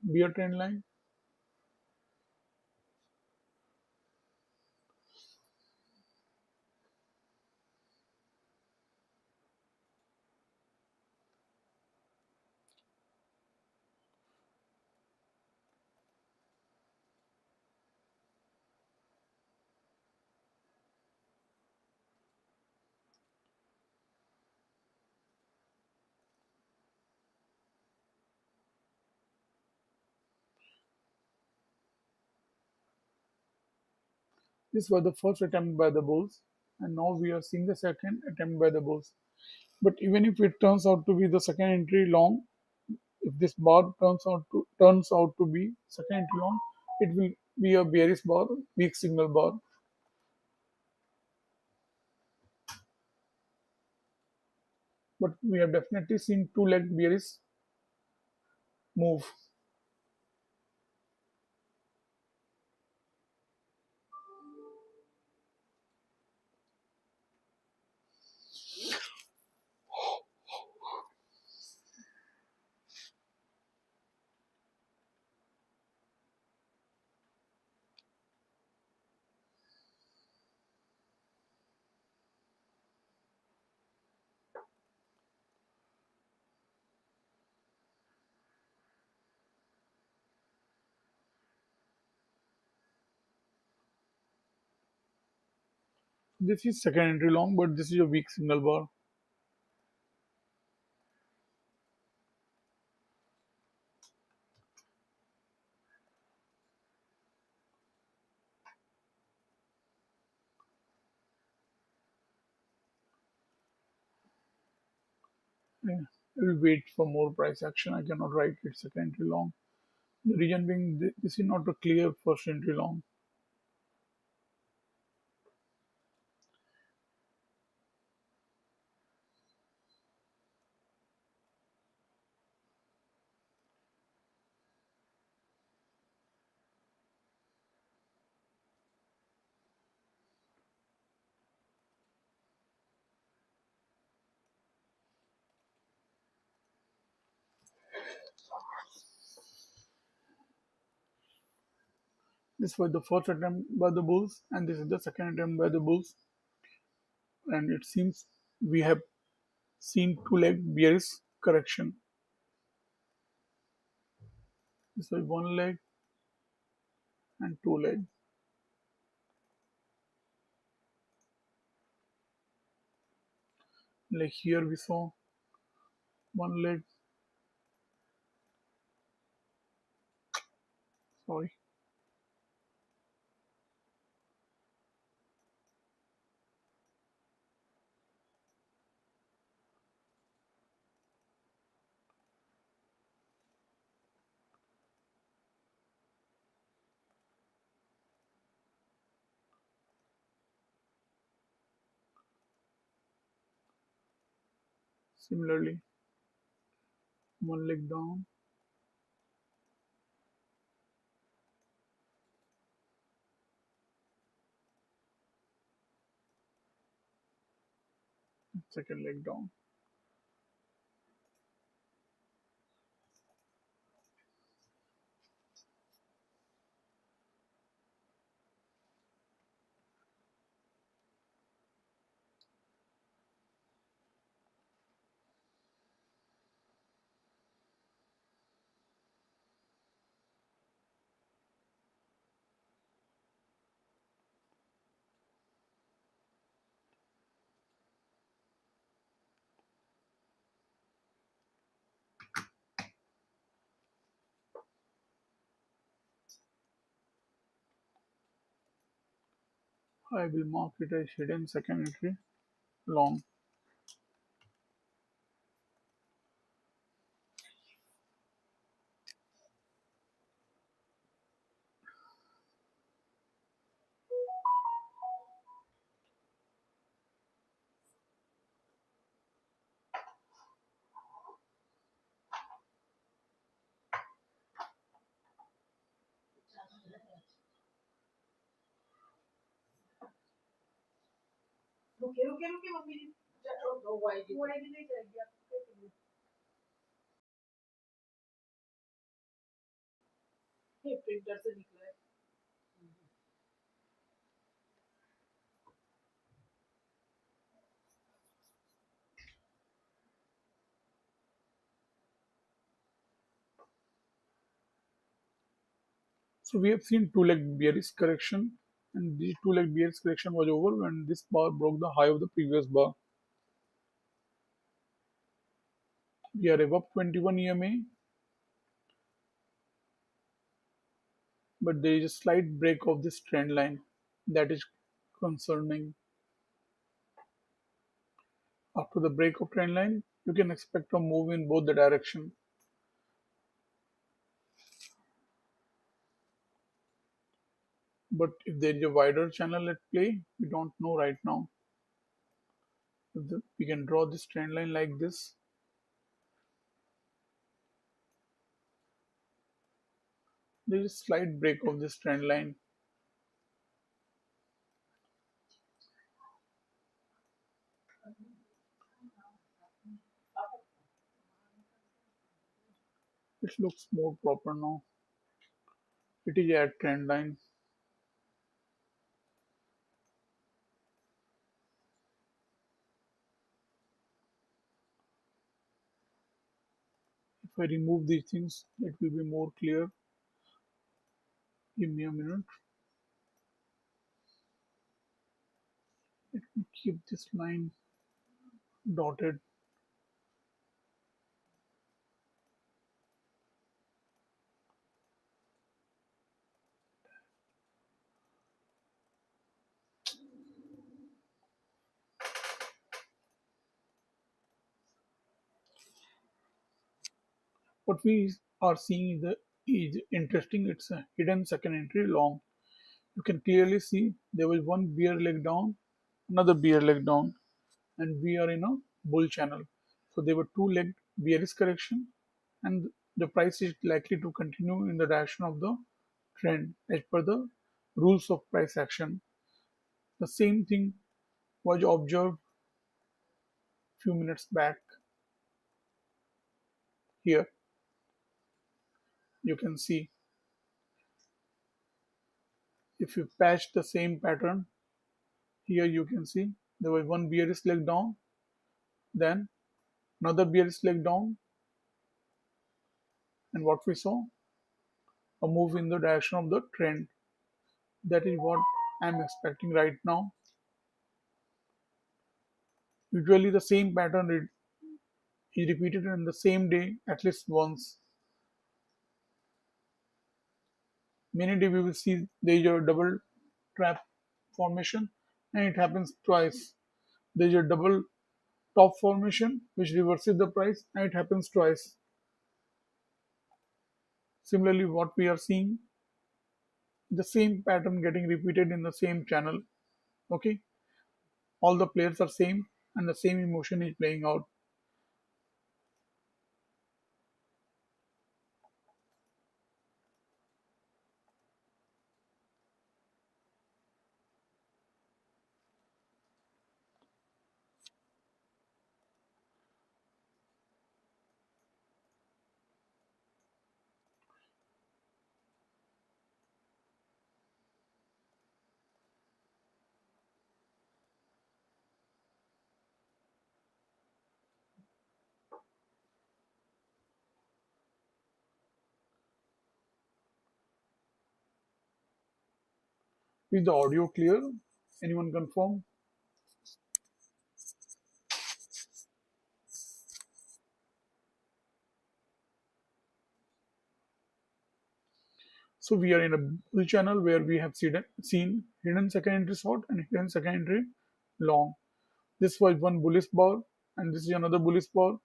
Speaker 1: bear trend line? This was the first attempt by the bulls, and now we are seeing the second attempt by the bulls. But even if it turns out to be the second entry long, if this bar turns out to be second entry long, it will be a bearish bar, weak signal bar. But we have definitely seen two leg bearish move. This is second entry long, but this is a weak signal bar. Yeah. I will wait for more price action. I cannot write it second entry long. The reason being this is not a clear first entry long. This was the first attempt by the bulls, and this is the second attempt by the bulls. And it seems we have seen two-leg bearish correction. This was one leg and two leg. Like here we saw one leg, sorry. Similarly, one leg down, second leg down. I will mark it as hidden second entry long. So we have seen two-leg bearish correction, and the two-leg bearish correction was over when this bar broke the high of the previous bar. We are above 21 EMA, but there is a slight break of this trend line that is concerning. After the break of trend line, you can expect a move in both the direction. But if there is a wider channel at play, we don't know right now. We can draw this trend line like this. There is a slight break of this trend line. It looks more proper now. It is at trend line. If I remove these things, it will be more clear. Give me a minute. Let me keep this line dotted. What we are seeing is interesting. It's a hidden second entry long. You can clearly see there was one bear leg down, another bear leg down, and we are in a bull channel. So there were two-legged bearish correction, and the price is likely to continue in the direction of the trend as per the rules of price action. The same thing was observed few minutes back here. You can see If you patch the same pattern, here you can see there was one bearish leg down, then another bearish leg down, and what we saw, a move in the direction of the trend. That is what I'm expecting right now. Usually the same pattern is repeated in the same day at least once. Many days we will see there is a double trap formation and it happens twice. There is a double top formation which reverses the price and it happens twice. Similarly, what we are seeing, the same pattern getting repeated in the same channel. Okay, all the players are same and the same emotion is playing out. Is the audio clear? Anyone confirm? So we are in a bull channel where we have seen hidden second entry short and hidden second entry long. This was one bullish bar and this is another bullish bar.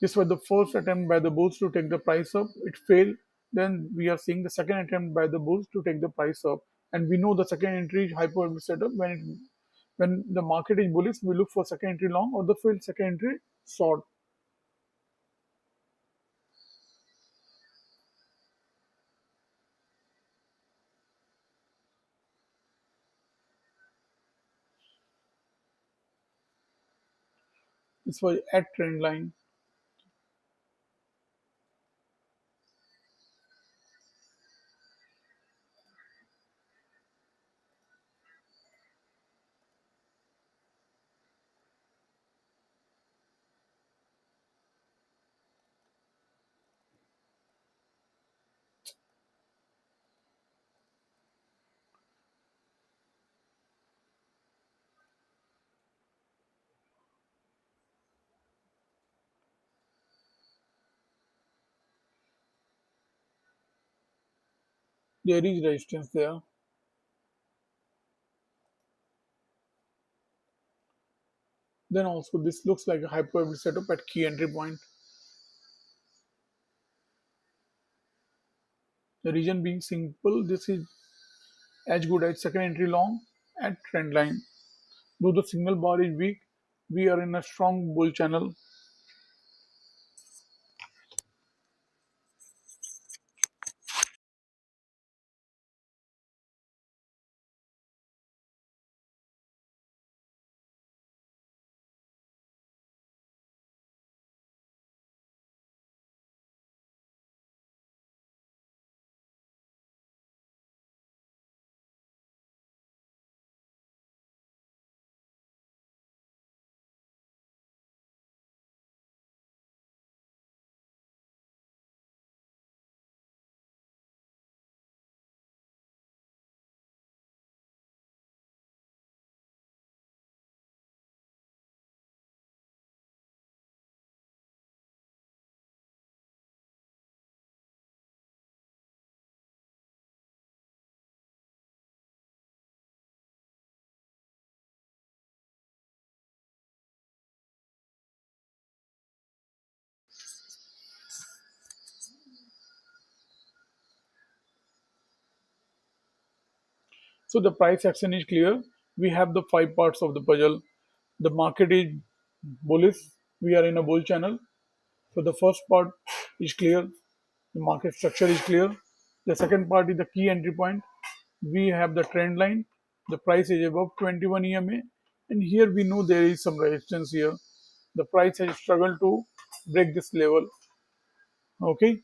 Speaker 1: This was the first attempt by the bulls to take the price up. It failed. Then we are seeing the second attempt by the bulls to take the price up. And we know the second entry is hyper setup. When the market is bullish, we look for second entry long or the failed second entry short. This was at trend line. There is resistance there. Then also this looks like a hyper setup at key entry point. The reason being simple, this is as good as second entry long at trend line. Though the signal bar is weak, we are in a strong bull channel. So the price action is clear. We have the five parts of the puzzle. The market is bullish. We are in a bull channel. So the first part is clear. The market structure is clear. The second part is the key entry point. We have the trend line. The price is above 21 EMA. And here we know there is some resistance here. The price has struggled to break this level. Okay.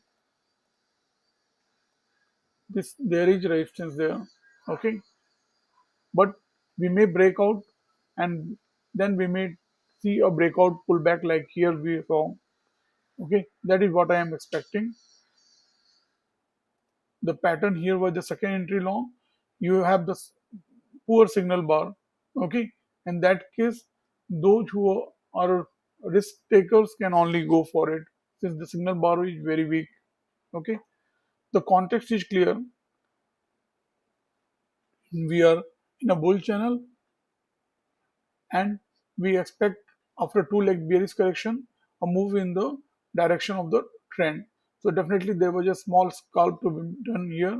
Speaker 1: This there is resistance there. Okay, but we may break out, and then we may see a breakout pullback like here we saw. Okay, that is what I am expecting. The pattern here was the second entry long. You have the poor signal bar. Okay, in that case, those who are risk takers can only go for it since the signal bar is very weak. Okay, the context is clear. We are in a bull channel, and we expect after two leg bearish correction a move in the direction of the trend. So definitely there was a small scalp to be done here.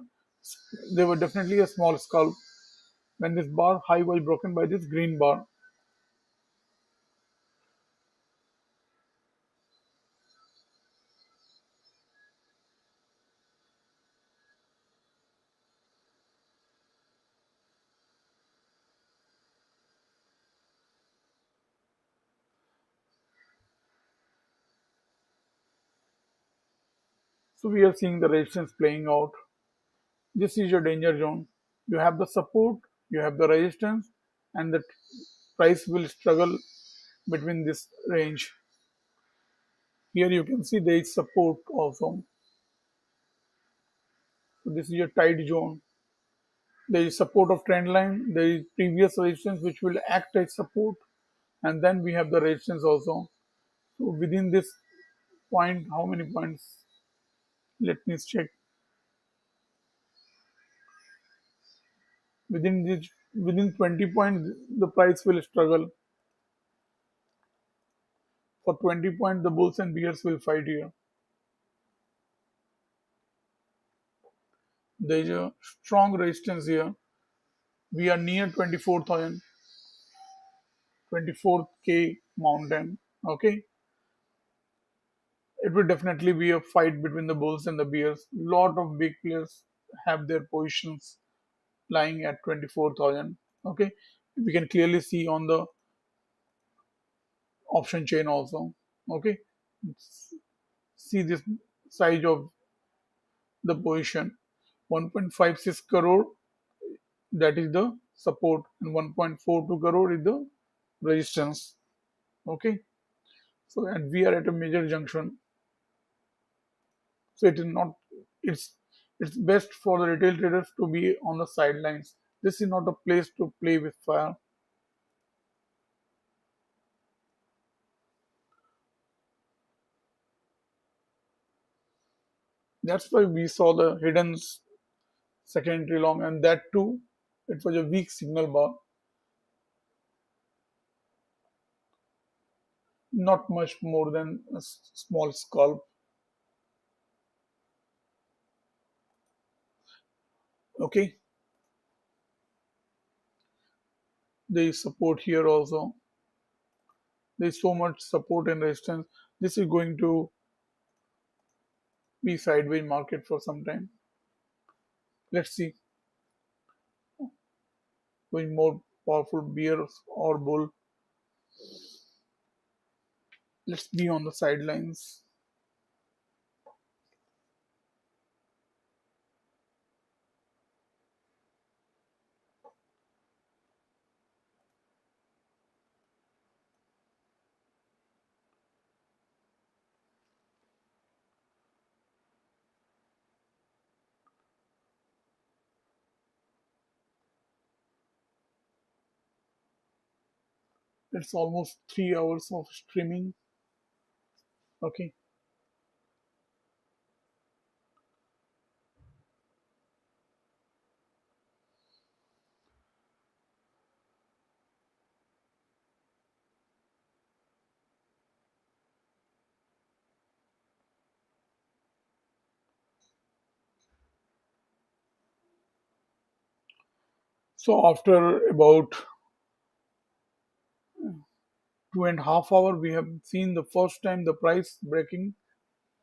Speaker 1: There was definitely a small scalp when this bar high was broken by this green bar. So we are seeing the resistance playing out. This is your danger zone. You have the support, you have the resistance, and the price will struggle between this range. Here you can see there is support also. So this is your tight zone. There is support of trend line, there is previous resistance which will act as support, and then we have the resistance also. So within this point, how many points? Let me check. Within 20 points, the price will struggle. For 20 points, the bulls and bears will fight here. There is a strong resistance here. We are near 24,000, 24K mountain. Okay, it will definitely be a fight between the bulls and the bears. Lot of big players have their positions lying at 24,000. Okay, we can clearly see on the option chain also. Okay, see this size of the position, 1.56 crore, that is the support, and 1.42 crore is the resistance. Okay, so and we are at a major junction, so it is not, it's it's best for the retail traders to be on the sidelines. This is not a place to play with fire. That's why we saw the hidden second entry long, and that too, it was a weak signal bar, not much more than a small scalp. Okay, there is support here also. There is so much support and resistance. This is going to be sideways market for some time. Let's see, going more powerful bear or bull. Let's be on the sidelines. It's almost 3 hours of streaming. Okay, so after about 2.5 hours, we have seen the first time the price breaking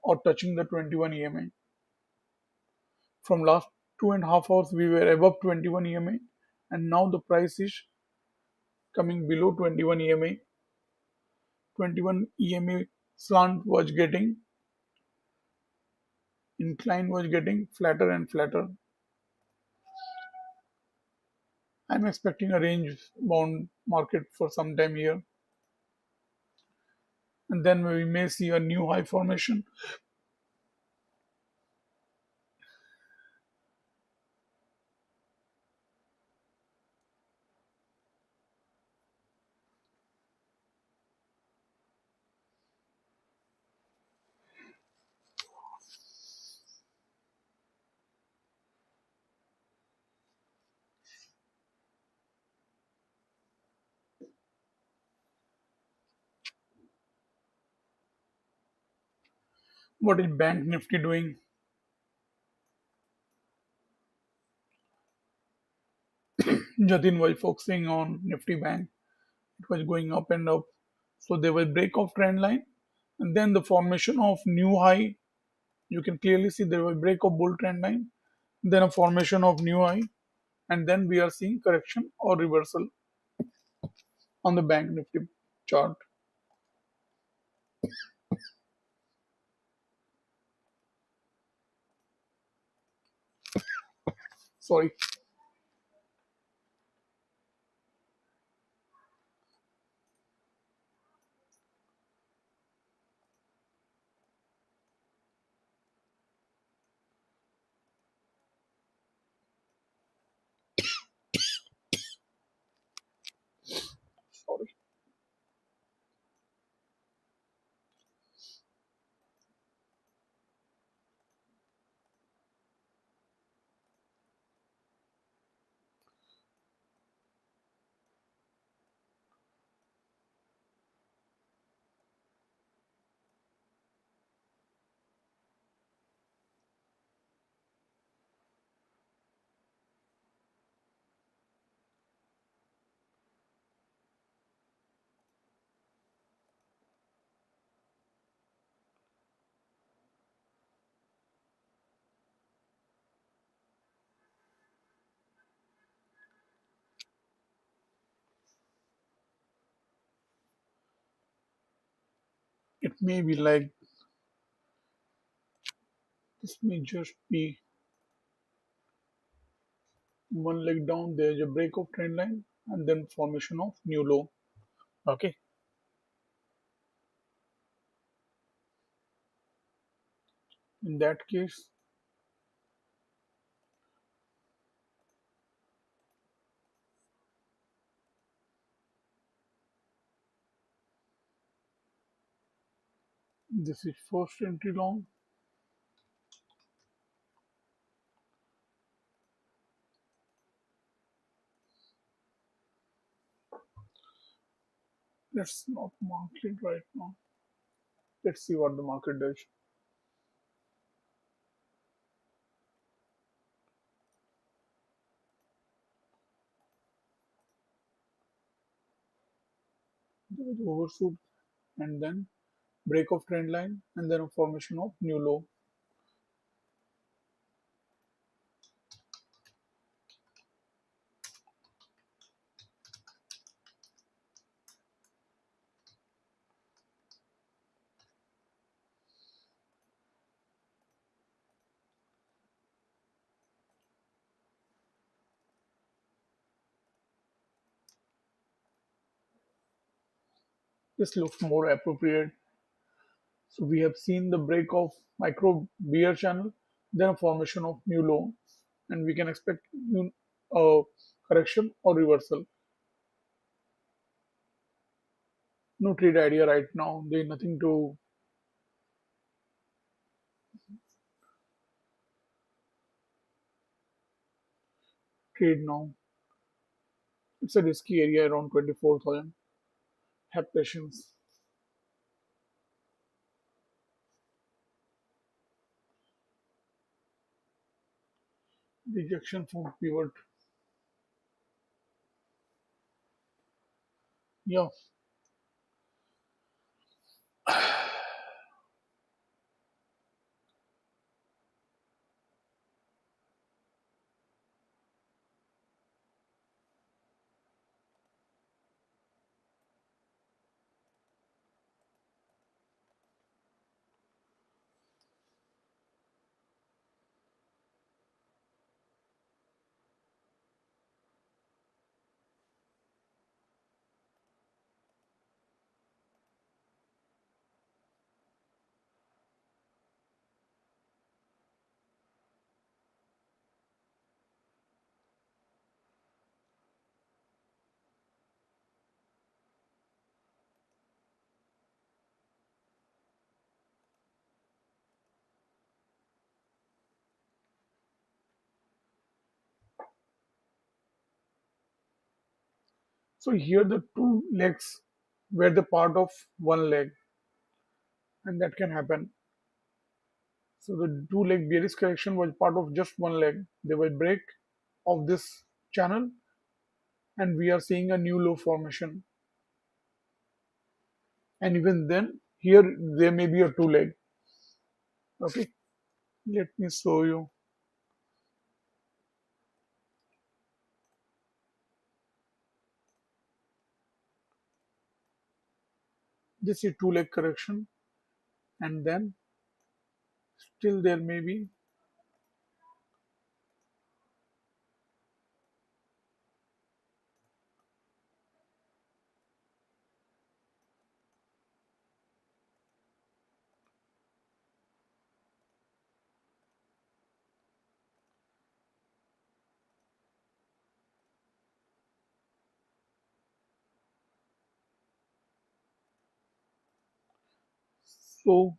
Speaker 1: or touching the 21 EMA. From last 2.5 hours, we were above 21 EMA, and now the price is coming below 21 EMA. 21 EMA slant was getting, incline was getting flatter and flatter. I'm expecting a range bound market for some time here, and then we may see a new high formation. What is Bank Nifty doing? Jatin was focusing on Nifty Bank. It was going up and up. So there was break of trend line, and then the formation of new high. You can clearly see there was break of bull trend line, then a formation of new high, and then we are seeing correction or reversal on the Bank Nifty chart. Sorry. Sorry. It may be like this may just be one leg down. There's a break of trend line and then formation of new low. Okay. In that case, this is first entry long. Let's not mark it right now. Let's see what the market does. There was overshoot and then break of trend line and then a formation of new low. This looks more appropriate. So we have seen the break of micro bear channel, then a formation of new low, and we can expect new correction or reversal. No trade idea right now. There is nothing to trade now. It's a risky area around 24,000. Have patience. Rejection from pivot. Yeah, So here the two legs were the part of one leg, and that can happen. So the two leg bearish correction was part of just one leg. They will break of this channel, and we are seeing a new low formation. And even then, here there may be a two leg. Okay, let me show you. This is two leg correction, and then still there may be. So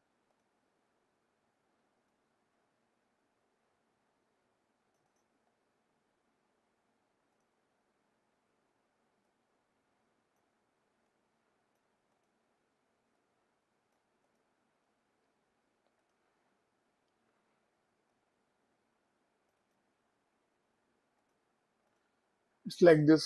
Speaker 1: it's like this.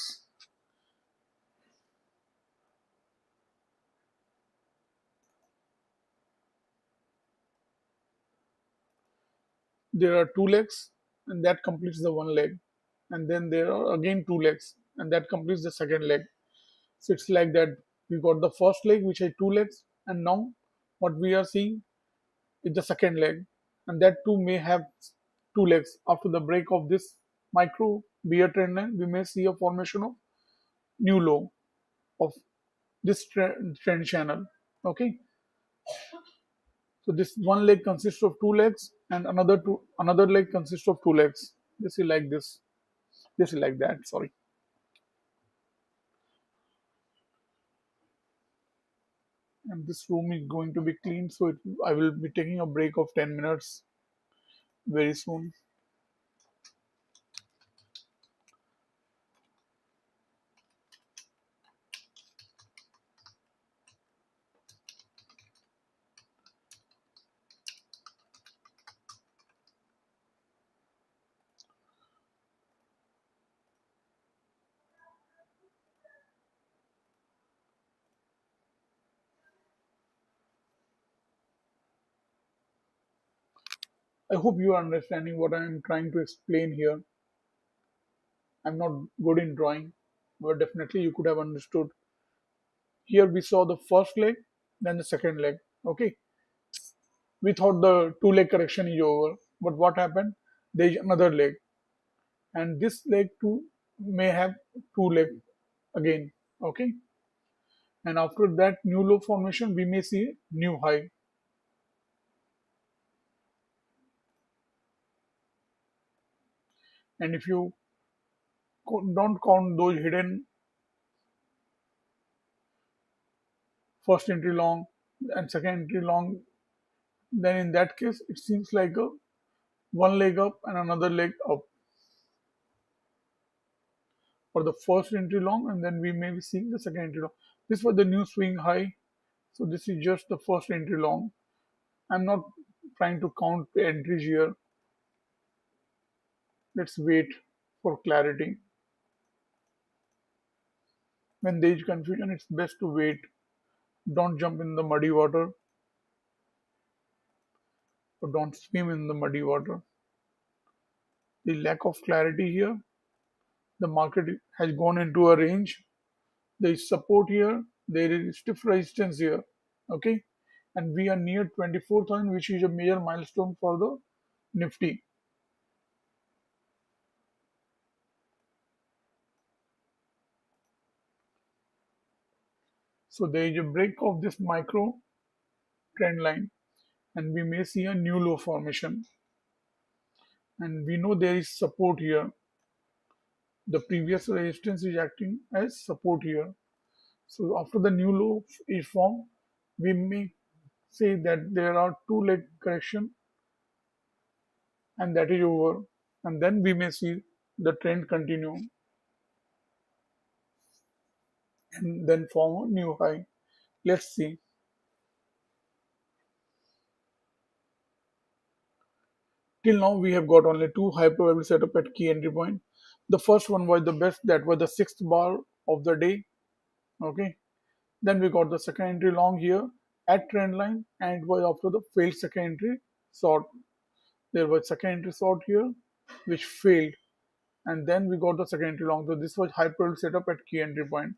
Speaker 1: There are two legs, and that completes the one leg, and then there are again two legs, and that completes the second leg. So it's like that. We got the first leg, which had two legs, and now what we are seeing is the second leg, and that too may have two legs. After the break of this micro bear trend line, we may see a formation of new low of this trend channel. Okay, so this one leg consists of two legs, and another leg consists of two legs. This is like this. This is like that. Sorry. And this room is going to be clean, so I will be taking a break of 10 minutes very soon. I hope you are understanding what I am trying to explain here. I'm not good in drawing, but definitely you could have understood. Here we saw the first leg, then the second leg. Okay, we thought the two leg correction is over, but what happened? There is another leg, and this leg too may have two leg again. Okay, and after that new low formation, we may see new high. And if you don't count those hidden first entry long and second entry long, then in that case it seems like a one leg up and another leg up for the first entry long, and then we may be seeing the second entry long. This was the new swing high, so this is just the first entry long. I'm not trying to count the entries here. Let's wait for clarity. When there is confusion, it's best to wait. Don't jump in the muddy water, or don't swim in the muddy water. The lack of clarity here, the market has gone into a range. There is support here, there is stiff resistance here. Okay, and we are near 24,000, which is a major milestone for the Nifty. So there is a break of this micro trend line, and we may see a new low formation. And we know there is support here. The previous resistance is acting as support here. So after the new low is formed, we may say that there are two leg correction, and that is over. And then we may see the trend continue. and then form a new high. Let's see. Till now, we have got only two high probability setup at key entry point. The first one was the best, that was the sixth bar of the day. Okay. Then we got the second entry long here at trend line, and it was after the failed second entry short. There was second entry short here, which failed, and then we got the second entry long. So this was high probability setup at key entry point.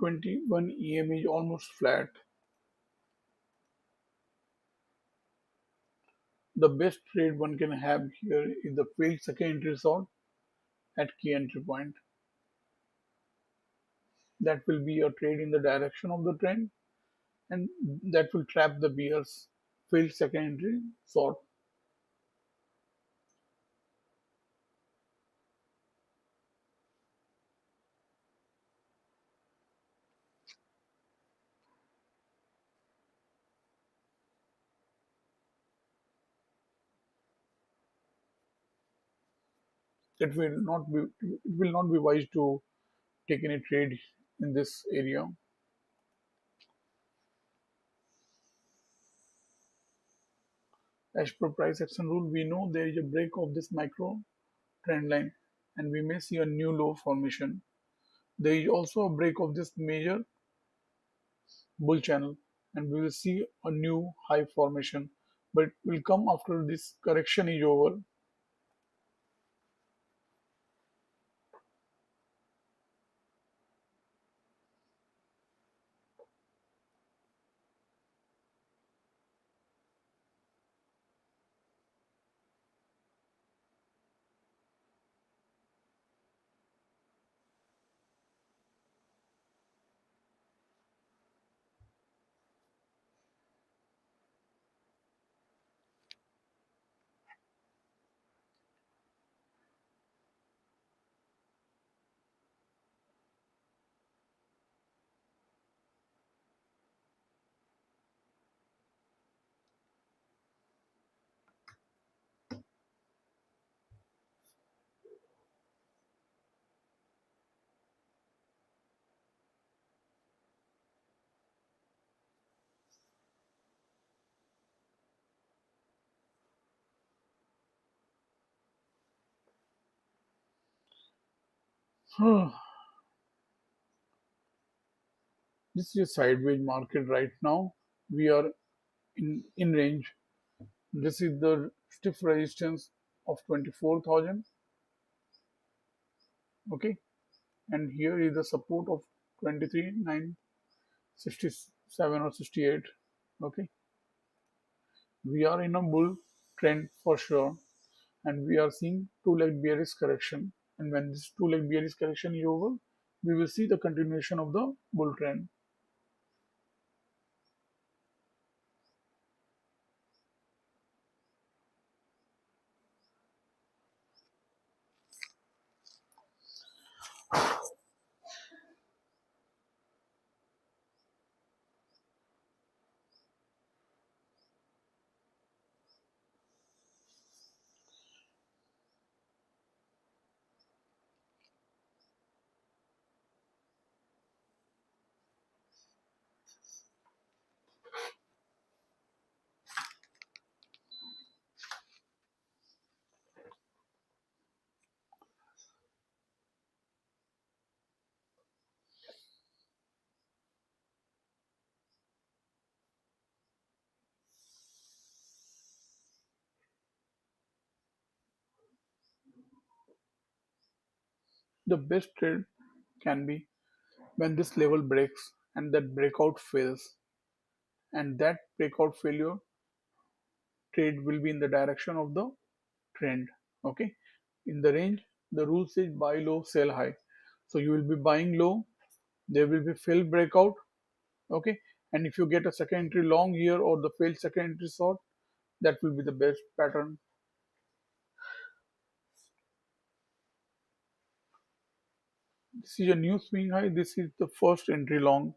Speaker 1: 21 EM is almost flat. The best trade one can have here is the failed second entry short at key entry point. That will be a trade in the direction of the trend, and that will trap the bears. Failed second entry short. It will not be wise to take any trade in this area. As per price action rule, we know there is a break of this micro trend line, and we may see a new low formation. There is also a break of this major bull channel, and we will see a new high formation, but it will come after this correction is over. This is a sideways market right now. We are in range. This is the stiff resistance of 24,000. Okay, and here is the support of 23,967 or 68. Okay, we are in a bull trend for sure, and we are seeing two leg bearish correction. And when this two leg bearish correction is over, we will see the continuation of the bull trend. The best trade can be when this level breaks and that breakout fails, and that breakout failure trade will be in the direction of the trend. Okay, in the range, the rule says buy low, sell high. So you will be buying low, there will be failed breakout. Okay, and if you get a second entry long here or the failed second entry short, that will be the best pattern. This is a new swing high, this is the first entry long.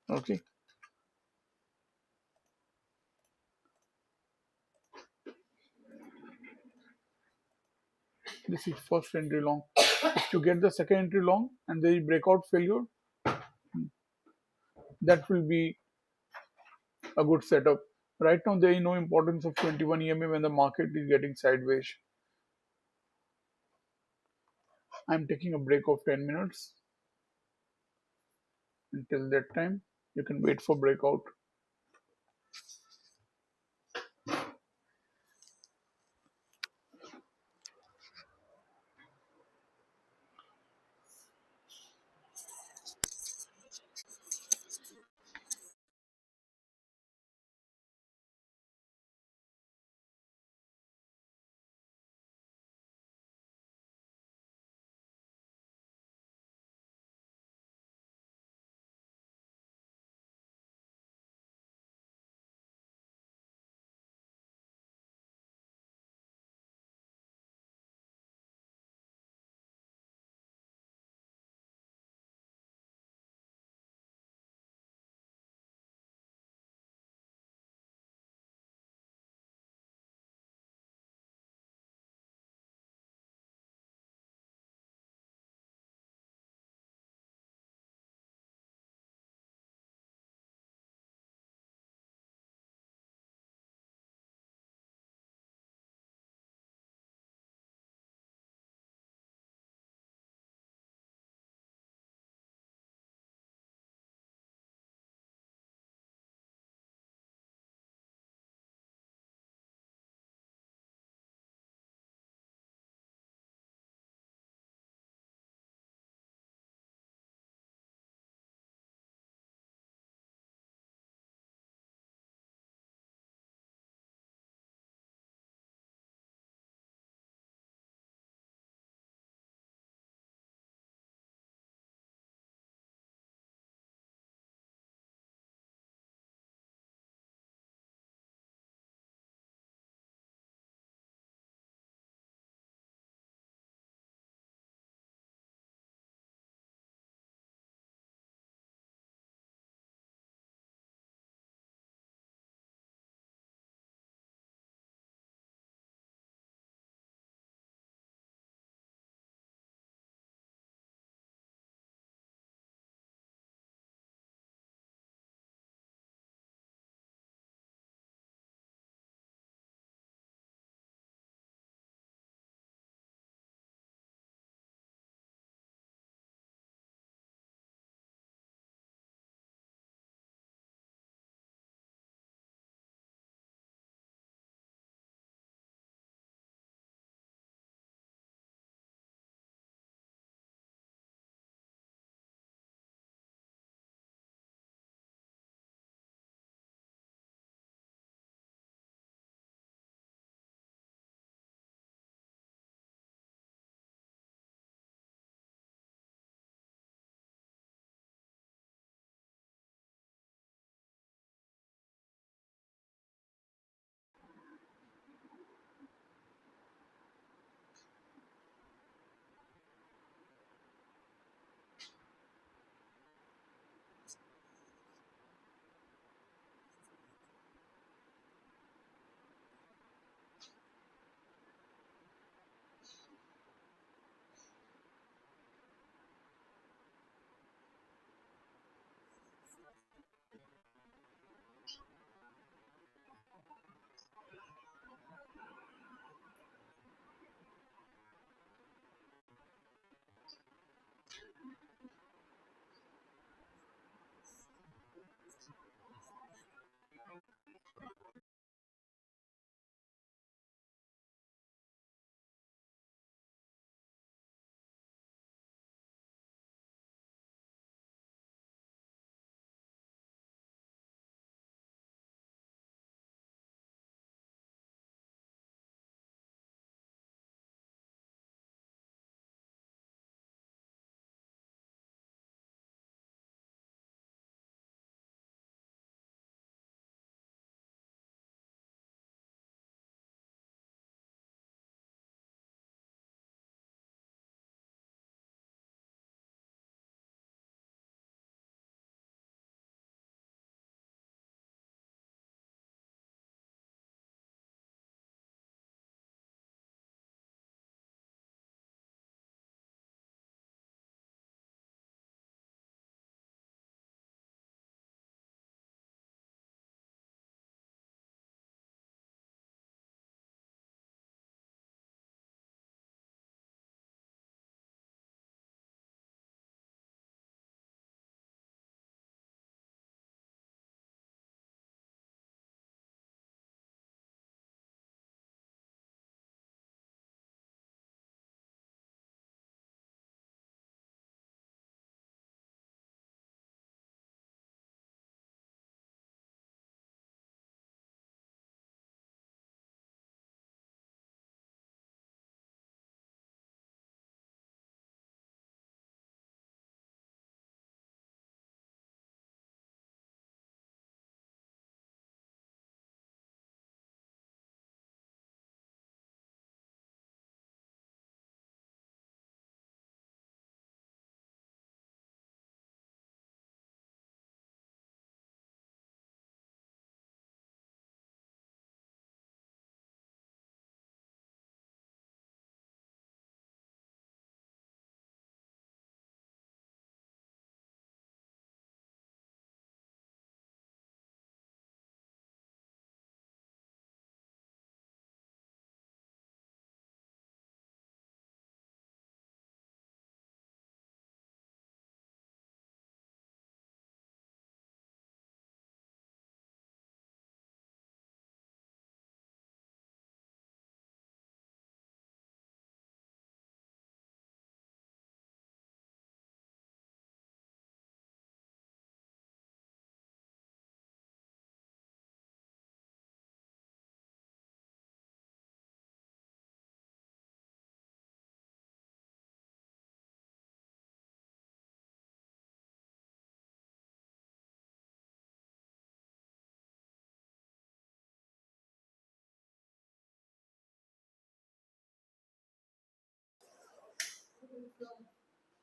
Speaker 1: Okay, this is first entry long. If you get the second entry long and there is breakout failure, that will be a good setup. Right now, there is no importance of 21 EMA when the market is getting sideways. I'm taking a break of 10 minutes. Until that time, you can wait for breakout.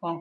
Speaker 1: Uh,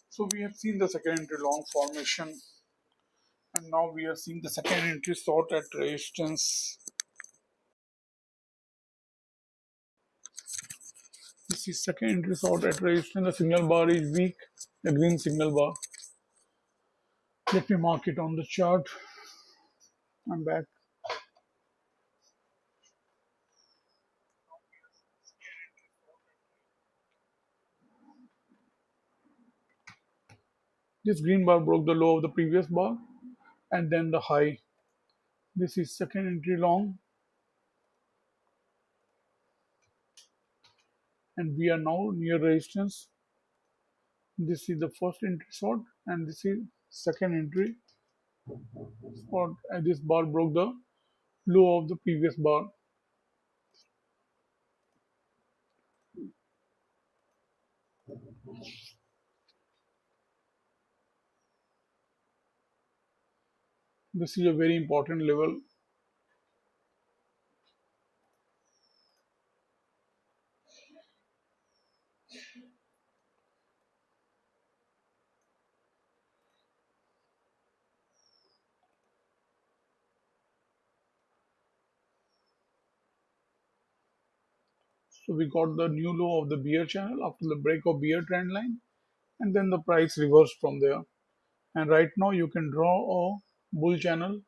Speaker 1: So we have seen the second entry long formation, and now we are seeing the second entry short at resistance. This is second entry short at resistance. The signal bar is weak, the green signal bar. Let me mark it on the chart. I'm back. This green bar broke the low of the previous bar and then the high. This is second entry long, and we are now near resistance. This is the first entry short, and this is second entry short. And this bar broke the low of the previous bar. This is a very important level. So we got the new low of the bear channel after the break of bear trend line, and then the price reversed from there. And right now you can draw a bull channel.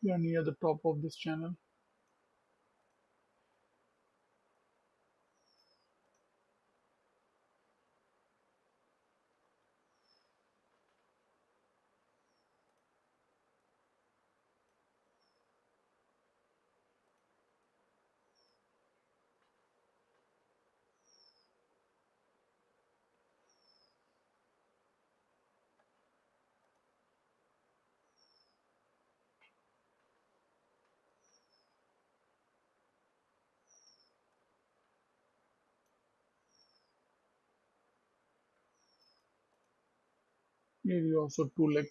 Speaker 1: We are near the top of this channel. Here is also two leg.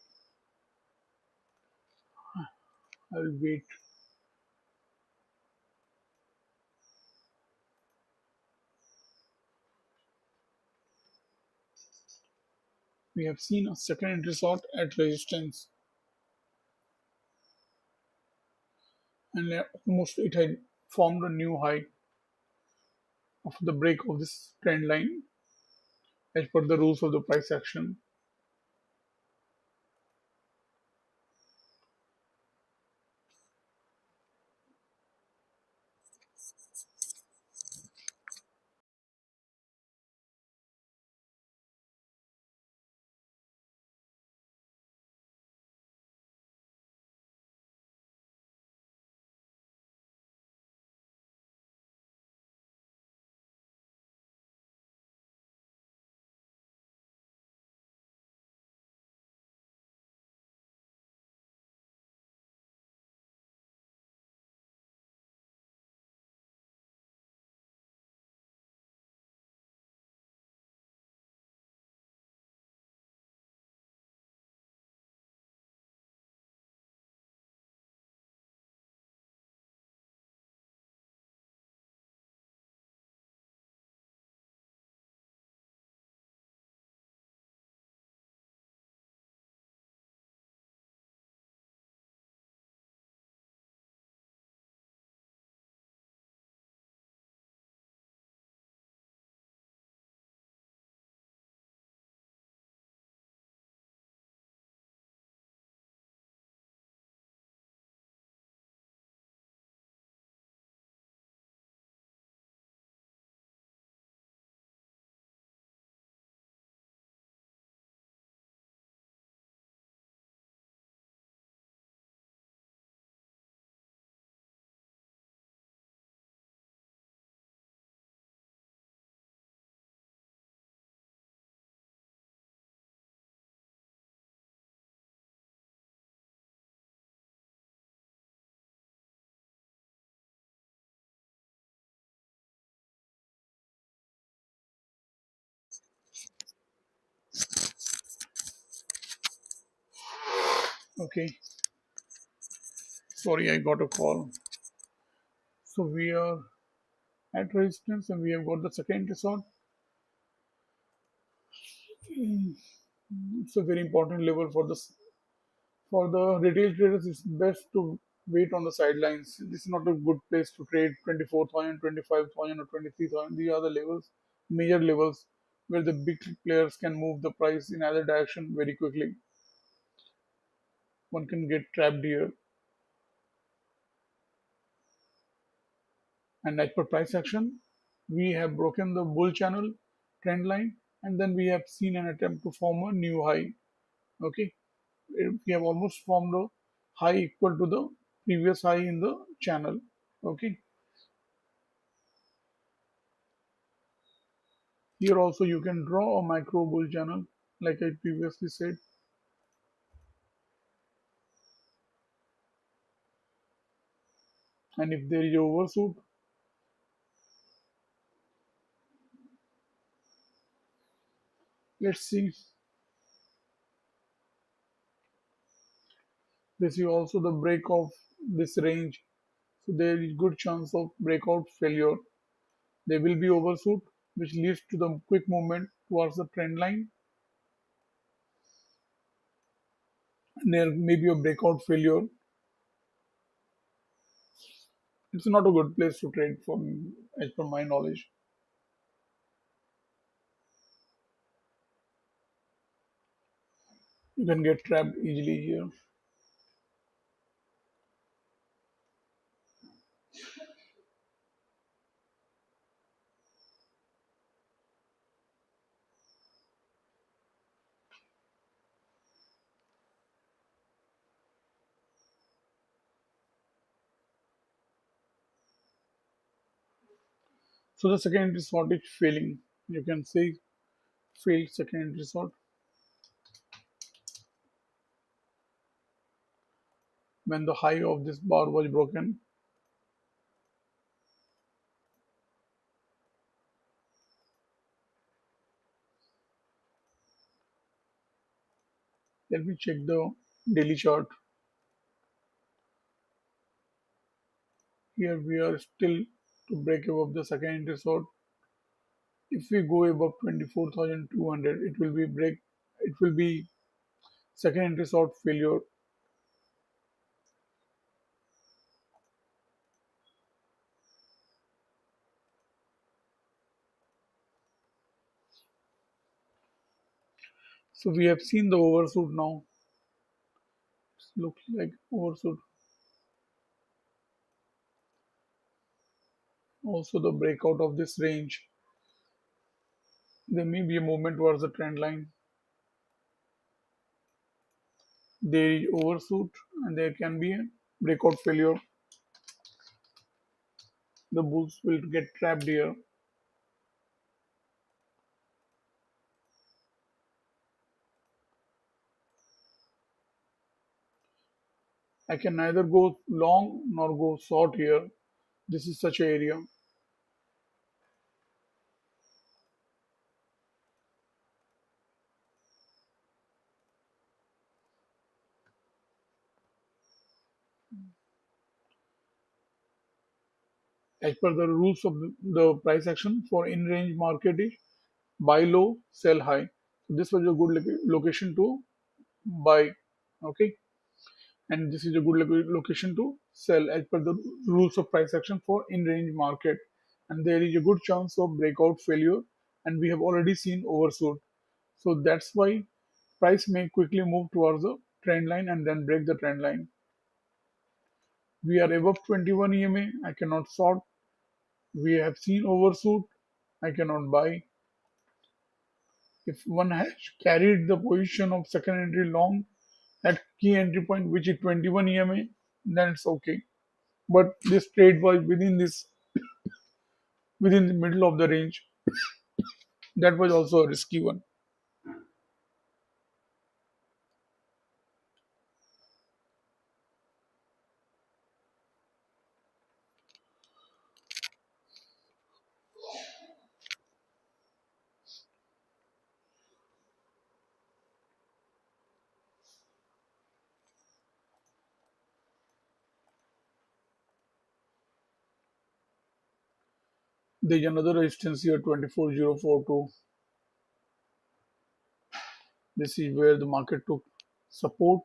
Speaker 1: I'll wait. We have seen a second entry short at resistance, and almost it had formed a new high after the break of this trend line as per the rules of the price action. Okay, sorry, I got a call. So we are at resistance and we have got the second resort. It's a very important level for this. For the retail traders, it's best to wait on the sidelines. This is not a good place to trade 24,000, 25,000, or 23,000. These are the levels, major levels, where the big players can move the price in either direction very quickly. One can get trapped here. And as per price action, we have broken the bull channel trend line, and then we have seen an attempt to form a new high. Okay, we have almost formed a high equal to the previous high in the channel. Okay, here also you can draw a micro bull channel like I previously said. And if there is overshoot, let's see. This is also the break of this range, so there is good chance of breakout failure. There will be overshoot, which leads to the quick movement towards the trend line, and there may be a breakout failure. It's not a good place to trade from, as per my knowledge. You can get trapped easily here. So the second entry sort is failing. You can say failed second entry sort. When the high of this bar was broken, let me check the daily chart. Here we are still to break above the second entry sort. If we go above 24,200, it will be break. It will be second entry sort failure. So we have seen the overshoot now. It looks like overshoot. Also the breakout of this range. There may be a movement towards the trend line. There is overshoot and there can be a breakout failure. The bulls will get trapped here. I can neither go long nor go short here. This is such an area. As per the rules of the price action for in-range market is buy low, sell high. So this was a good location to buy. Okay, and this is a good location to sell as per the rules of price action for in-range market. And there is a good chance of breakout failure, and we have already seen overshoot. So that's why price may quickly move towards the trend line and then break the trend line. We are above 21 EMA. I cannot short. We have seen overshoot. I cannot buy. If one has carried the position of second entry long at key entry point, which is 21 EMA, then it's okay. But this trade was within the middle of the range. That was also a risky one. There's another resistance here, 24042. This is where the market took support,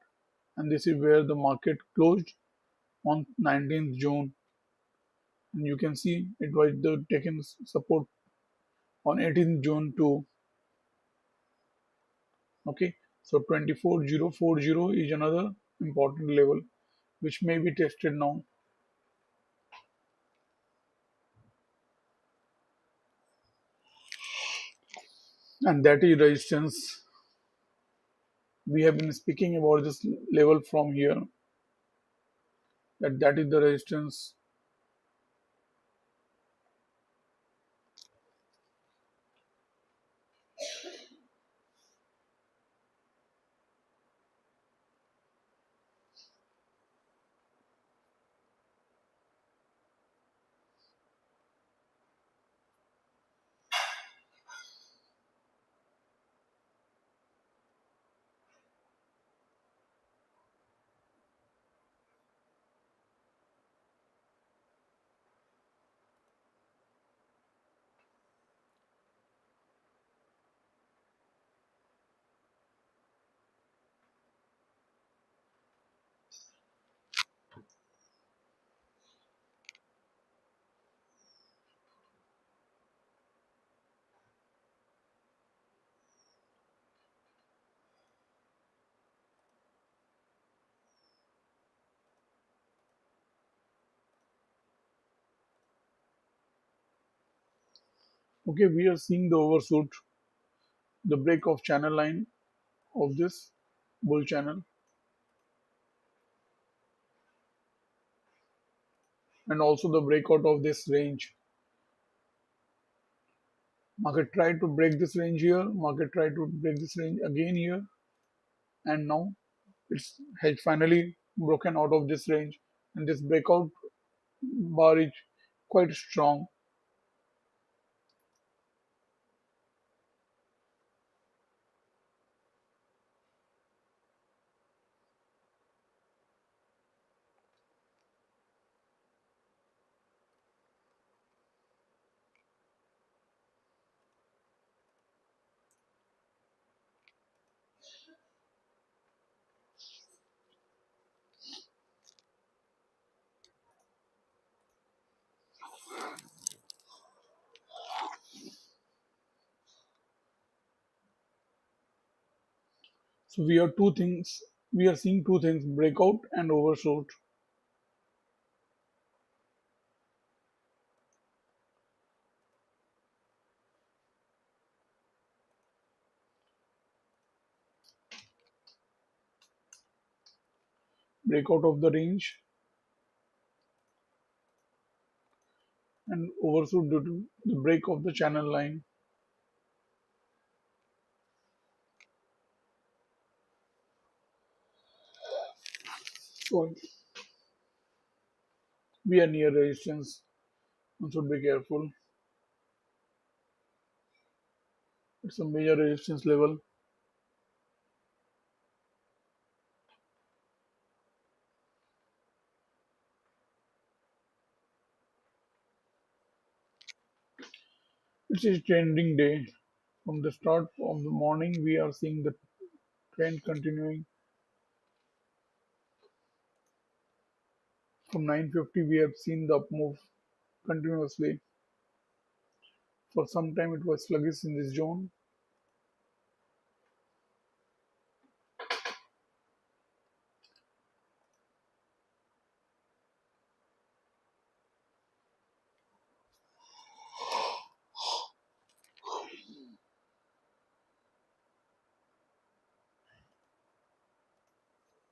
Speaker 1: and this is where the market closed on 19th June. And you can see it was the taken support on 18th June too. Okay, so 24040 is another important level which may be tested now, and that is resistance. We have been speaking about this level from here, that is the resistance. Okay, we are seeing the overshoot, the break of channel line of this bull channel, and also the breakout of this range. Market tried to break this range here, market tried to break this range again here, and now it's has finally broken out of this range, and this breakout bar is quite strong. So we are seeing two things, breakout and overshoot. Breakout of the range and overshoot due to the break of the channel line. So we are near resistance, one should be careful. It's a major resistance level. It's a trending day. From the start of the morning, we are seeing the trend continuing. From 950, we have seen the up move continuously. For some time, it was sluggish in this zone.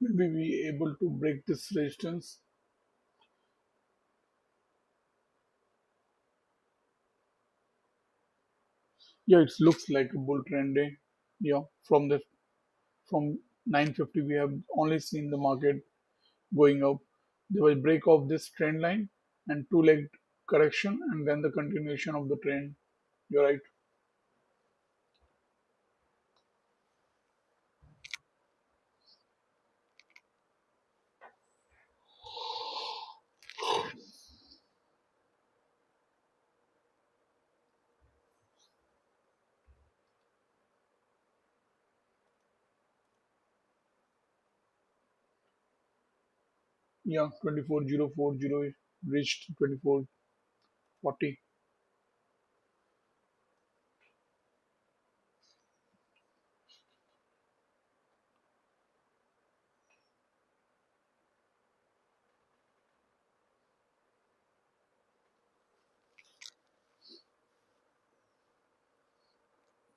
Speaker 1: Maybe we able to break this resistance. Yeah, it looks like a bull trend day. Yeah, from 950, we have only seen the market going up. There was break of this trend line and two-leg correction, and then the continuation of the trend. You're right. Yeah, 24040 reached 2440.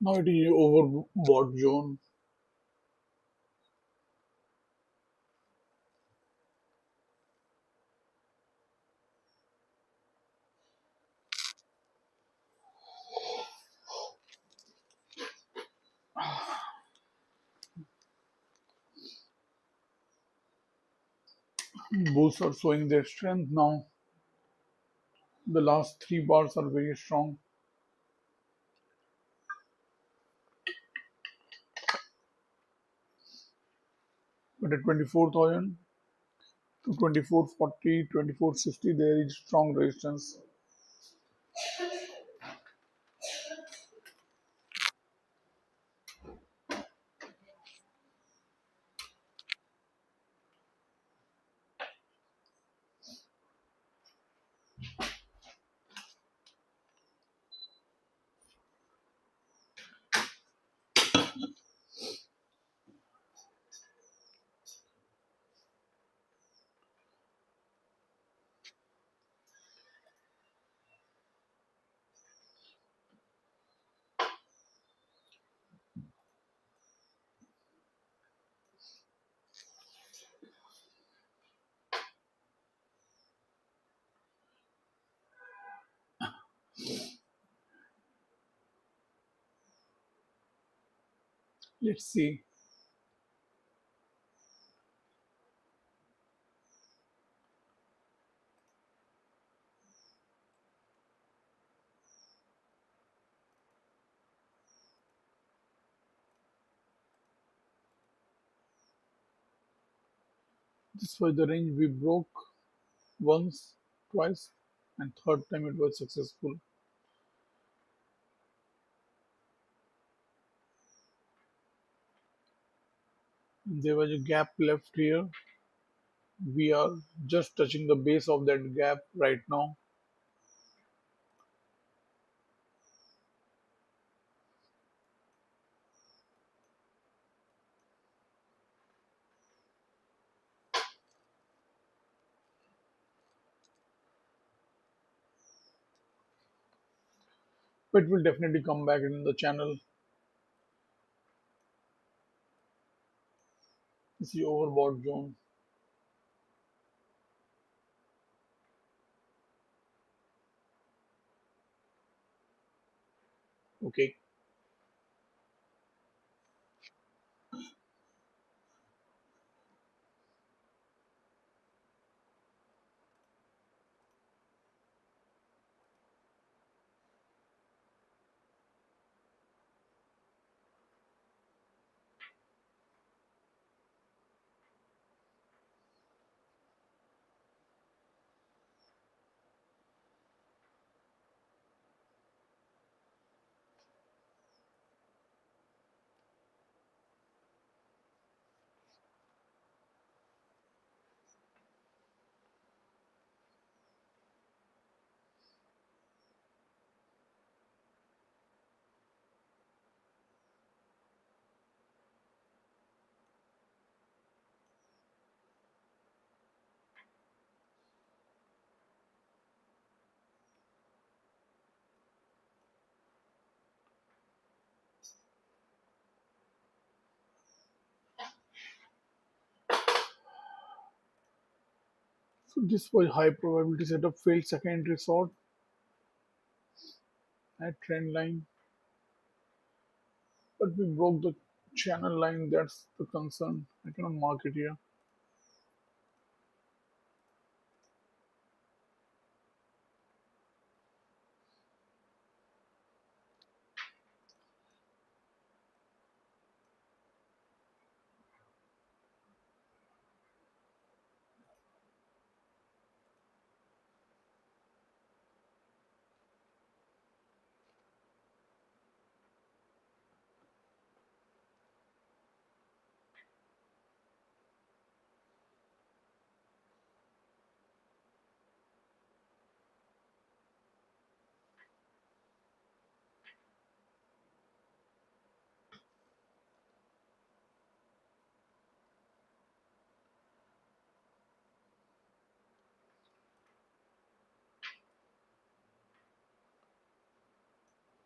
Speaker 1: Now it is overbought zone. Bulls are showing their strength now. The last three bars are very strong. But at 24,000 to 2440, 2460, there is strong resistance. Let's see. This was the range we broke once, twice, and third time it was successful. And there was a gap left here. We are just touching the base of that gap right now. But it will definitely come back in the channel. This is overbought zone. Okay. So this was high probability setup failed secondary sort at trend line, but we broke the channel line. That's the concern. I cannot mark it here.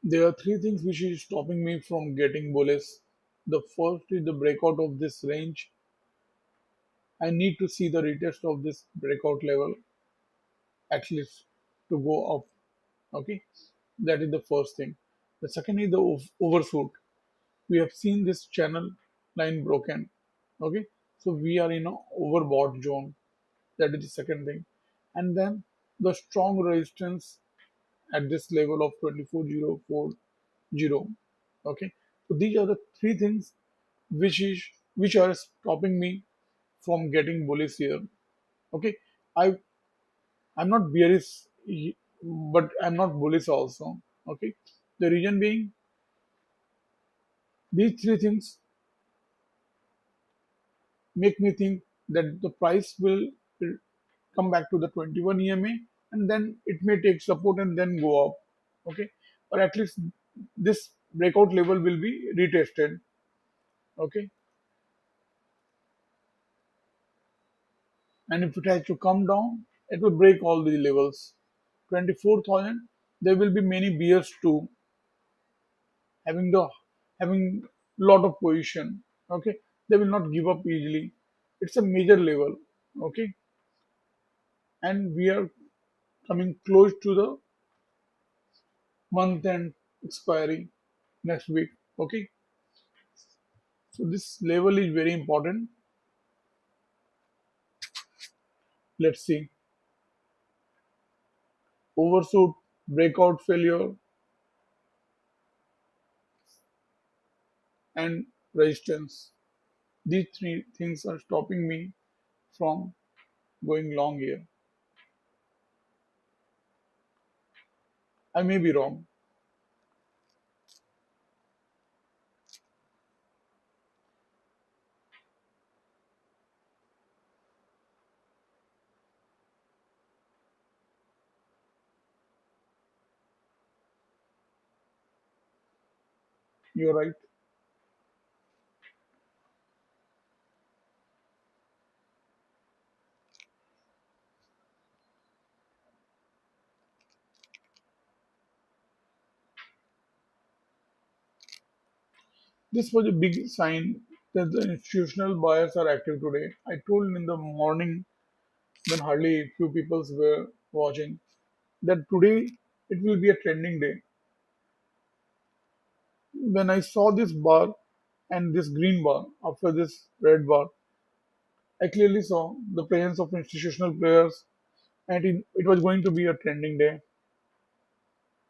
Speaker 1: There are three things which is stopping me from getting bullish. The first is the breakout of this range. I need to see the retest of this breakout level at least to go up. Okay, that is the first thing. The second is the overshoot. We have seen this channel line broken. Okay, so we are in a overbought zone. That is the second thing. And then the strong resistance at this level of 24040. Okay, so these are the three things which are stopping me from getting bullish here. Okay, I I'm not bearish, but I'm not bullish also. Okay, the reason being these three things make me think that the price will come back to the 21 EMA, and then it may take support and then go up. Okay, or at least this breakout level will be retested. Okay, and if it has to come down, it will break all the levels. 24,000. There will be many bears too, having the having lot of position. Okay, they will not give up easily. It's a major level. Okay, and we are coming close to the month end expiry next week. Okay, so this level is very important. Let's see, overshoot, breakout failure, and resistance. These three things are stopping me from going long here. I may be wrong. You're right. This was a big sign that the institutional buyers are active today. I told in the morning when hardly few people were watching that today it will be a trending day. When I saw this bar and this green bar after this red bar, I clearly saw the presence of institutional players and it was going to be a trending day.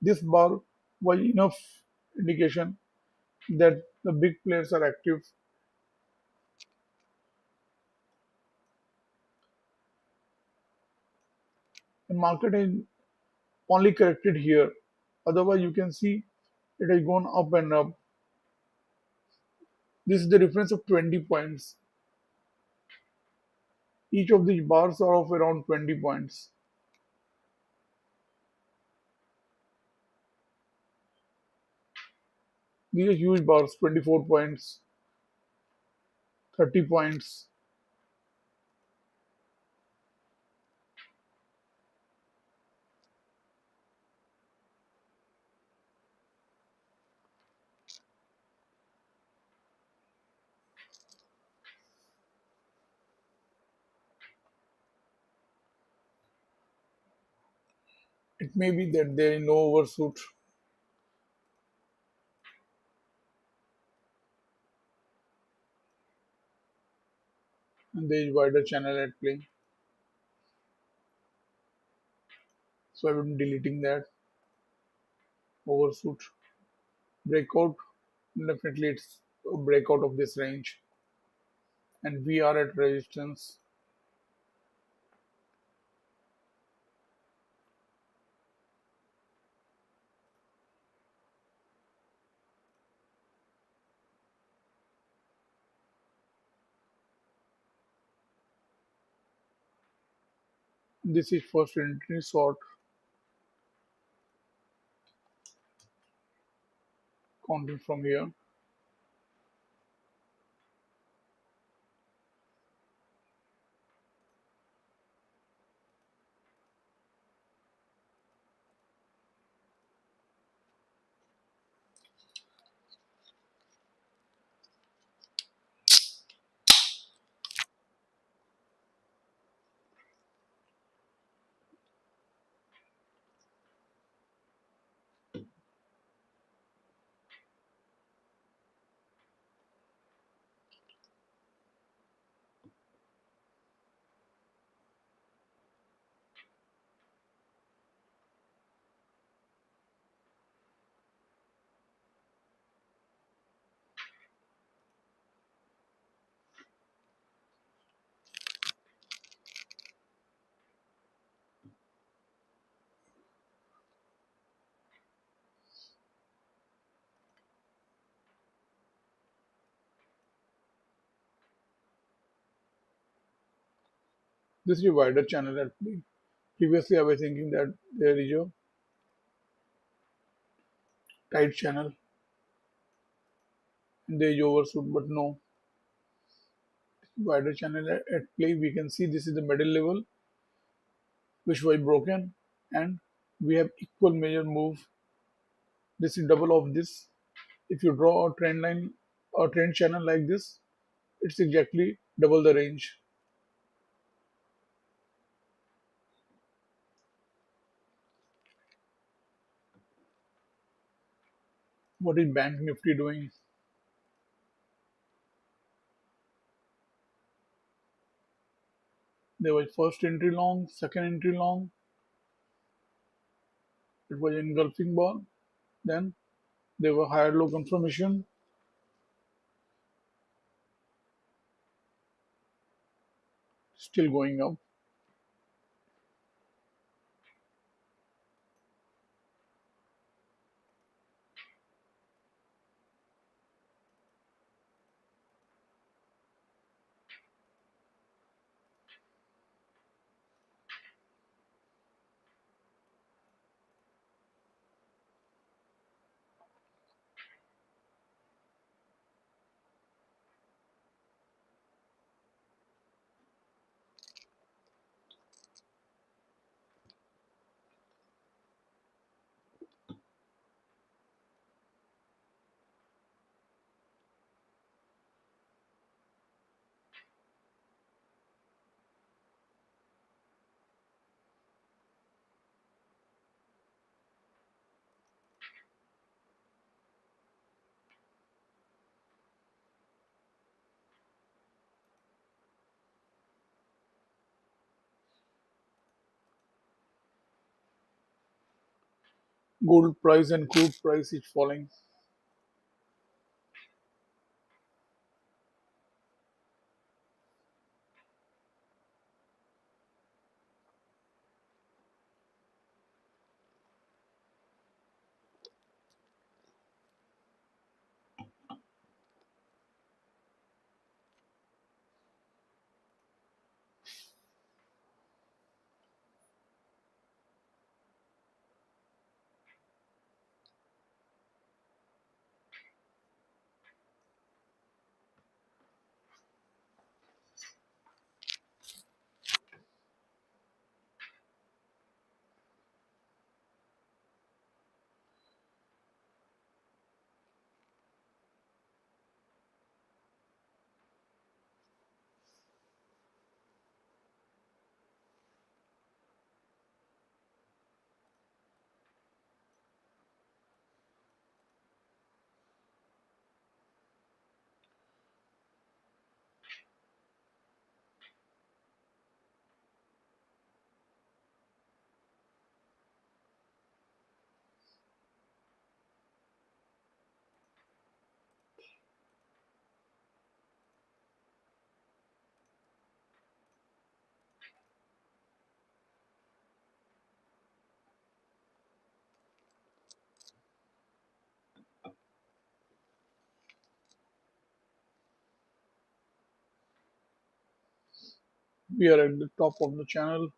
Speaker 1: This bar was enough indication that the big players are active. The market has only corrected here. Otherwise, you can see it has gone up and up. This is the difference of 20 points. Each of these bars are of around 20 points. These are huge bars, 24 points, 30 points. It may be that there is no overshoot and there is wider channel at play. So I'm deleting that overshoot. Breakout, definitely it's a breakout of this range. And we are at resistance. This is first entry short, counting from here. This is a wider channel at play. Previously, I was thinking that there is a tight channel and there is overshoot, but no, wider channel at play. We can see this is the middle level which was broken, and we have equal measure move. This is double of this. If you draw a trend line or trend channel like this, it's exactly double the range. What is Bank Nifty doing? There was first entry long, second entry long. It was engulfing ball. Then there were higher low confirmation, still going up. Gold price and crude price is falling. We are at the top of the channel.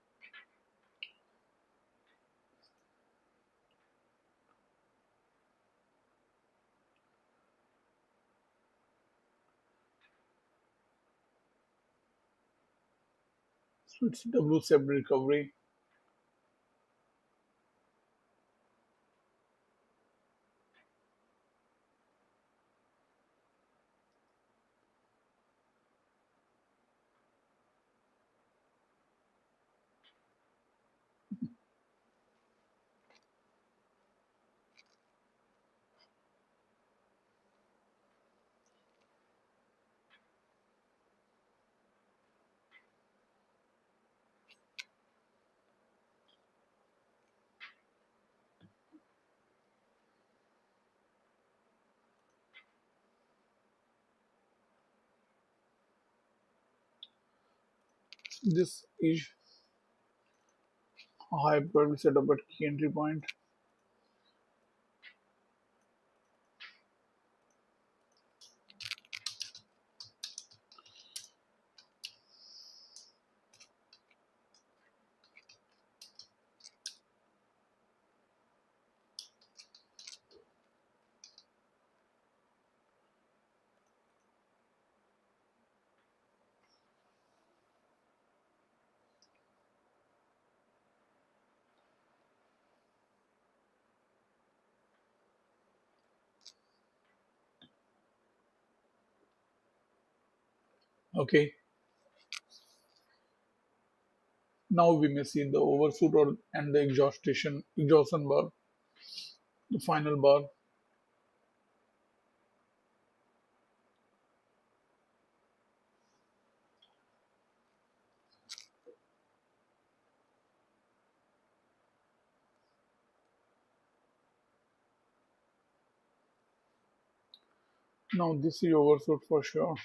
Speaker 1: So it's W-shaped recovery. This is a high probability setup at key entry point. Okay, now we may see the overshoot or and the exhaustion bar, the final bar. Now this is overshoot for sure.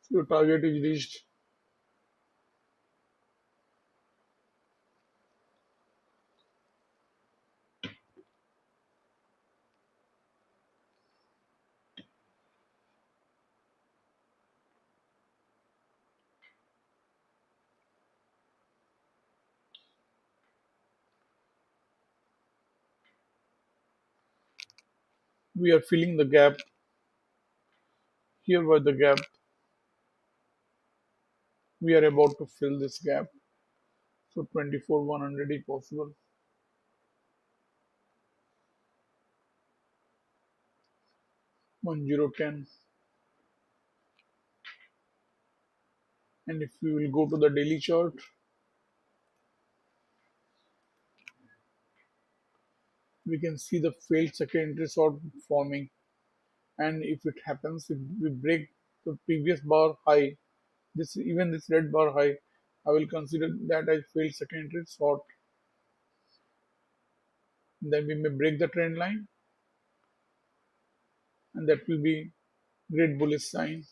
Speaker 1: So your target is reached. We are filling the gap. Here was the gap. We are about to fill this gap. So 24 100 is possible. 1010. And if we will go to the daily chart, we can see the failed secondary sort forming. And if it happens, if we break the previous bar high, this even this red bar high, I will consider that as failed secondary sort. Then we may break the trend line, and that will be great bullish sign.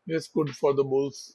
Speaker 1: Yes, good for the bulls.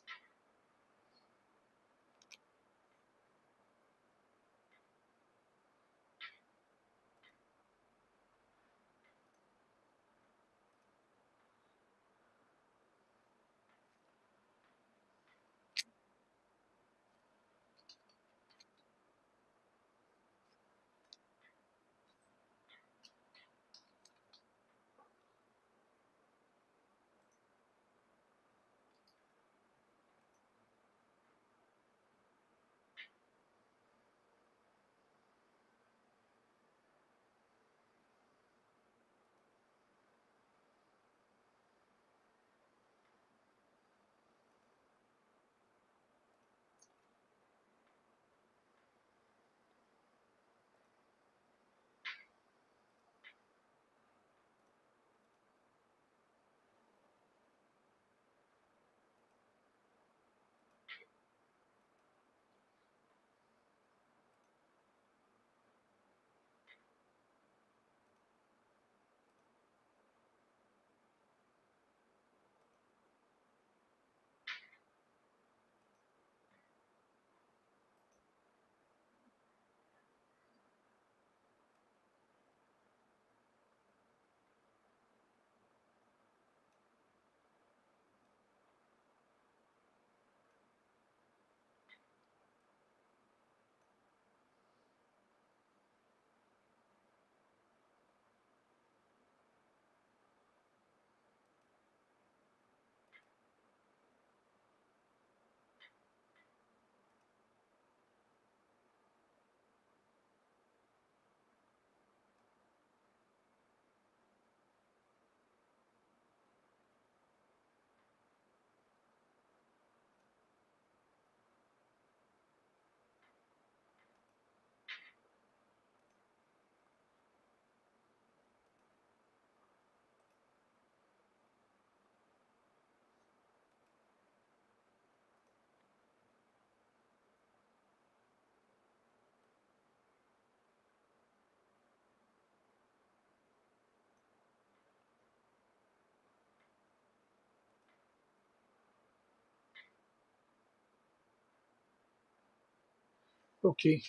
Speaker 1: Okay,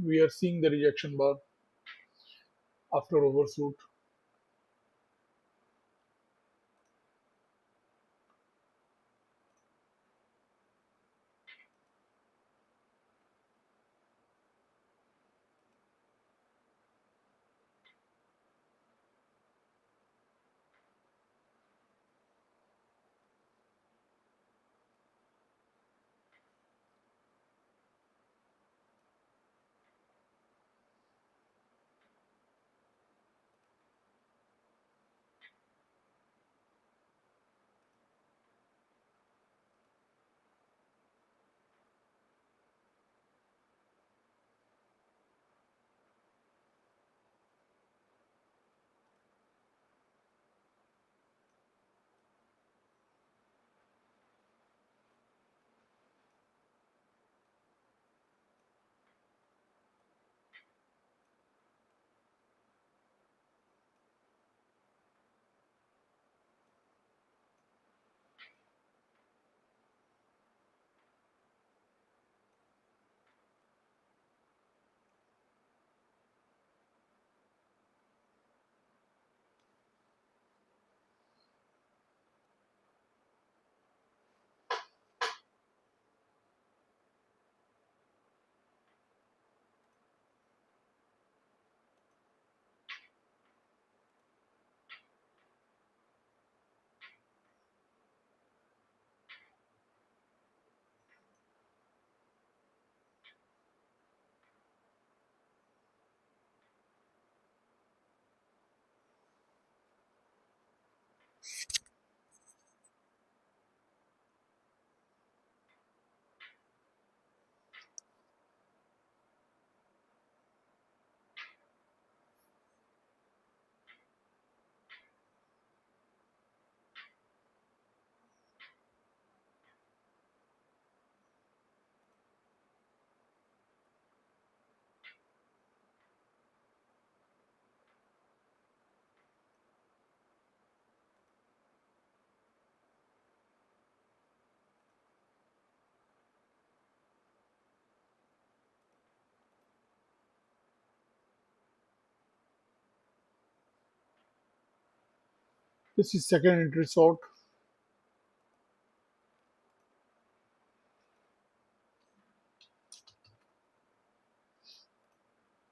Speaker 1: we are seeing the rejection bar after overshoot. This is second entry short,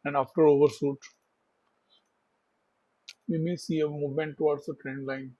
Speaker 1: and after overshoot, we may see a movement towards the trend line.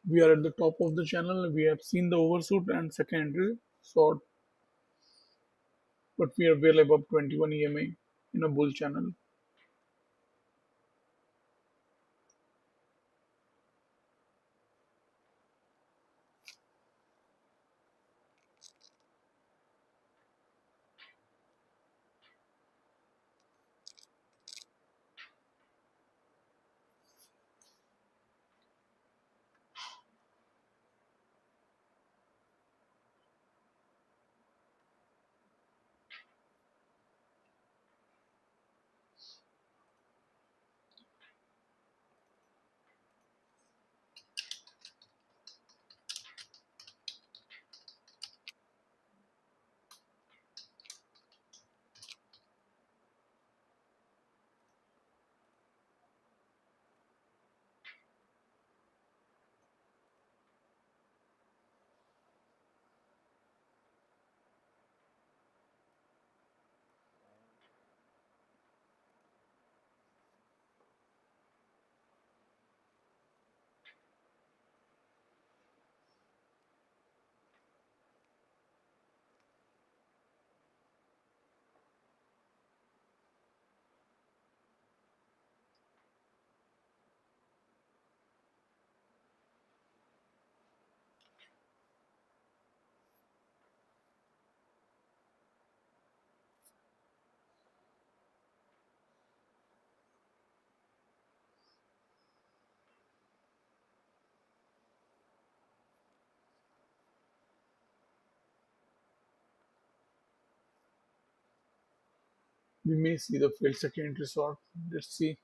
Speaker 1: We are at the top of the channel. We have seen the overshoot and second entry short, but we are well above 21 EMA in a bull channel. We may see the failed second resort. Let's see.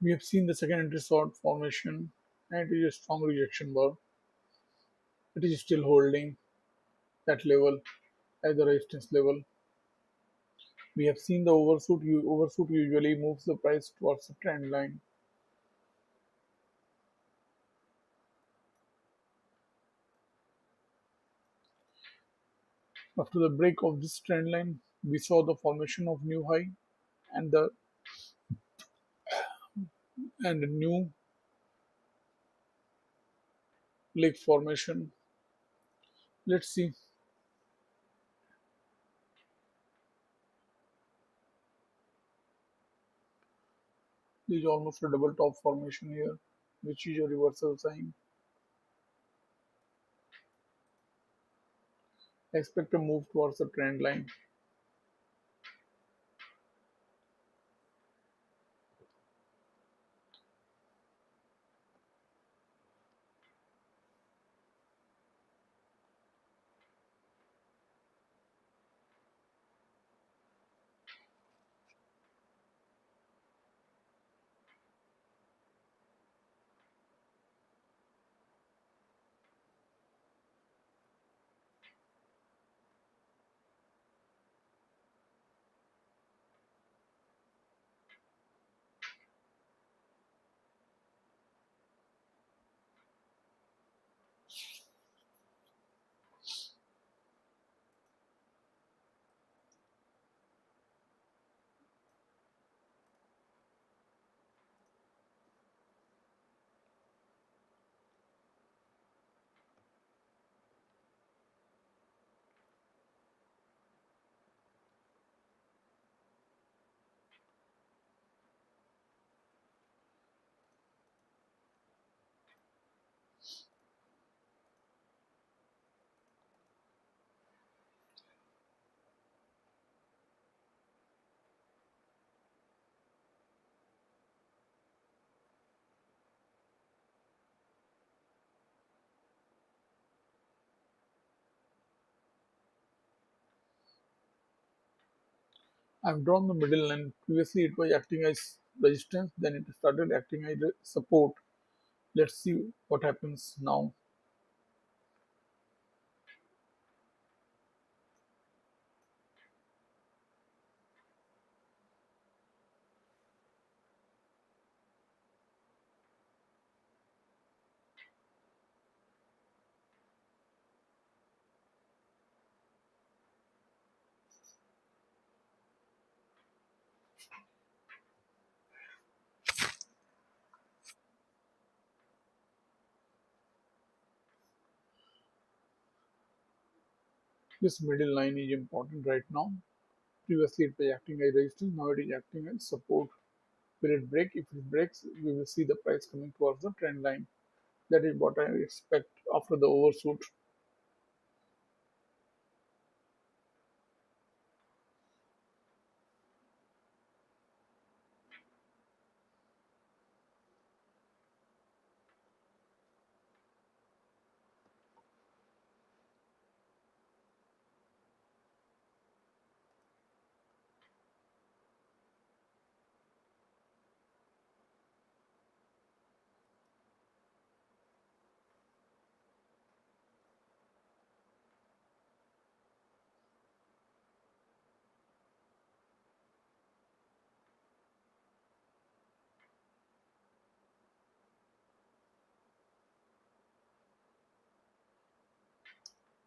Speaker 1: We have seen the second entry sword formation, and it is a strong rejection bar. It is still holding that level as the resistance level. We have seen the overshoot. Overshoot usually moves the price towards the trend line. After the break of this trend line, we saw the formation of new high and the and a new leg formation. Let's see. There is almost a double top formation here, which is a reversal sign. Expect a move towards the trend line. I've drawn the middle line. Previously it was acting as resistance, then it started acting as support. Let's see what happens now. This middle line is important right now. Previously it was acting as resistance, now it is acting as support. Will it break? If it breaks, we will see the price coming towards the trend line. That is what I expect after the overshoot.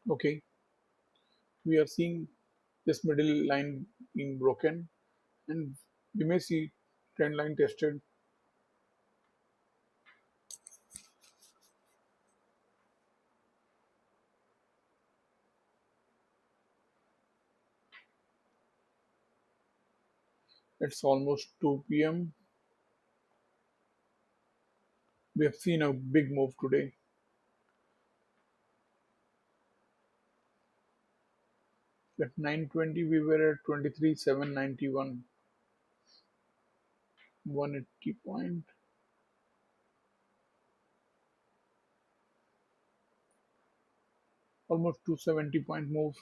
Speaker 1: Okay, we are seeing this middle line being broken, and we may see trend line tested. It's almost 2 p.m. We have seen a big move today. At 9:20 we were at 23,791, 180 point, almost 270 point move.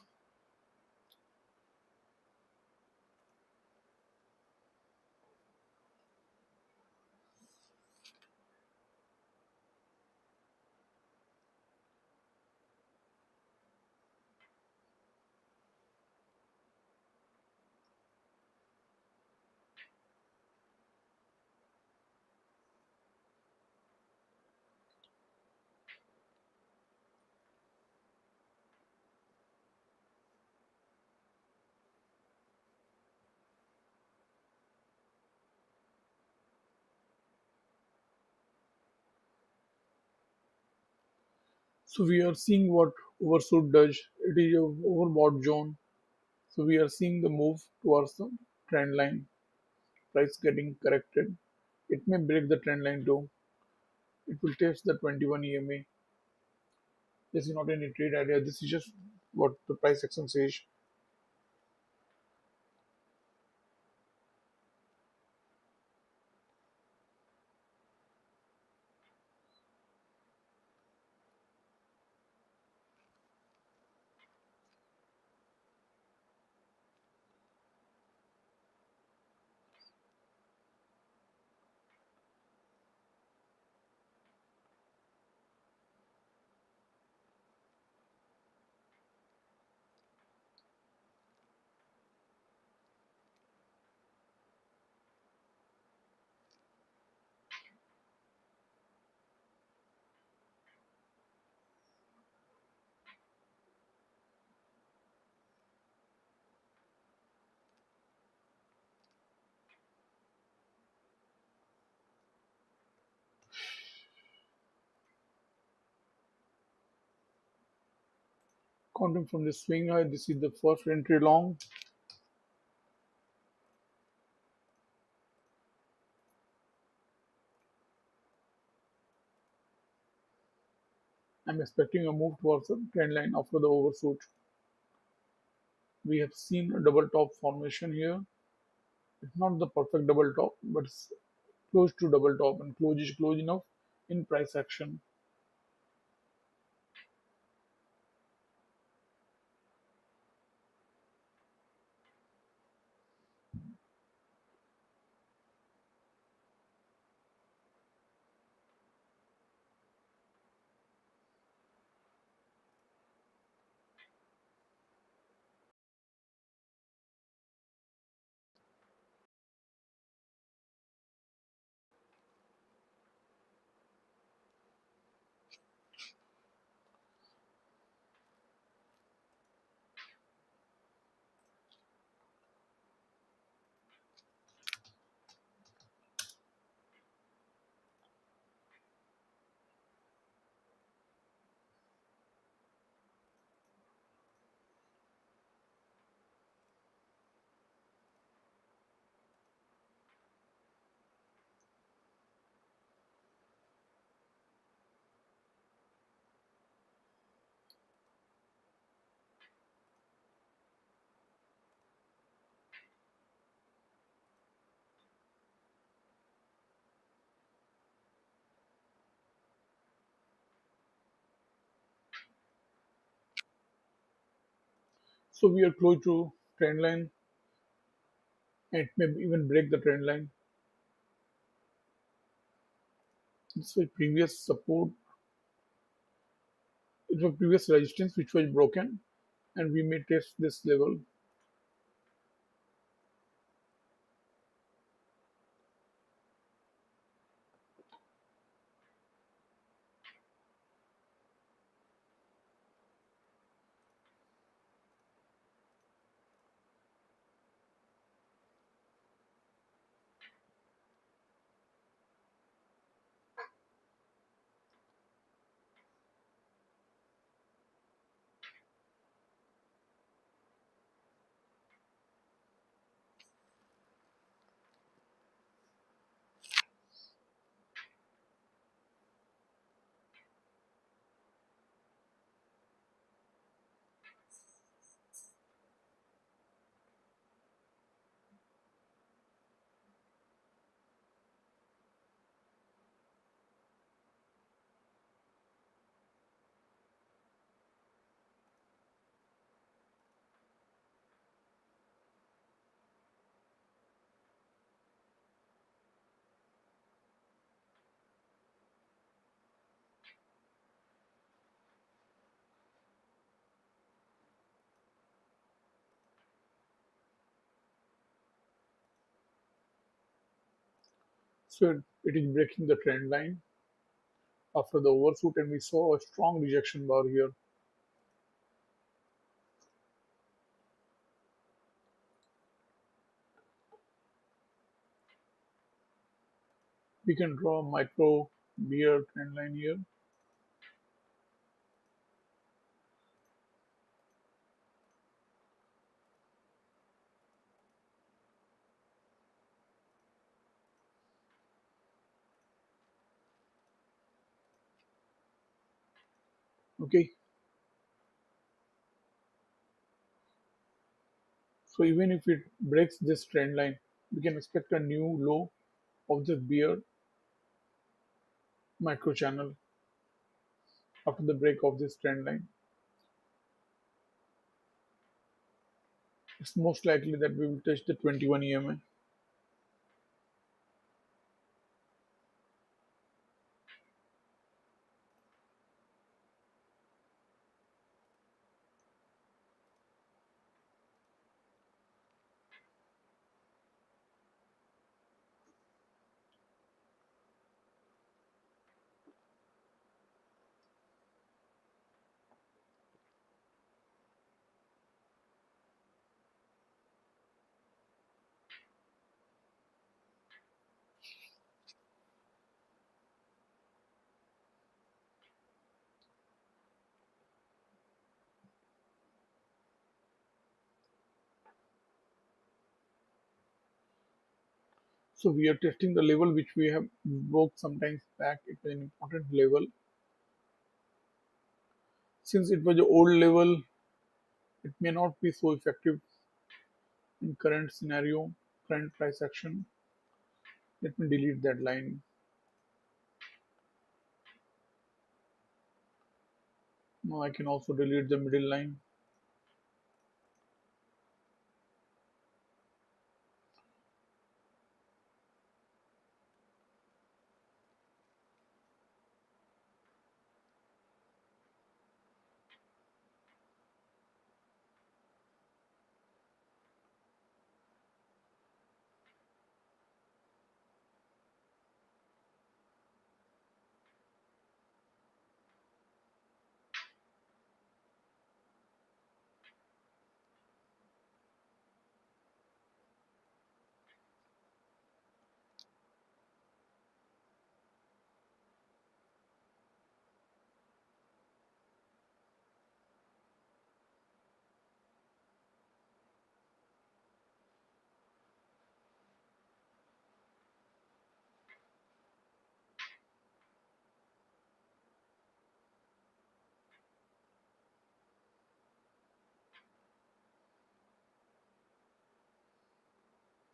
Speaker 1: So we are seeing what overshoot does. It is a overbought zone. So we are seeing the move towards the trend line. Price getting corrected. It may break the trend line too. It will test the 21 EMA. This is not any trade idea. This is just what the price action says. Counting from the swing high, this is the first entry long. I'm expecting a move towards the trend line after the overshoot. We have seen a double top formation here. It's not the perfect double top, but it's close to double top and close enough in price action. So we are close to trend line. It may even break the trend line. This was previous support. It was previous resistance which was broken, and we may test this level. So it is breaking the trend line after the overshoot, and we saw a strong rejection bar here. We can draw a micro bear trend line here. Okay, so even if it breaks this trend line, we can expect a new low of the bear micro channel after the break of this trend line. It's most likely that we will touch the 21 EMA. So we are testing the level which we have broke sometimes back. It's an important level. Since it was an old level, it may not be so effective in current scenario, current price action. Let me delete that line. Now I can also delete the middle line.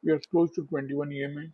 Speaker 1: We are close to 21 EMA.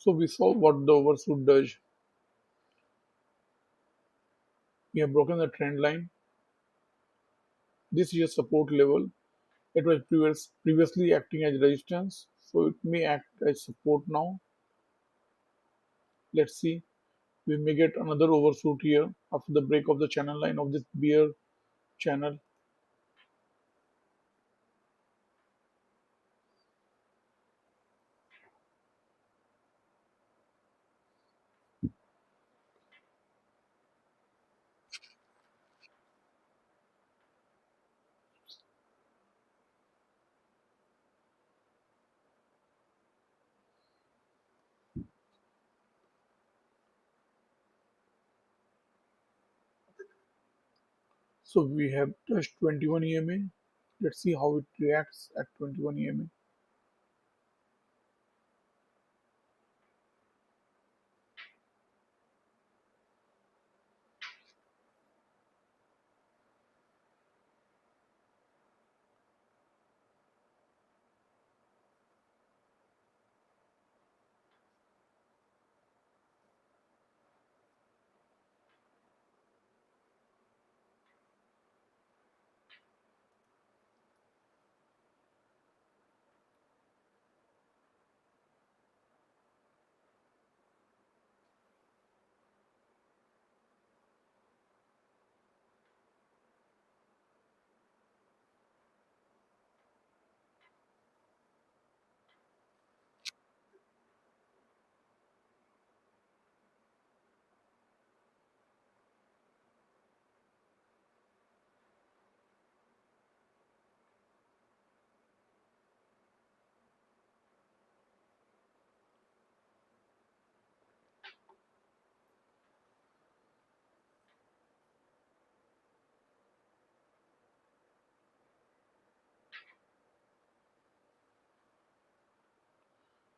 Speaker 1: So we saw what the overshoot does. We have broken the trend line. This is a support level. It was previously acting as resistance, so it may act as support now. Let's see. We may get another overshoot here after the break of the channel line of this bear channel. So we have touched 21 EMA. Let's see how it reacts at 21 EMA.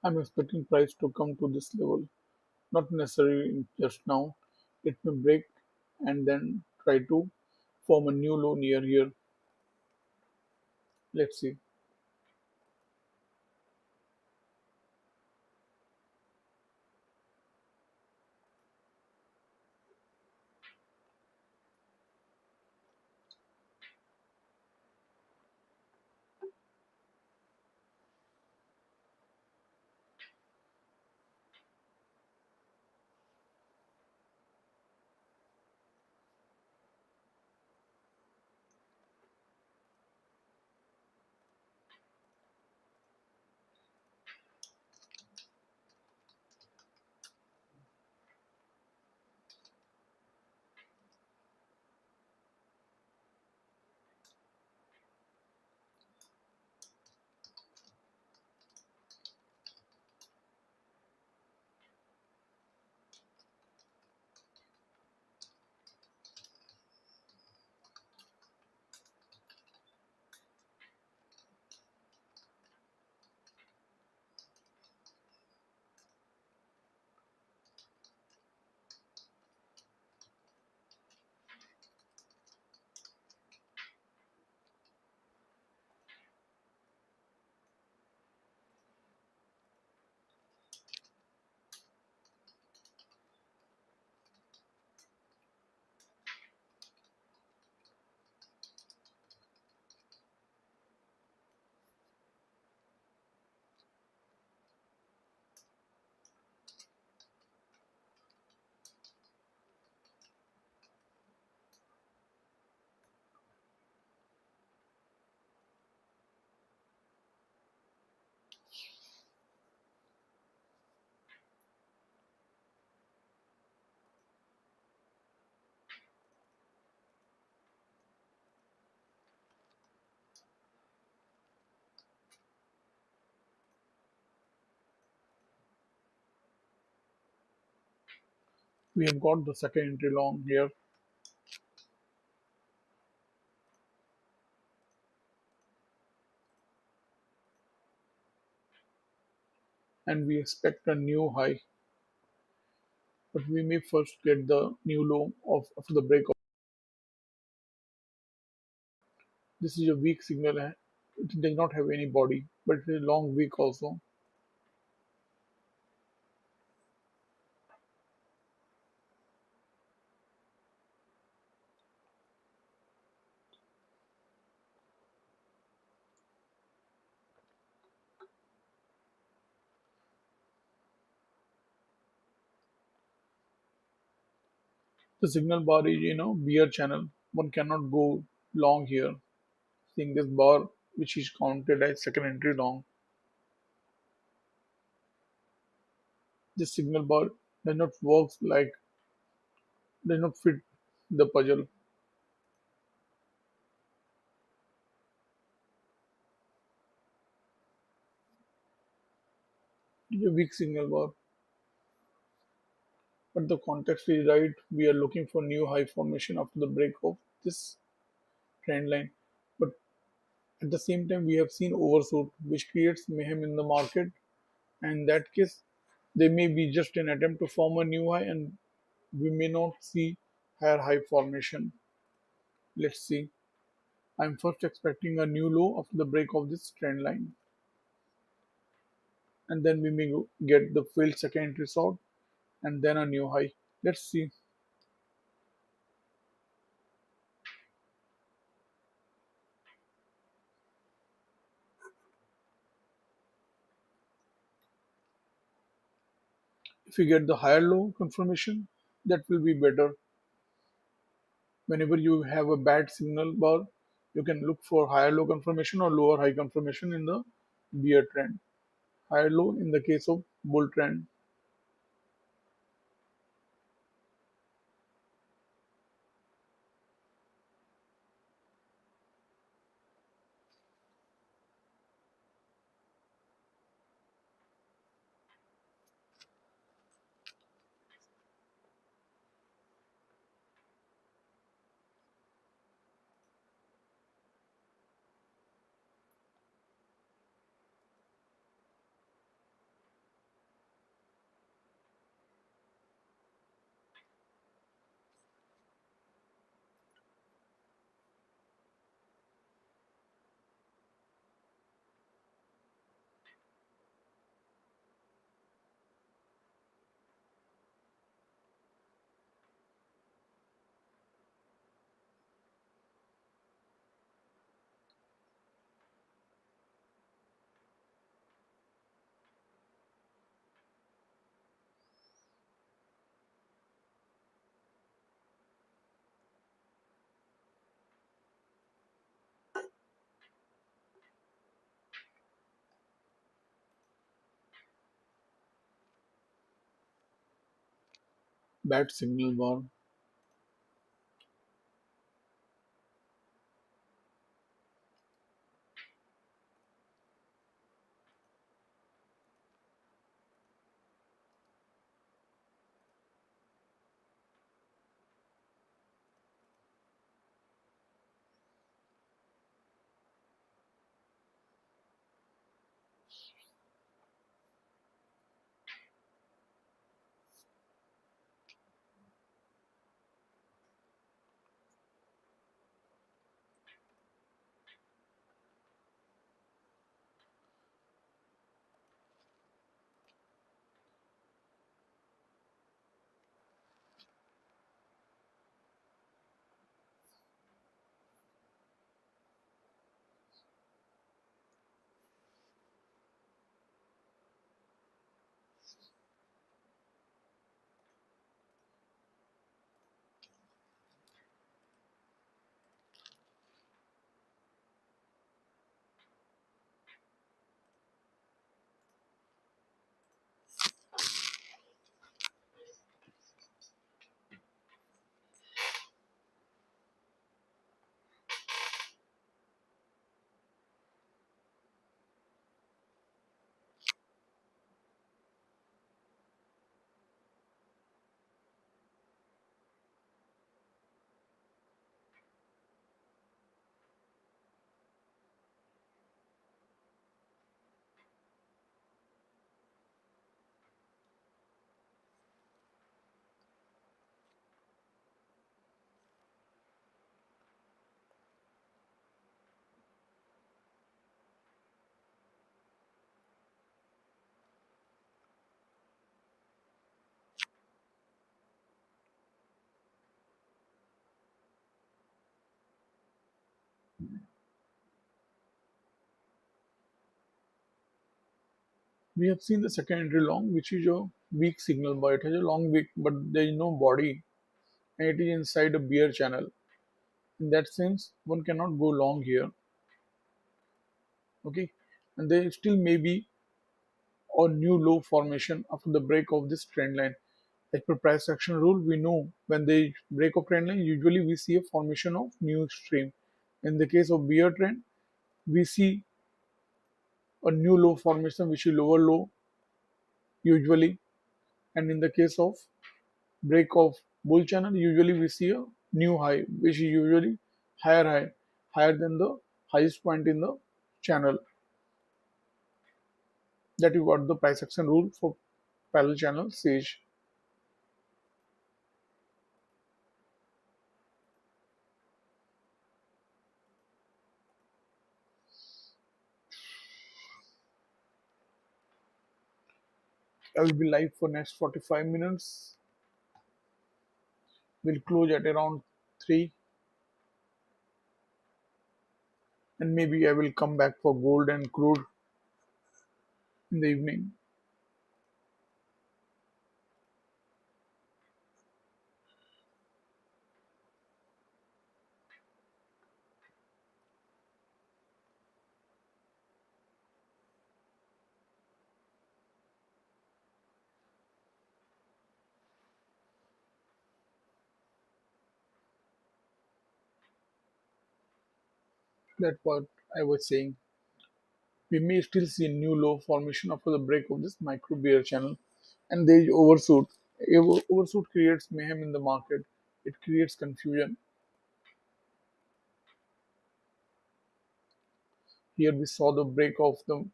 Speaker 1: I'm expecting price to come to this level, not necessarily just now. It may break and then try to form a new low near here. Let's see. We have got the second entry long here, and we expect a new high, but we may first get the new low of after the break of. This is a weak signal. It does not have any body, but it is a long week also. The signal bar is bear channel. One cannot go long here. Seeing this bar, which is counted as second entry long, this signal bar does not work like does not fit the puzzle. It is a weak signal bar, but the context is right. We are looking for new high formation after the break of this trend line, but at the same time we have seen overshoot, which creates mayhem in the market. And in that case, they may be just an attempt to form a new high, and we may not see higher high formation. Let's see. I'm first expecting a new low after the break of this trend line, and then we may get the failed second entry short and then a new high. Let's see. If we get the higher low confirmation, that will be better. Whenever you have a bad signal bar, you can look for higher low confirmation or lower high confirmation in the bear trend. Higher low in the case of bull trend. Bad signal bar. We have seen the second entry long, which is a weak signal bar. It has a long wick, but there is no body. and it is inside a bear channel. In that sense, one cannot go long here. Okay, and there still may be a new low formation after the break of this trend line. As per price action rule, we know when they break of trend line, usually we see a formation of new stream. In the case of bear trend, we see a new low formation which is lower low usually, and in the case of break of bull channel, usually we see a new high which is usually higher than the highest point in the channel. That is what the price action rule for parallel channel says. I will be live for next 45 minutes. We'll close at around 3, and maybe I will come back for gold and crude in the evening. That's what I was saying. We may still see a new low formation after the break of this micro bear channel, and there is overshoot. Overshoot creates mayhem in the market. It creates confusion. Here we saw the break of the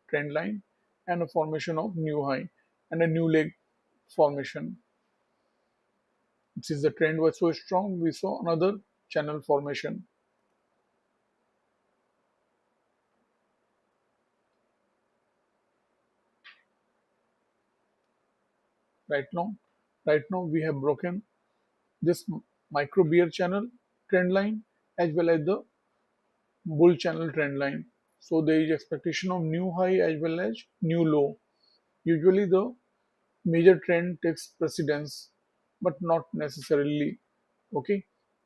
Speaker 1: trend line and a formation of new high and a new leg formation. Since the trend was so strong, we saw another channel formation. Right now, right now we have broken this micro bear channel trend line as well as the bull channel trend line. So there is expectation of new high as well as new low. Usually the major trend takes precedence, but not necessarily. Okay,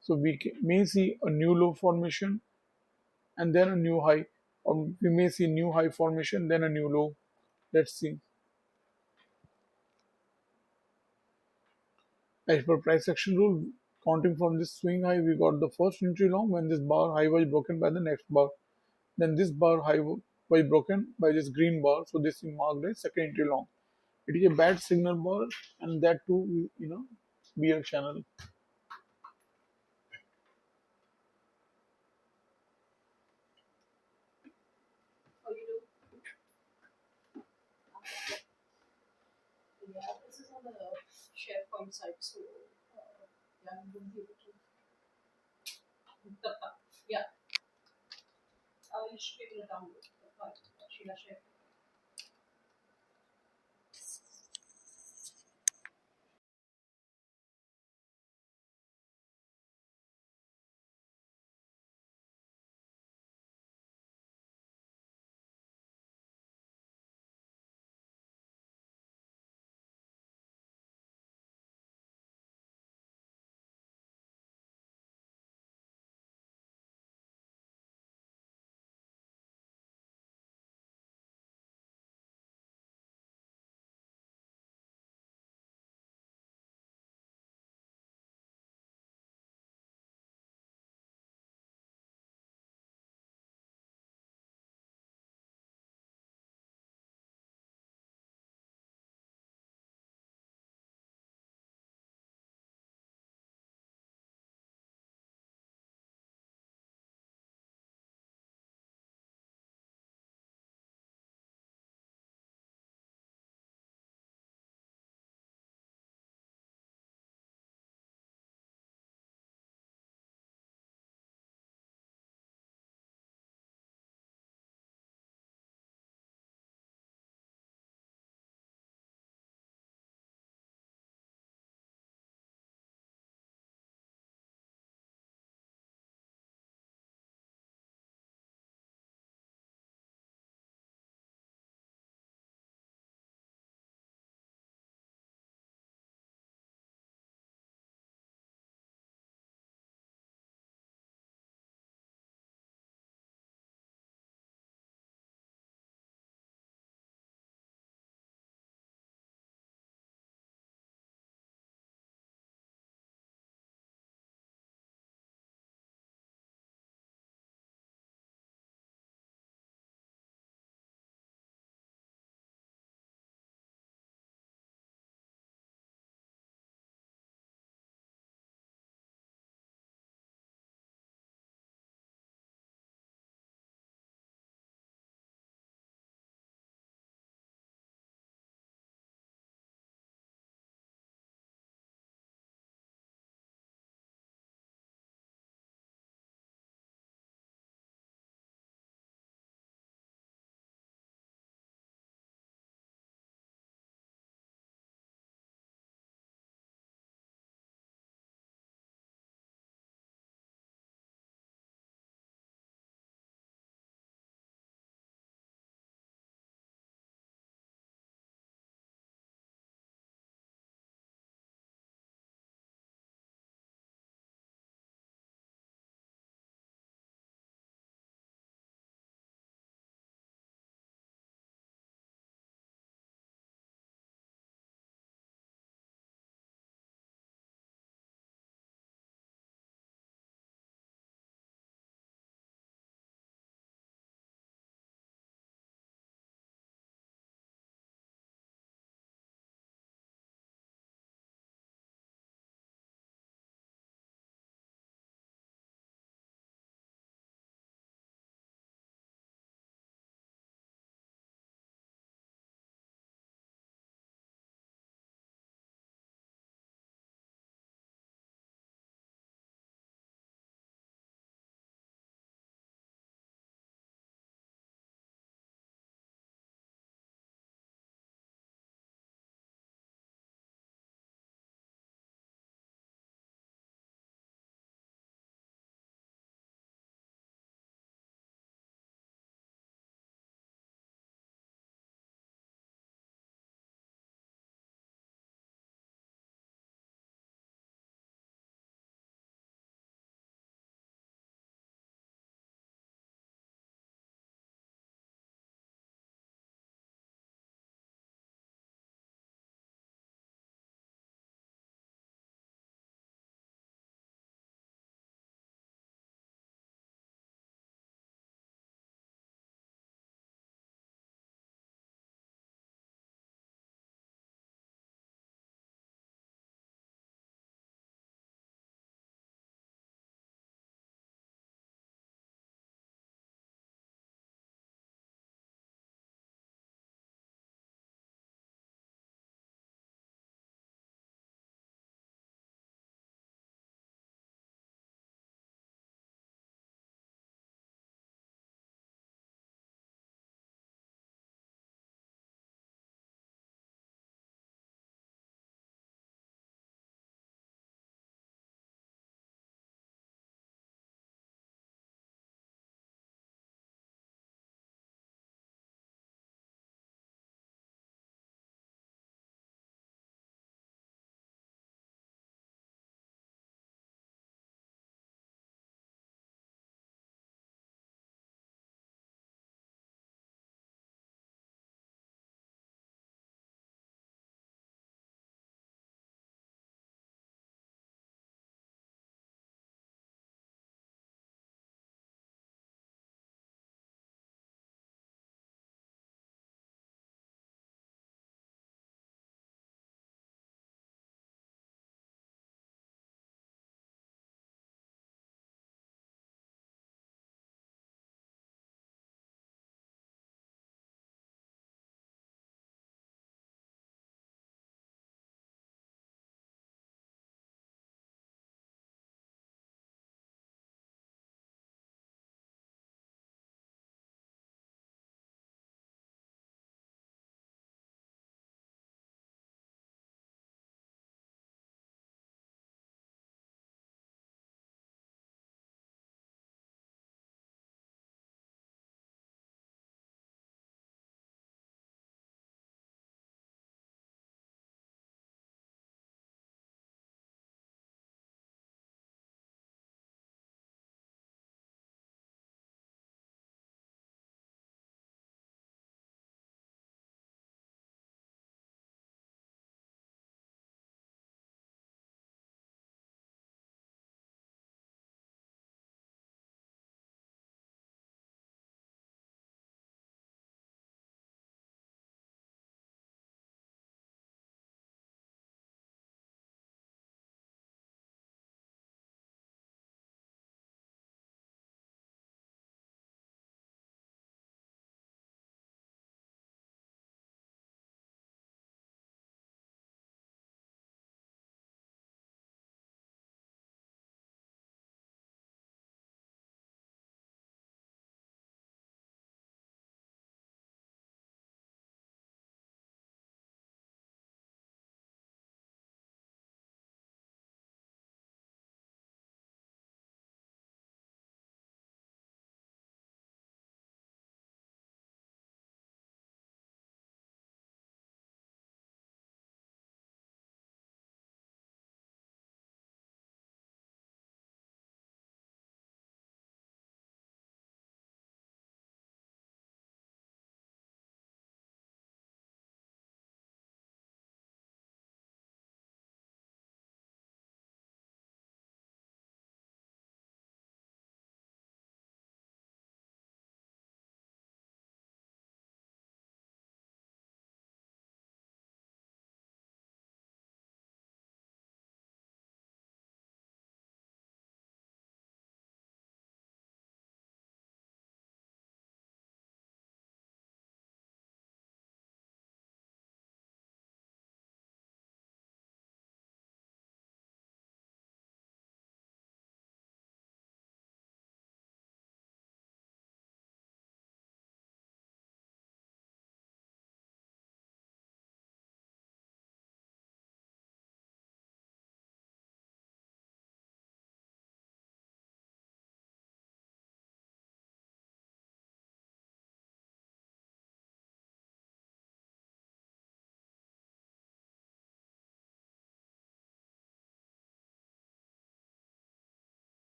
Speaker 1: so we may see a new low formation and then a new high, or we may see new high formation then a new low. Let's see. As per price action rule, counting from this swing high, we got the first entry long when this bar high was broken by the next bar. Then this bar high was broken by this green bar, so this is marked as second entry long. It is a bad signal bar, and that too, bear channel.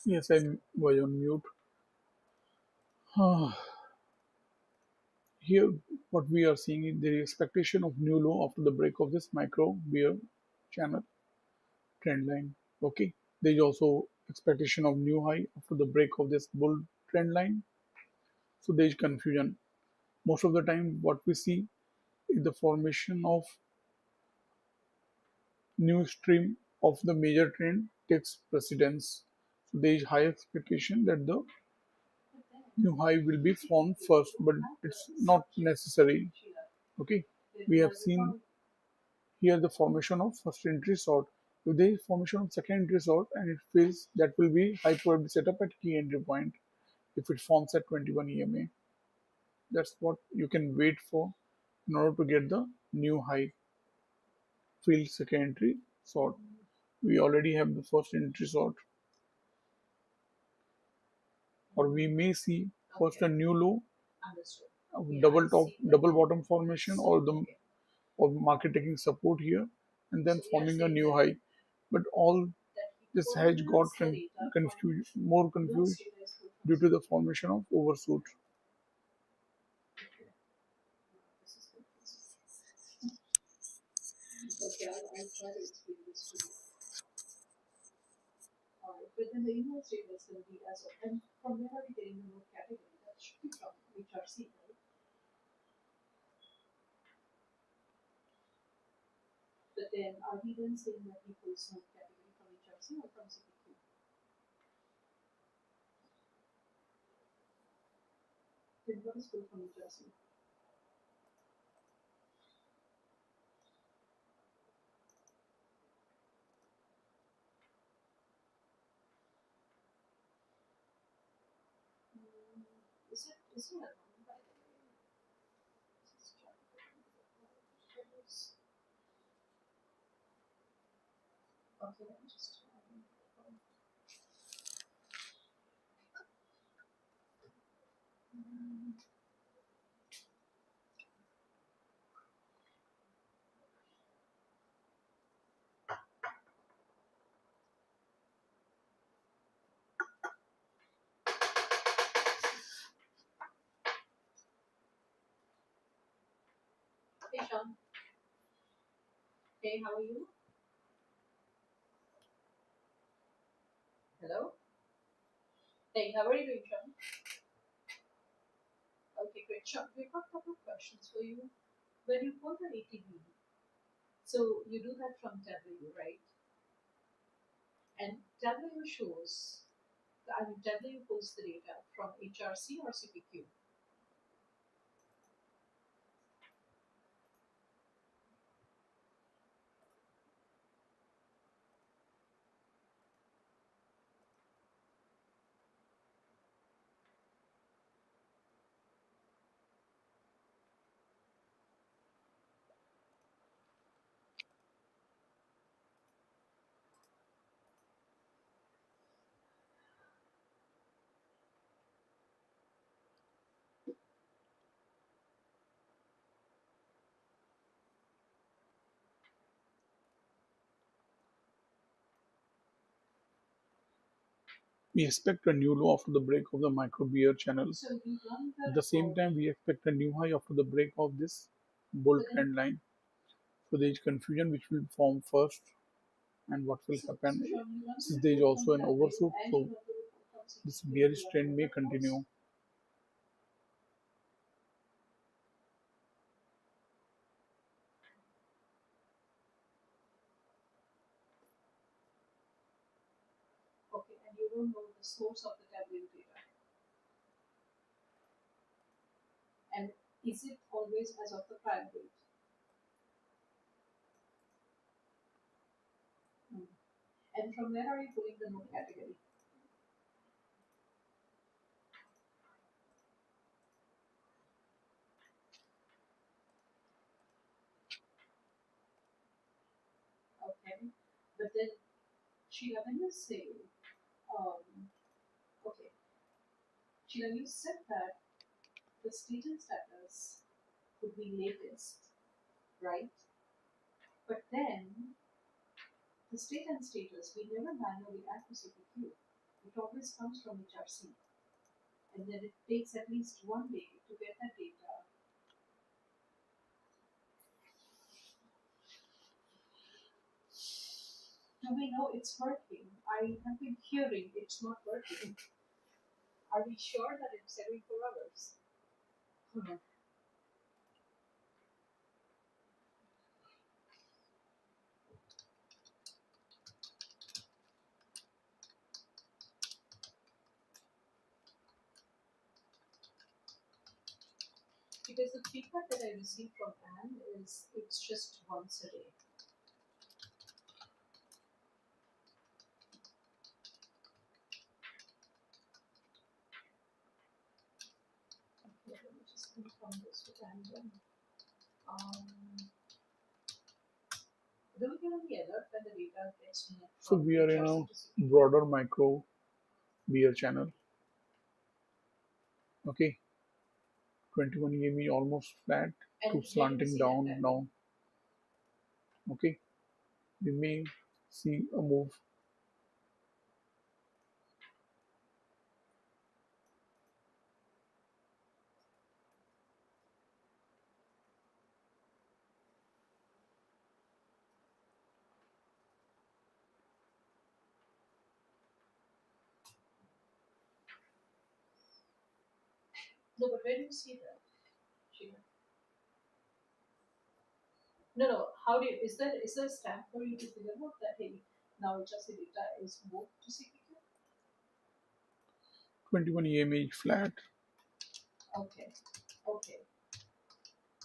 Speaker 1: Yes, I was on mute. Here, what we are seeing is the expectation of new low after the break of this micro bear channel trend line. Okay, there is also expectation of new high after the break of this bull trend line. So there is confusion. Most of the time, what we see is the formation of new stream of the major trend takes precedence. So there is high expectation that the new high will be formed first, but it's not necessary. Okay, we have seen here the formation of first entry sort. If there is formation of second entry sort and it fails, that will be high probability setup at key entry point if it forms at 21 EMA. That's what you can wait for in order to get the new high field second entry sort. We already have the first entry sort, or we may see first a new low, double top, double bottom formation, or market taking support here, and then forming a new high. But all this hedge got confused, more confused due to the formation of overshoot. We expect a new low after the break of the micro bear channel. At the same time, we expect a new high after the break of this bull trend line. So there is confusion which will form first and what will happen since there is also an overshoot. So this bearish trend may continue.
Speaker 2: The state and status, we never manually add to CPQ. It always comes from HRC. And then it takes at least one day to get that data. Do we know it's working? I have been hearing it's not working. Are we sure that it's every 4 hours? Hmm. Because the feedback that I received from Anne is it's just once a day. Okay, let me just confirm this with Anne then. Do we get any alert when the data gets moved
Speaker 1: So
Speaker 2: from
Speaker 1: we are in
Speaker 2: HRC to
Speaker 1: a
Speaker 2: CPQ?
Speaker 1: broader micro beer channel. Okay, 21 EME almost flat to
Speaker 2: And where do we
Speaker 1: slanting
Speaker 2: see that
Speaker 1: down
Speaker 2: timing?
Speaker 1: now. Okay, we may see a move.
Speaker 2: No, but where do you see that? Sheila? No, no. How do you, is there a stamp for you to figure out that hey, now HRC data is moved to CPQ?
Speaker 1: 21 EME flat.
Speaker 2: Okay, okay,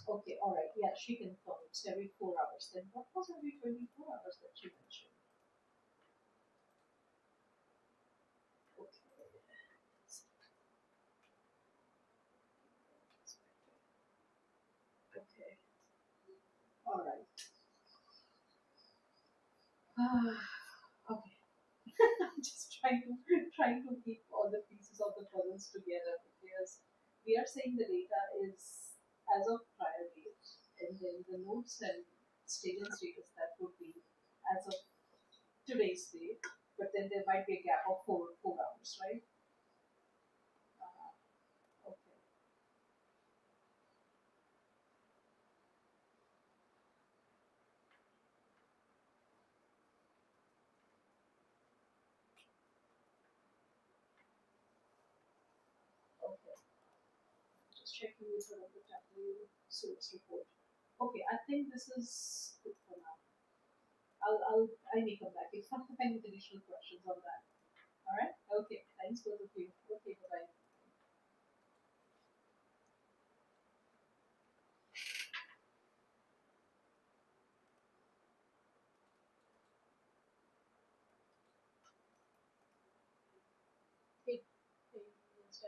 Speaker 2: okay. All right. Yeah, she confirmed it's every 4 hours. Then what was every 24 hours that she mentioned? Okay. Okay. All right. Okay. I'm just trying to keep all the pieces of the puzzles together because we are saying the data is as of prior date, and then the notes and stage and status that would be as of today's date, but then there might be a gap of 4 hours, right? Okay, okay. Just checking with her of the tabular source report. Okay, I think this is good for now. I may come back if I have any additional questions on that. All right. Okay. Thanks both of you. Okay. Bye bye. Hey, hey, yes,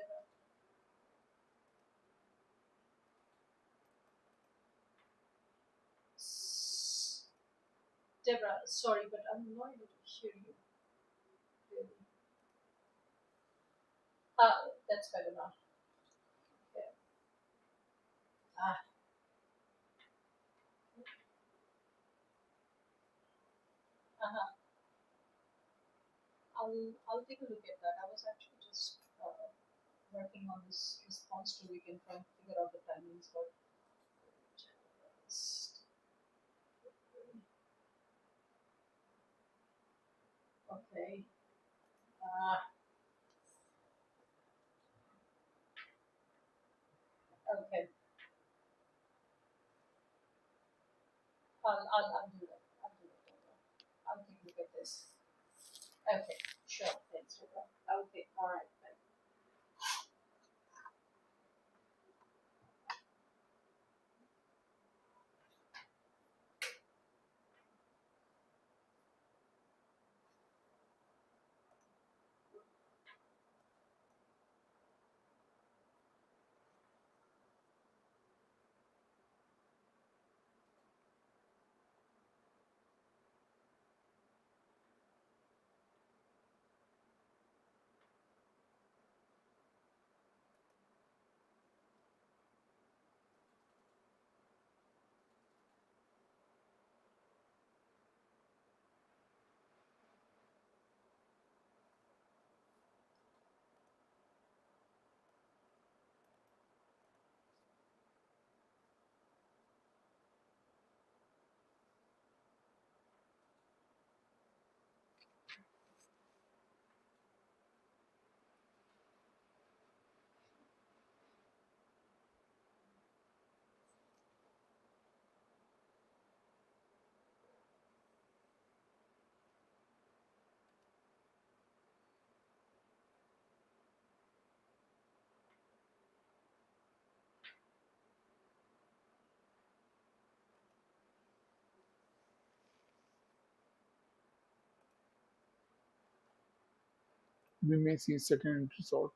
Speaker 2: Deborah, sorry, but I'm not able to hear you. Really. That's better now. Yeah. Ah, uh-huh. I'll take a look at that. I was actually just working on this response to we can try and figure out the timings for just okay. Okay. I'll do that. I'll do that. I'll take a look at this. Okay. Sure. Thanks, Deborah. Okay. All right. Bye.
Speaker 1: we may see second resort.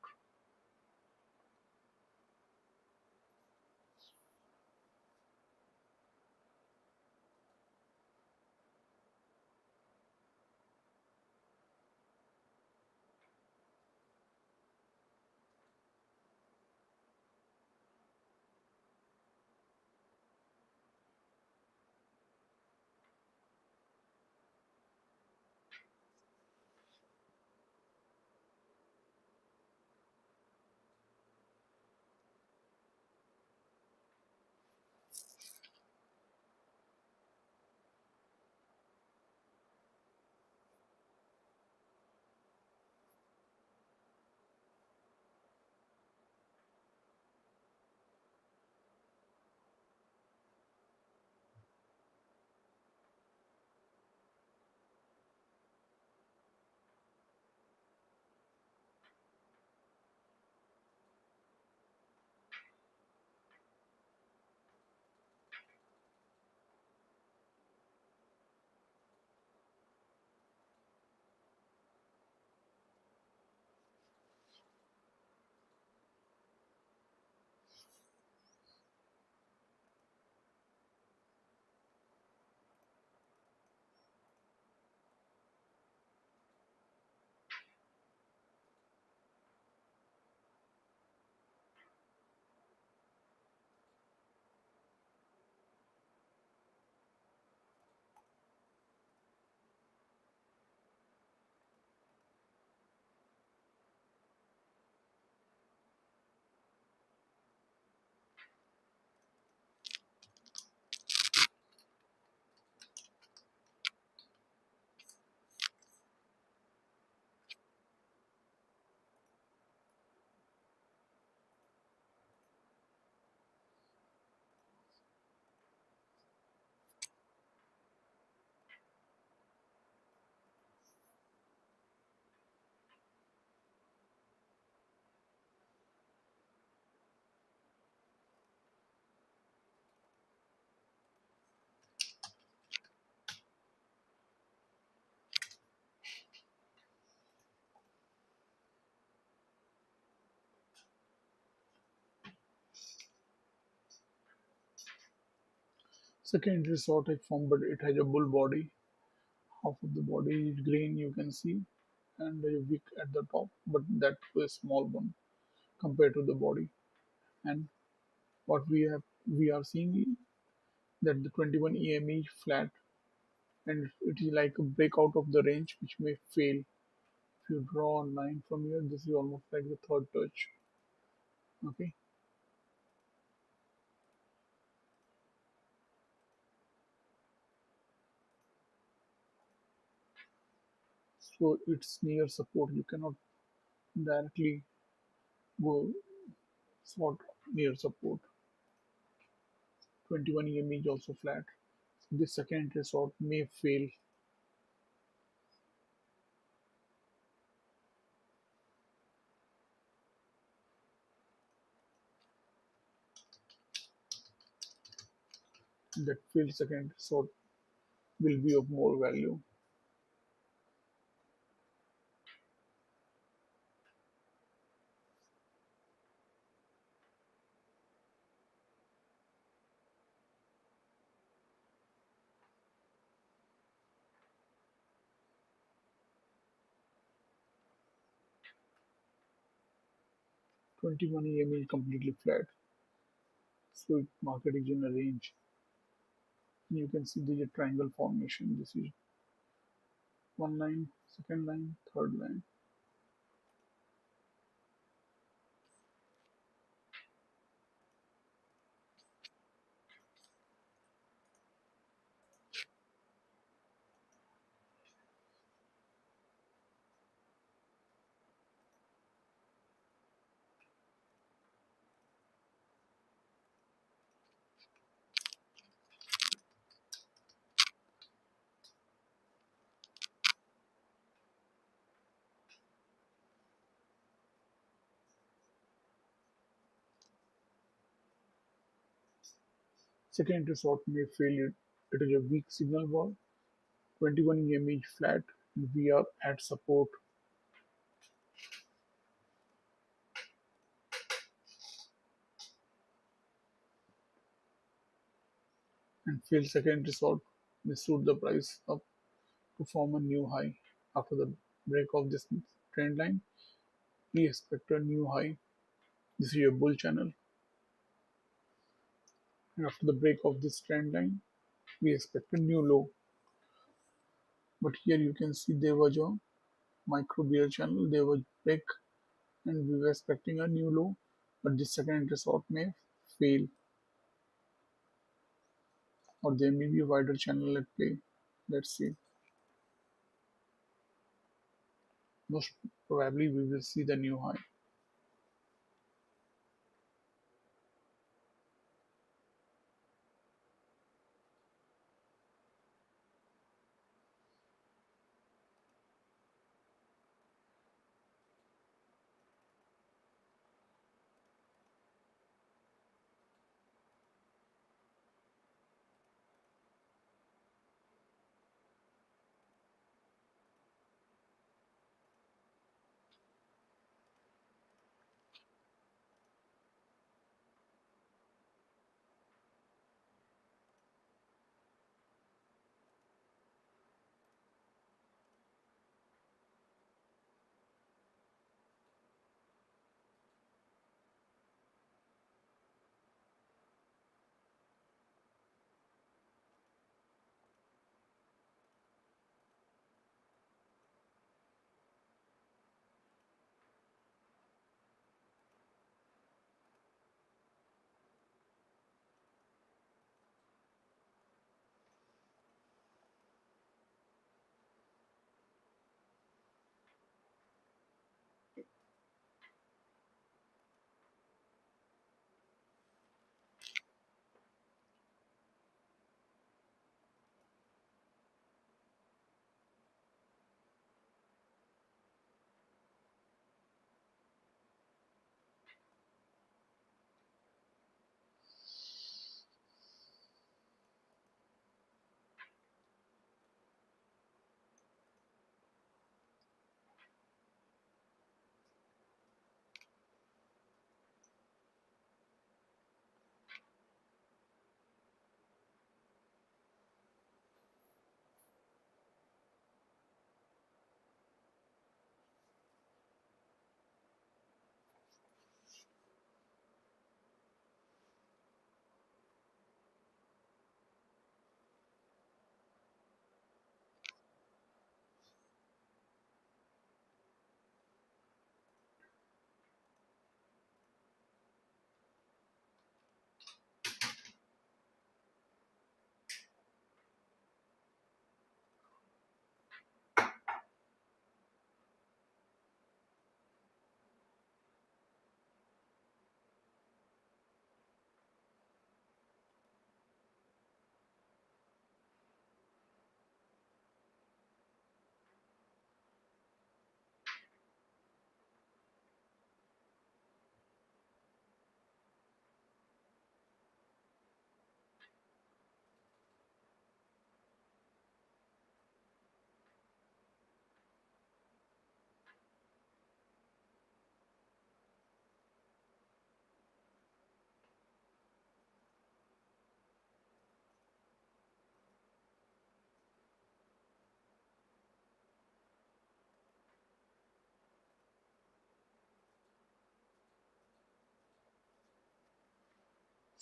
Speaker 1: Second resort I formed, but it has a bull body. Half of the body is green, you can see, and a wick at the top, but that was a small one compared to the body. And what we are seeing that the 21 EME is flat, and it is like a breakout of the range which may fail. If you draw a line from here, this is almost like the third touch. Okay, so it's near support. You cannot directly go sort near support. 21 EME is also flat. This second resort may fail. That failed second resort will be of more value. 21 EME is completely flat, so market is in a range. And you can see there's a triangle formation. This is one line, second line, third line. Second resort may fail it. It is a weak signal ball. 21 EME is flat, and we are at support. and failed second entry sort may shoot the price up to form a new high. After the break of this trend line, we expect a new high. This is a bull channel. And after the break of this trend line, we expect a new low. But here you can see there was a micro bear channel. There was break and we were expecting a new low. But this second entry sort may fail, or there may be a wider channel at play. Let's see. Most probably we will see the new high.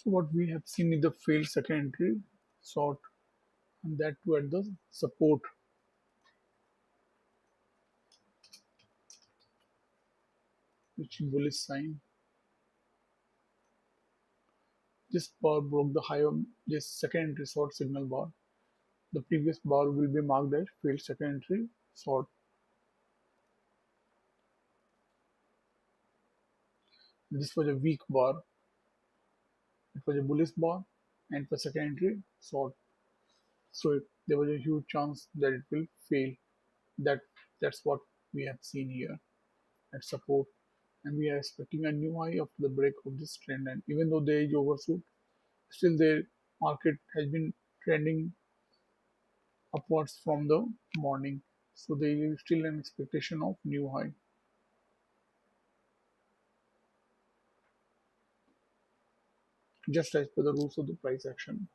Speaker 1: So what we have seen is the failed second entry sort, and that too at the support, which is bullish sign. This bar broke the high of this second entry sort signal bar. The previous bar will be marked as failed second entry sort. This was a weak bar. It was a bullish bar, and for second entry sort. So there was a huge chance that it will fail. That that's what we have seen here at support, and we are expecting a new high after the break of this trend. And even though there is overshoot, still the market has been trending upwards from the morning. So there is still an expectation of new high, just as per the rules of the price action.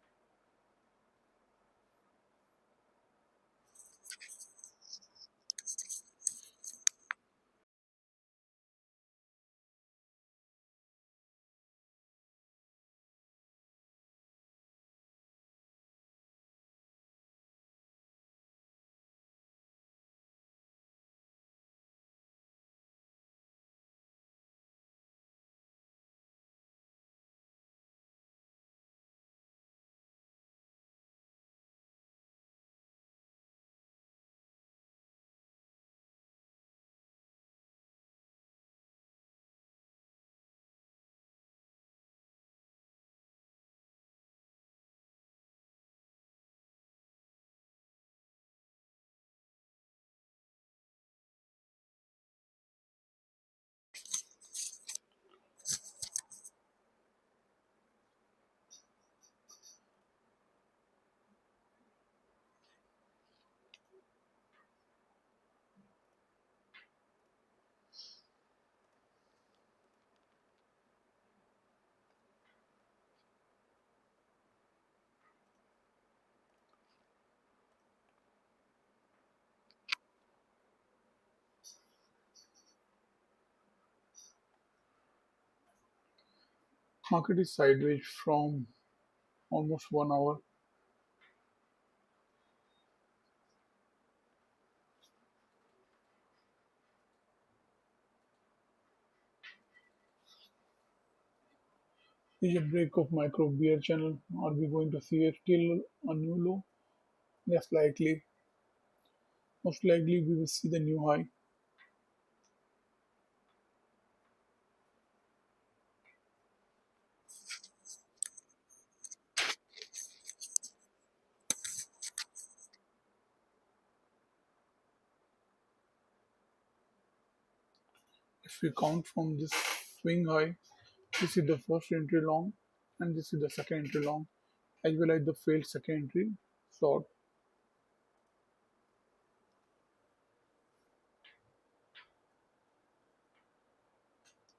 Speaker 1: Market is sideways from almost 1 hour. Is a break of micro bear channel? Are we going to see still a new low? Less likely. Most likely we will see the new high. If we count from this swing high, this is the first entry long and this is the second entry long as well as the failed second entry short.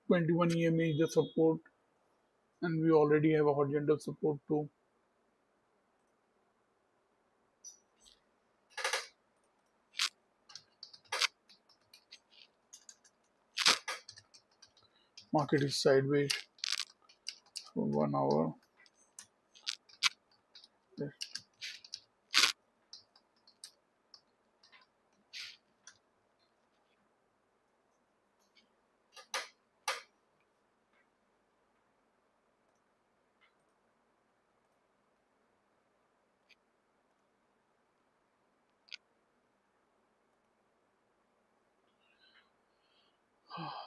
Speaker 1: 21 EMA is the support and we already have a horizontal support too. Market is sideways for 1 hour.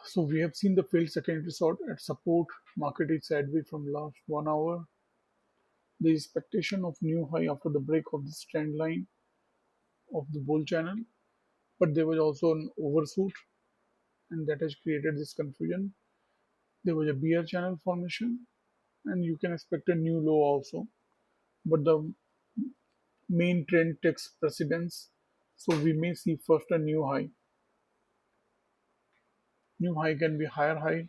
Speaker 1: So we have seen the failed second entry short at support. Market is sideways from last 1 hour. The expectation of new high after the break of this trend line of the bull channel, but there was also an overshoot and that has created this confusion. There was a bear channel formation and you can expect a new low also, but the main trend takes precedence. So we may see first a new high. New high can be higher high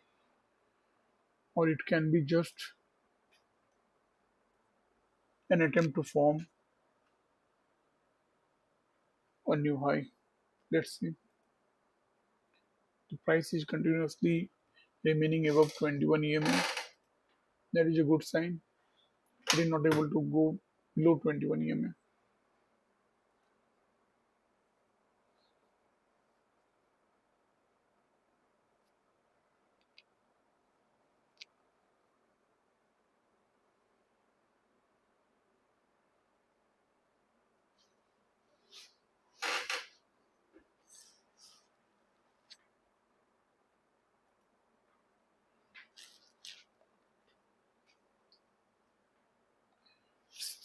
Speaker 1: or it can be just an attempt to form a new high. Let's see. The price is continuously remaining above 21 EMA. That is a good sign. It is not able to go below 21 EMA.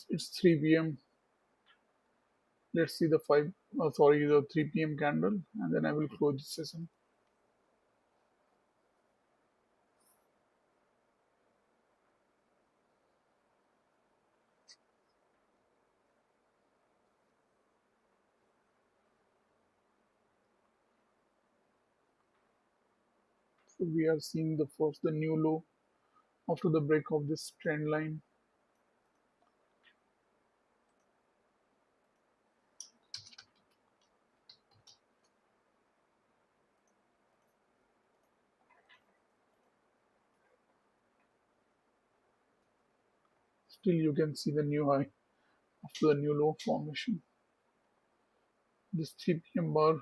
Speaker 1: It's 3 p.m. Let's see the the 3 p.m. candle, and then I will close this session. So we are seeing the new low after the break of this trend line. Still, you can see the new high after the new low formation. This 3 p.m. bar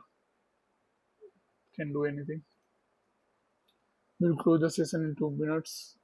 Speaker 1: can do anything. We'll close the session in 2 minutes.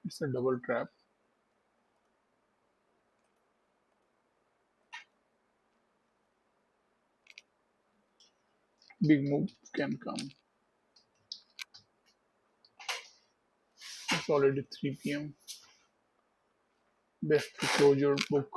Speaker 1: It's a double trap. Big move can come. It's already 3 p.m. Best to close your book.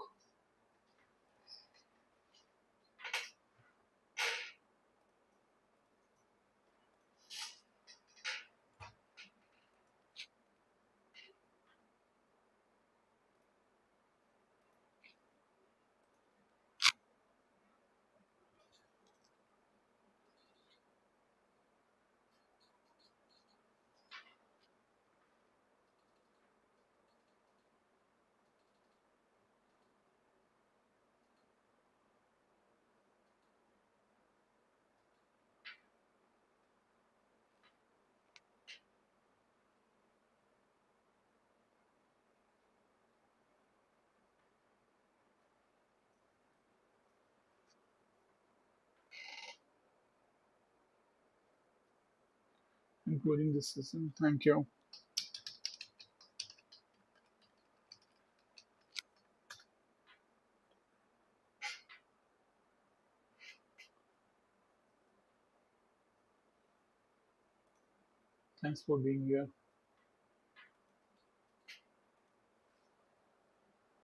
Speaker 1: Including this session. Thank you. Thanks for being here.